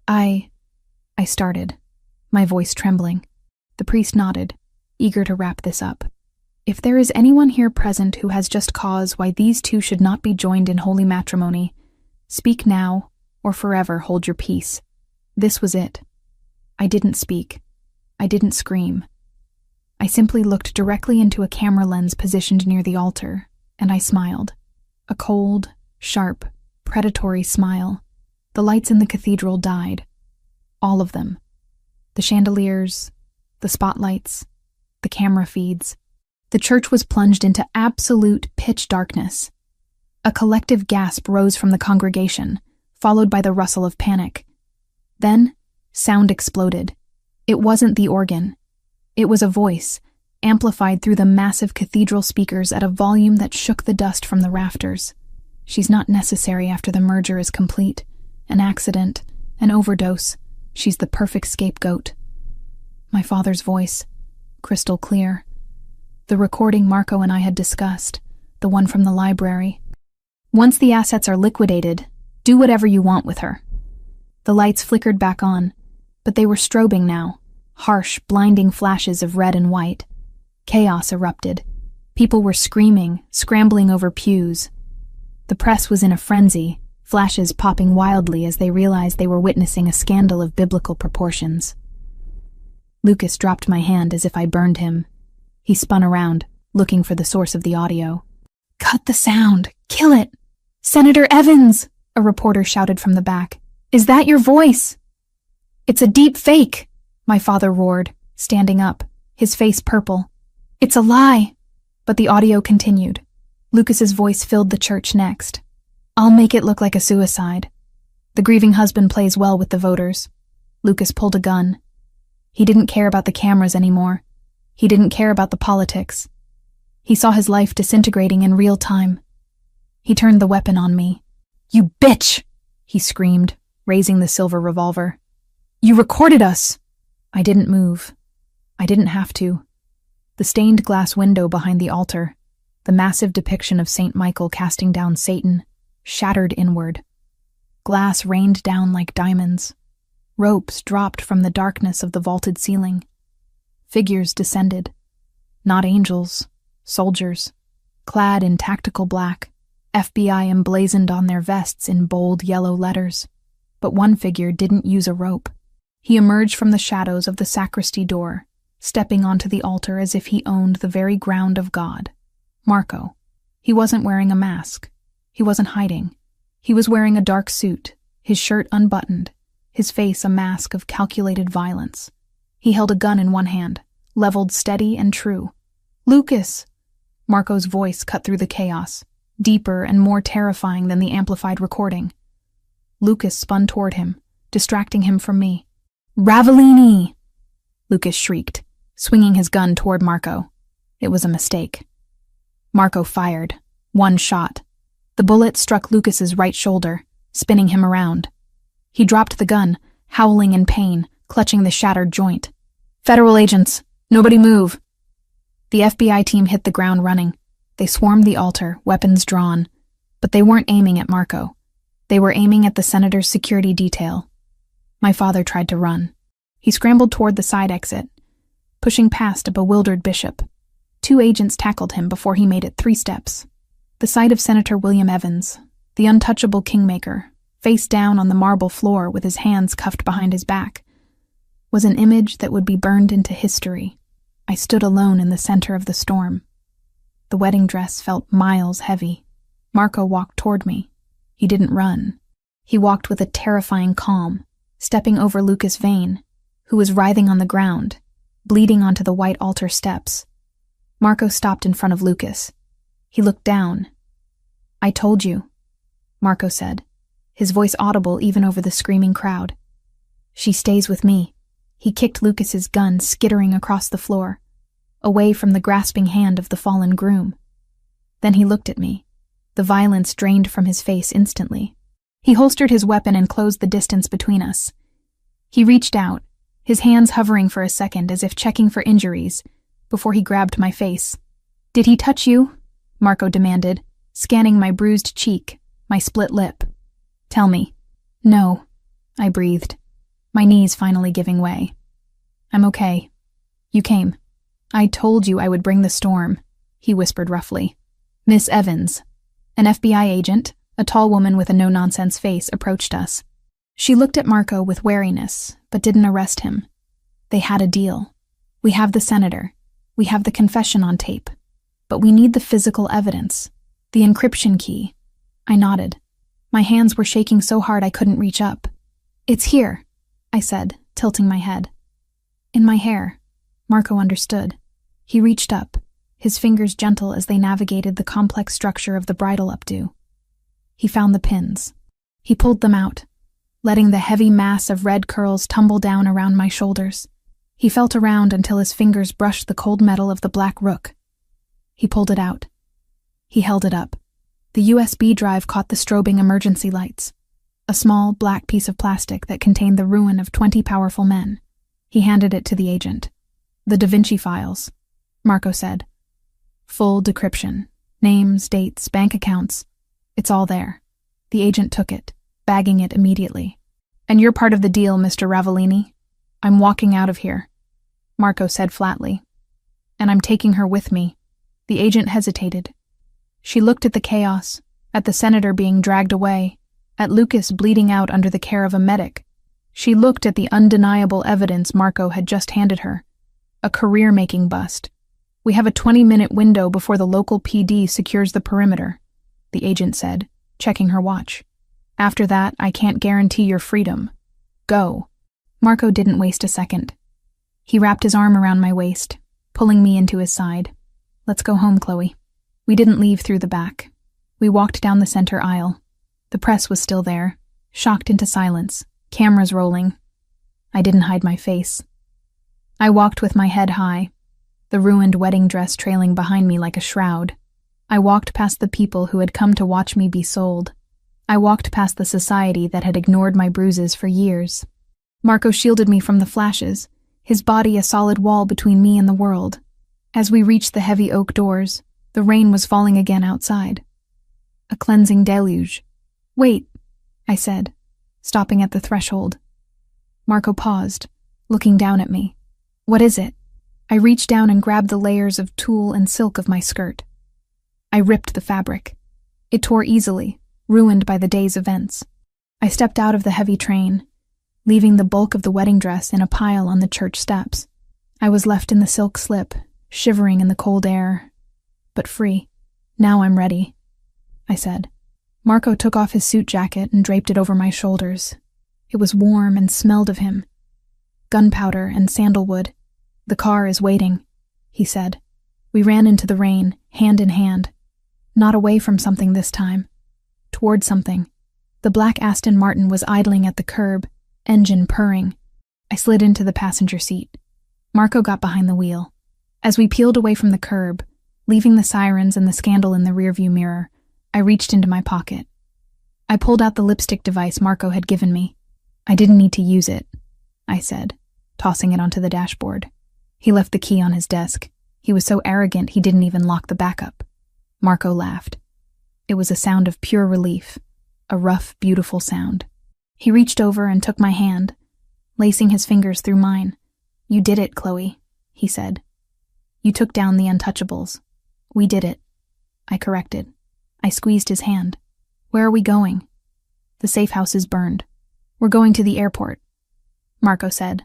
I started, my voice trembling. The priest nodded, eager to wrap this up. "If there is anyone here present who has just cause why these two should not be joined in holy matrimony, speak now or forever hold your peace." This was it. I didn't speak. I didn't scream. I simply looked directly into a camera lens positioned near the altar, and I smiled. A cold, sharp, predatory smile. The lights in the cathedral died. All of them. The chandeliers, the spotlights, the camera feeds. The church was plunged into absolute pitch darkness. A collective gasp rose from the congregation, followed by the rustle of panic. Then, sound exploded. It wasn't the organ. It was a voice, amplified through the massive cathedral speakers at a volume that shook the dust from the rafters. "She's not necessary after the merger is complete. An accident, an overdose. She's the perfect scapegoat." My father's voice, crystal clear. The recording Marco and I had discussed, the one from the library. "Once the assets are liquidated, do whatever you want with her." The lights flickered back on, but they were strobing now, harsh, blinding flashes of red and white. Chaos erupted. People were screaming, scrambling over pews. The press was in a frenzy, flashes popping wildly as they realized they were witnessing a scandal of biblical proportions. Lucas dropped my hand as if I burned him. He spun around, looking for the source of the audio. "Cut the sound! Kill it! Senator Evans!" a reporter shouted from the back. "Is that your voice?" "It's a deep fake," my father roared, standing up, his face purple. "It's a lie." But the audio continued. Lucas's voice filled the church next. "I'll make it look like a suicide. The grieving husband plays well with the voters." Lucas pulled a gun. He didn't care about the cameras anymore. He didn't care about the politics. He saw his life disintegrating in real time. He turned the weapon on me. "You bitch!" he screamed, raising the silver revolver. "You recorded us!" I didn't move. I didn't have to. The stained glass window behind the altar, the massive depiction of St. Michael casting down Satan, shattered inward. Glass rained down like diamonds. Ropes dropped from the darkness of the vaulted ceiling. Figures descended. Not angels, soldiers, clad in tactical black, FBI emblazoned on their vests in bold yellow letters. But one figure didn't use a rope. He emerged from the shadows of the sacristy door, stepping onto the altar as if he owned the very ground of God. Marco. He wasn't wearing a mask. He wasn't hiding. He was wearing a dark suit, his shirt unbuttoned, his face a mask of calculated violence. He held a gun in one hand, leveled steady and true. "Lucas!" Marco's voice cut through the chaos, deeper and more terrifying than the amplified recording. Lucas spun toward him, distracting him from me. "Ravellini!" Lucas shrieked, swinging his gun toward Marco. It was a mistake. Marco fired. One shot. The bullet struck Lucas's right shoulder, spinning him around. He dropped the gun, howling in pain, clutching the shattered joint. "Federal agents! Nobody move!" The FBI team hit the ground running. They swarmed the altar, weapons drawn. But they weren't aiming at Marco. They were aiming at the senator's security detail. My father tried to run. He scrambled toward the side exit, pushing past a bewildered bishop. 2 agents tackled him before he made it 3 steps. The sight of Senator William Evans, the untouchable kingmaker, face down on the marble floor with his hands cuffed behind his back, was an image that would be burned into history. I stood alone in the center of the storm. The wedding dress felt miles heavy. Marco walked toward me. He didn't run. He walked with a terrifying calm, stepping over Lucas Vane, who was writhing on the ground, bleeding onto the white altar steps. Marco stopped in front of Lucas. He looked down. "I told you," Marco said, his voice audible even over the screaming crowd. "She stays with me." He kicked Lucas's gun skittering across the floor, away from the grasping hand of the fallen groom. Then he looked at me. The violence drained from his face instantly. He holstered his weapon and closed the distance between us. He reached out, his hands hovering for a second as if checking for injuries, before he grabbed my face. "Did he touch you?" Marco demanded, scanning my bruised cheek, my split lip. "Tell me." "No," I breathed, my knees finally giving way. "I'm okay. You came." "I told you I would bring the storm," he whispered roughly. "Miss Evans." An FBI agent, a tall woman with a no-nonsense face, approached us. She looked at Marco with wariness, but didn't arrest him. They had a deal. "We have the senator. We have the confession on tape. But we need the physical evidence. The encryption key." I nodded. My hands were shaking so hard I couldn't reach up. "It's here," I said, tilting my head. "In my hair." Marco understood. He reached up, his fingers gentle as they navigated the complex structure of the bridal updo. He found the pins. He pulled them out, letting the heavy mass of red curls tumble down around my shoulders. He felt around until his fingers brushed the cold metal of the black rook. He pulled it out. He held it up. The USB drive caught the strobing emergency lights, a small black piece of plastic that contained the ruin of 20 powerful men. He handed it to the agent. "The Da Vinci files," Marco said. "Full decryption. Names, dates, bank accounts. It's all there." The agent took it, bagging it immediately. "And you're part of the deal, Mr. Ravellini." "I'm walking out of here," Marco said flatly. "And I'm taking her with me." The agent hesitated. She looked at the chaos, at the senator being dragged away, at Lucas bleeding out under the care of a medic. She looked at the undeniable evidence Marco had just handed her, a career-making bust, We have a 20-minute window before the local PD secures the perimeter, the agent said, checking her watch. After that, I can't guarantee your freedom. Go. Marco didn't waste a second. He wrapped his arm around my waist, pulling me into his side. Let's go home, Chloe. We didn't leave through the back. We walked down the center aisle. The press was still there, shocked into silence, cameras rolling. I didn't hide my face. I walked with my head high, the ruined wedding dress trailing behind me like a shroud. I walked past the people who had come to watch me be sold. I walked past the society that had ignored my bruises for years. Marco shielded me from the flashes, his body a solid wall between me and the world. As we reached the heavy oak doors, the rain was falling again outside. A cleansing deluge. Wait, I said, stopping at the threshold. Marco paused, looking down at me. What is it? I reached down and grabbed the layers of tulle and silk of my skirt. I ripped the fabric. It tore easily, ruined by the day's events. I stepped out of the heavy train, leaving the bulk of the wedding dress in a pile on the church steps. I was left in the silk slip, shivering in the cold air, but free. Now I'm ready, I said. Marco took off his suit jacket and draped it over my shoulders. It was warm and smelled of him. Gunpowder and sandalwood. The car is waiting, he said. We ran into the rain, hand in hand. Not away from something this time. Toward something. The black Aston Martin was idling at the curb, engine purring. I slid into the passenger seat. Marco got behind the wheel. As we peeled away from the curb, leaving the sirens and the scandal in the rearview mirror, I reached into my pocket. I pulled out the lipstick device Marco had given me. I didn't need to use it, I said, tossing it onto the dashboard. He left the key on his desk. He was so arrogant he didn't even lock the backup. Marco laughed. It was a sound of pure relief, a rough, beautiful sound. He reached over and took my hand, lacing his fingers through mine. You did it, Chloe, he said. You took down the untouchables. We did it. I corrected. I squeezed his hand. Where are we going? The safe house is burned. We're going to the airport, Marco said,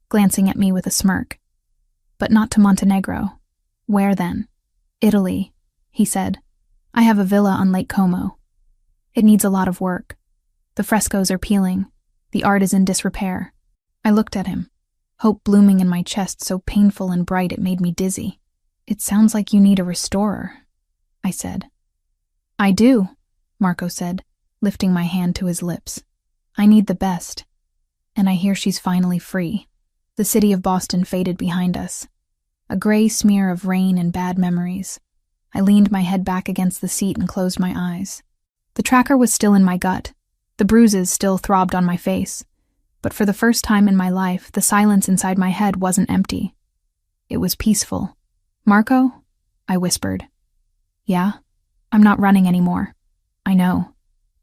glancing at me with a smirk. But not to Montenegro. Where then? Italy, he said. I have a villa on Lake Como. It needs a lot of work. The frescoes are peeling. The art is in disrepair. I looked at him, hope blooming in my chest so painful and bright it made me dizzy. It sounds like you need a restorer, I said. I do, Marco said, lifting my hand to his lips. I need the best. And I hear she's finally free. The city of Boston faded behind us. A gray smear of rain and bad memories. I leaned my head back against the seat and closed my eyes. The tracker was still in my gut. The bruises still throbbed on my face. But for the first time in my life, the silence inside my head wasn't empty. It was peaceful. Marco? I whispered. Yeah? I'm not running anymore. I know,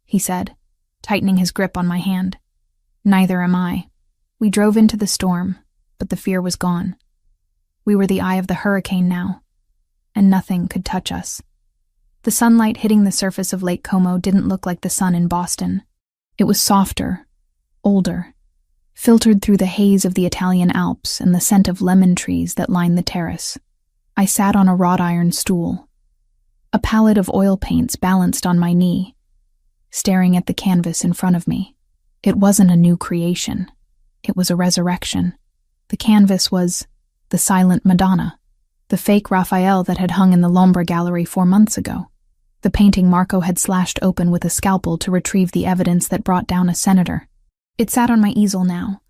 he said, tightening his grip on my hand. Neither am I. We drove into the storm, but the fear was gone. We were the eye of the hurricane now, and nothing could touch us. The sunlight hitting the surface of Lake Como didn't look like the sun in Boston. It was softer, older, filtered through the haze of the Italian Alps and the scent of lemon trees that lined the terrace. I sat on a wrought iron stool. A palette of oil paints balanced on my knee, staring at the canvas in front of me. It wasn't a new creation. It was a resurrection. The canvas was the silent Madonna, the fake Raphael that had hung in the Lombra gallery 4 months ago. The painting Marco had slashed open with a scalpel to retrieve the evidence that brought down a senator. It sat on my easel now,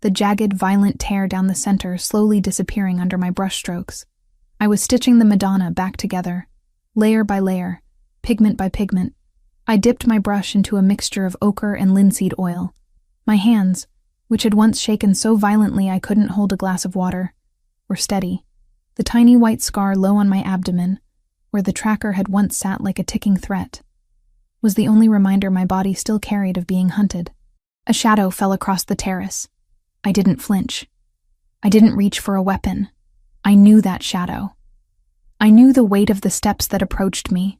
the jagged, violent tear down the center slowly disappearing under my brushstrokes. I was stitching the Madonna back together, layer by layer, pigment by pigment. I dipped my brush into a mixture of ochre and linseed oil. My hands, which had once shaken so violently I couldn't hold a glass of water, were steady. The tiny white scar low on my abdomen, where the tracker had once sat like a ticking threat, was the only reminder my body still carried of being hunted. A shadow fell across the terrace. I didn't flinch. I didn't reach for a weapon. I knew that shadow. I knew the weight of the steps that approached me,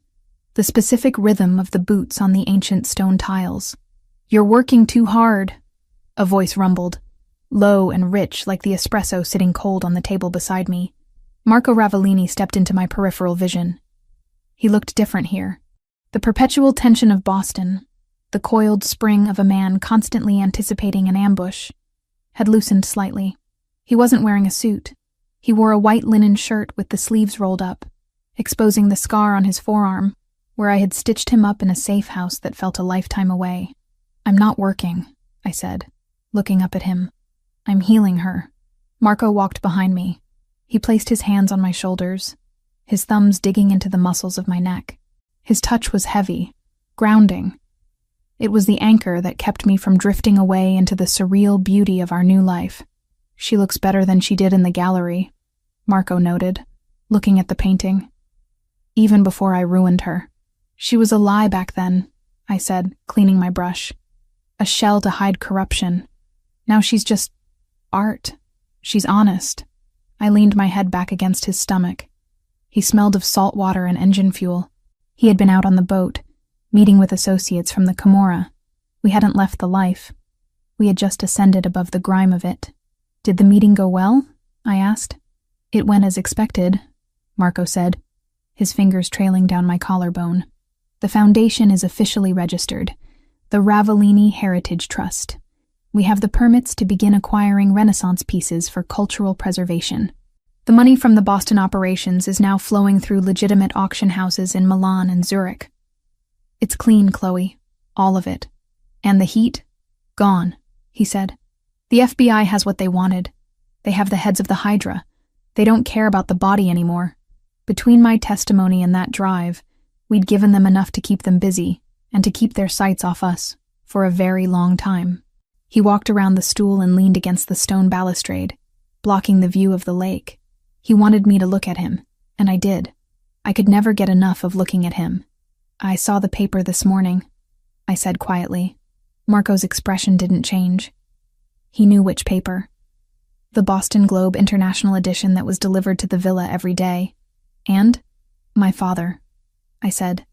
the specific rhythm of the boots on the ancient stone tiles. "You're working too hard," a voice rumbled, low and rich like the espresso sitting cold on the table beside me. Marco Ravellini stepped into my peripheral vision. He looked different here. The perpetual tension of Boston, the coiled spring of a man constantly anticipating an ambush, had loosened slightly. He wasn't wearing a suit. He wore a white linen shirt with the sleeves rolled up, exposing the scar on his forearm, where I had stitched him up in a safe house that felt a lifetime away. "I'm not working," I said, looking up at him. "I'm healing her." Marco walked behind me. He placed his hands on my shoulders, his thumbs digging into the muscles of my neck. His touch was heavy, grounding. It was the anchor that kept me from drifting away into the surreal beauty of our new life. "She looks better than she did in the gallery," Marco noted, looking at the painting. "Even before I ruined her." "She was a lie back then," I said, cleaning my brush. "A shell to hide corruption. Now she's just art. She's honest." I leaned my head back against his stomach. He smelled of salt water and engine fuel. He had been out on the boat, meeting with associates from the Camorra. We hadn't left the life. We had just ascended above the grime of it. "Did the meeting go well?" I asked. "It went as expected," Marco said, his fingers trailing down my collarbone. "The foundation is officially registered, the Ravellini Heritage Trust. We have the permits to begin acquiring Renaissance pieces for cultural preservation. The money from the Boston operations is now flowing through legitimate auction houses in Milan and Zurich. It's clean, Chloe. All of it. And the heat? Gone," he said. "The FBI has what they wanted. They have the heads of the Hydra. They don't care about the body anymore. Between my testimony and that drive, we'd given them enough to keep them busy and to keep their sights off us for a very long time." He walked around the stool and leaned against the stone balustrade, blocking the view of the lake. He wanted me to look at him, and I did. I could never get enough of looking at him. "I saw the paper this morning," I said quietly. Marco's expression didn't change. He knew which paper. The Boston Globe International edition that was delivered to the villa every day. "And my father," I said,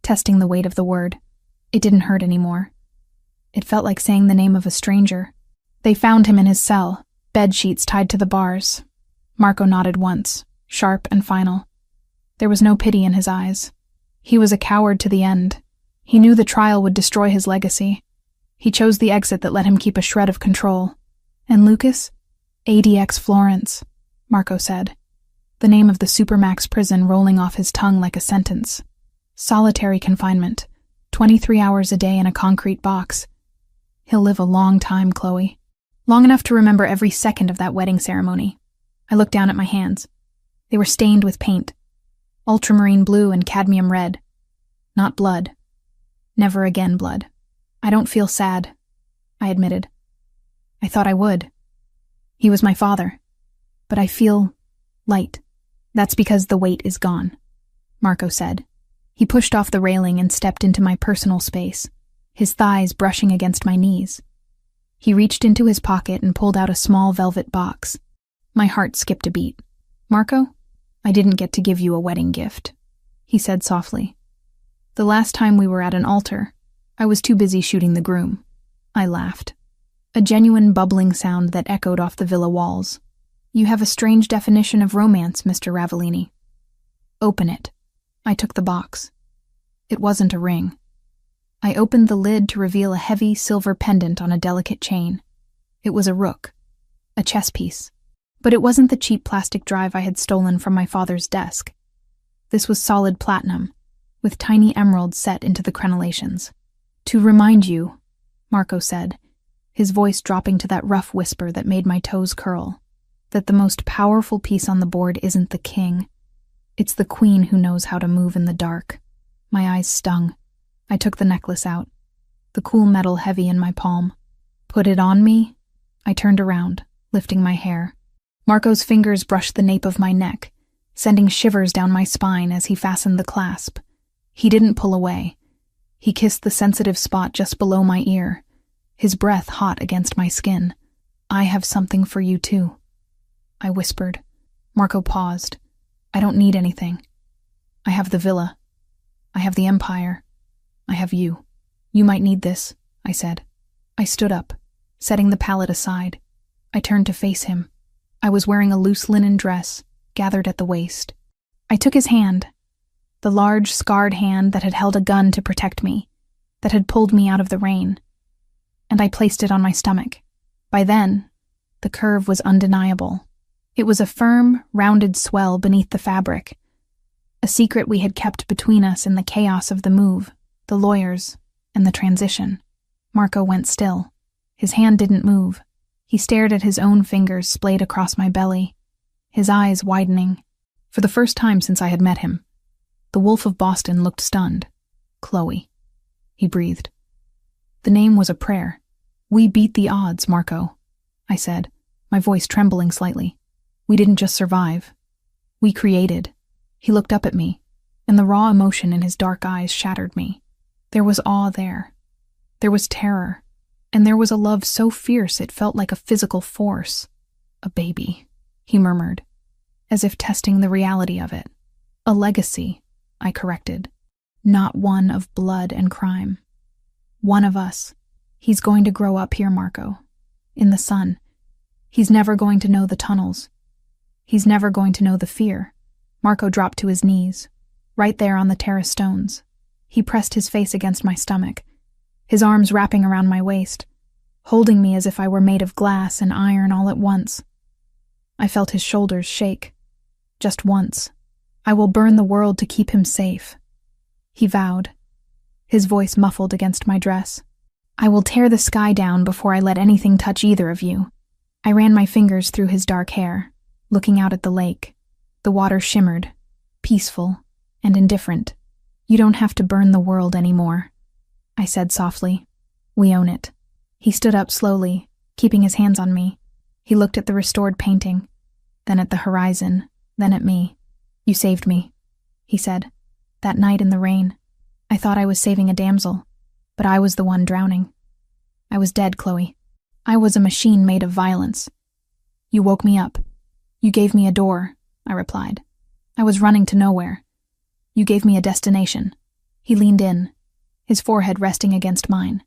testing the weight of the word. It didn't hurt anymore. It felt like saying the name of a stranger. "They found him in his cell, bed sheets tied to the bars." Marco nodded once, sharp and final. There was no pity in his eyes. He was a coward to the end. He knew the trial would destroy his legacy. He chose the exit that let him keep a shred of control. "And Lucas?" "ADX Florence," Marco said, the name of the Supermax prison rolling off his tongue like a sentence. "Solitary confinement, 23 hours a day in a concrete box. He'll live a long time, Chloe. Long enough to remember every second of that wedding ceremony." I looked down at my hands. They were stained with paint. Ultramarine blue and cadmium red. Not blood. Never again blood. "I don't feel sad," I admitted. "I thought I would. He was my father. But I feel light. That's because the weight is gone," Marco said. He pushed off the railing and stepped into my personal space, his thighs brushing against my knees. He reached into his pocket and pulled out a small velvet box. My heart skipped a beat. "Marco, I didn't get to give you a wedding gift," he said softly. "The last time we were at an altar, I was too busy shooting the groom." I laughed. A genuine bubbling sound that echoed off the villa walls. "You have a strange definition of romance, Mr. Ravellini." "Open it." I took the box. It wasn't a ring. I opened the lid to reveal a heavy silver pendant on a delicate chain. It was a rook, a chess piece. But it wasn't the cheap plastic drive I had stolen from my father's desk. This was solid platinum, with tiny emeralds set into the crenellations. "To remind you," Marco said, his voice dropping to that rough whisper that made my toes curl, "that the most powerful piece on the board isn't the king. It's the queen who knows how to move in the dark." My eyes stung. I took the necklace out, the cool metal heavy in my palm. "Put it on me?" I turned around, lifting my hair. Marco's fingers brushed the nape of my neck, sending shivers down my spine as he fastened the clasp. He didn't pull away. He kissed the sensitive spot just below my ear, his breath hot against my skin. "I have something for you too," I whispered. Marco paused. "I don't need anything. I have the villa. I have the empire. I have you. You might need this," I said. I stood up, setting the palette aside. I turned to face him. I was wearing a loose linen dress, gathered at the waist. I took his hand, the large, scarred hand that had held a gun to protect me, that had pulled me out of the rain, and I placed it on my stomach. By then, the curve was undeniable. It was a firm, rounded swell beneath the fabric, a secret we had kept between us in the chaos of the move, the lawyers, and the transition. Marco went still. His hand didn't move. He stared at his own fingers splayed across my belly, his eyes widening. For the first time since I had met him, the Wolf of Boston looked stunned. Chloe. He breathed. The name was a prayer. We beat the odds, Marco, I said, my voice trembling slightly. We didn't just survive. We created. He looked up at me, and the raw emotion in his dark eyes shattered me. There was awe there. There was terror. And there was a love so fierce it felt like a physical force. A baby, he murmured, as if testing the reality of it. A legacy, I corrected. Not one of blood and crime. One of us. He's going to grow up here, Marco. In the sun. He's never going to know the tunnels. He's never going to know the fear. Marco dropped to his knees, right there on the terrace stones. He pressed his face against my stomach, his arms wrapping around my waist, holding me as if I were made of glass and iron all at once. I felt his shoulders shake. Just once. I will burn the world to keep him safe. He vowed, his voice muffled against my dress. I will tear the sky down before I let anything touch either of you. I ran my fingers through his dark hair, looking out at the lake. The water shimmered, peaceful and indifferent. You don't have to burn the world anymore, I said softly. We own it. He stood up slowly, keeping his hands on me. He looked at the restored painting, then at the horizon, then at me. You saved me, he said. That night in the rain, I thought I was saving a damsel, but I was the one drowning. I was dead, Chloe. I was a machine made of violence. You woke me up. You gave me a door, I replied. I was running to nowhere. You gave me a destination. He leaned in, his forehead resting against mine.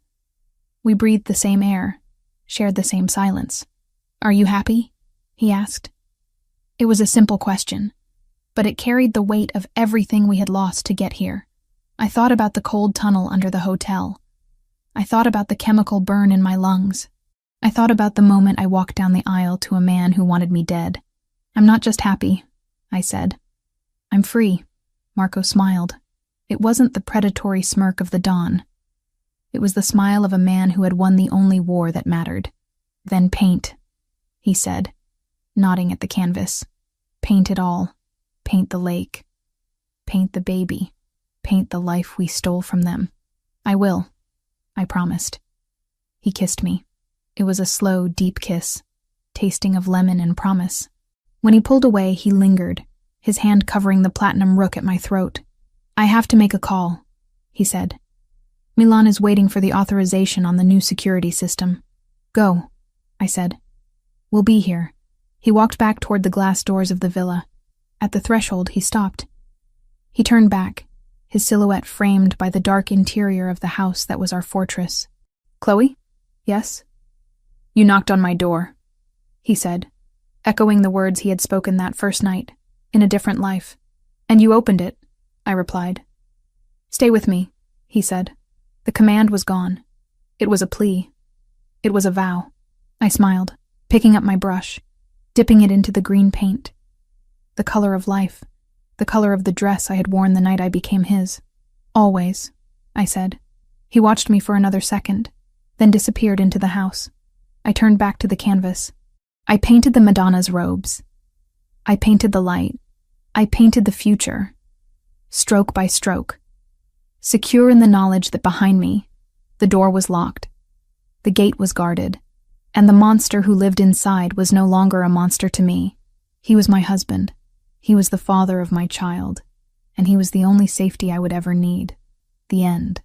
We breathed the same air, shared the same silence. Are you happy? He asked. It was a simple question, but it carried the weight of everything we had lost to get here. I thought about the cold tunnel under the hotel. I thought about the chemical burn in my lungs. I thought about the moment I walked down the aisle to a man who wanted me dead. I'm not just happy, I said. I'm free. Marco smiled. It wasn't the predatory smirk of the dawn. It was the smile of a man who had won the only war that mattered. Then paint, he said, nodding at the canvas. Paint it all. Paint the lake. Paint the baby. Paint the life we stole from them. I will, I promised. He kissed me. It was a slow, deep kiss, tasting of lemon and promise. When he pulled away, he lingered, his hand covering the platinum rook at my throat. I have to make a call, he said. Milan is waiting for the authorization on the new security system. Go, I said. We'll be here. He walked back toward the glass doors of the villa. At the threshold, he stopped. He turned back, his silhouette framed by the dark interior of the house that was our fortress. Chloe? Yes? You knocked on my door, he said, echoing the words he had spoken that first night, in a different life. And you opened it, I replied. Stay with me, he said. The command was gone. It was a plea. It was a vow. I smiled, picking up my brush, dipping it into the green paint. The color of life, the color of the dress I had worn the night I became his. Always, I said. He watched me for another second, then disappeared into the house. I turned back to the canvas. I painted the Madonna's robes. I painted the light. I painted the future, stroke by stroke, secure in the knowledge that behind me, the door was locked, the gate was guarded, and the monster who lived inside was no longer a monster to me. He was my husband. He was the father of my child, and he was the only safety I would ever need. The end.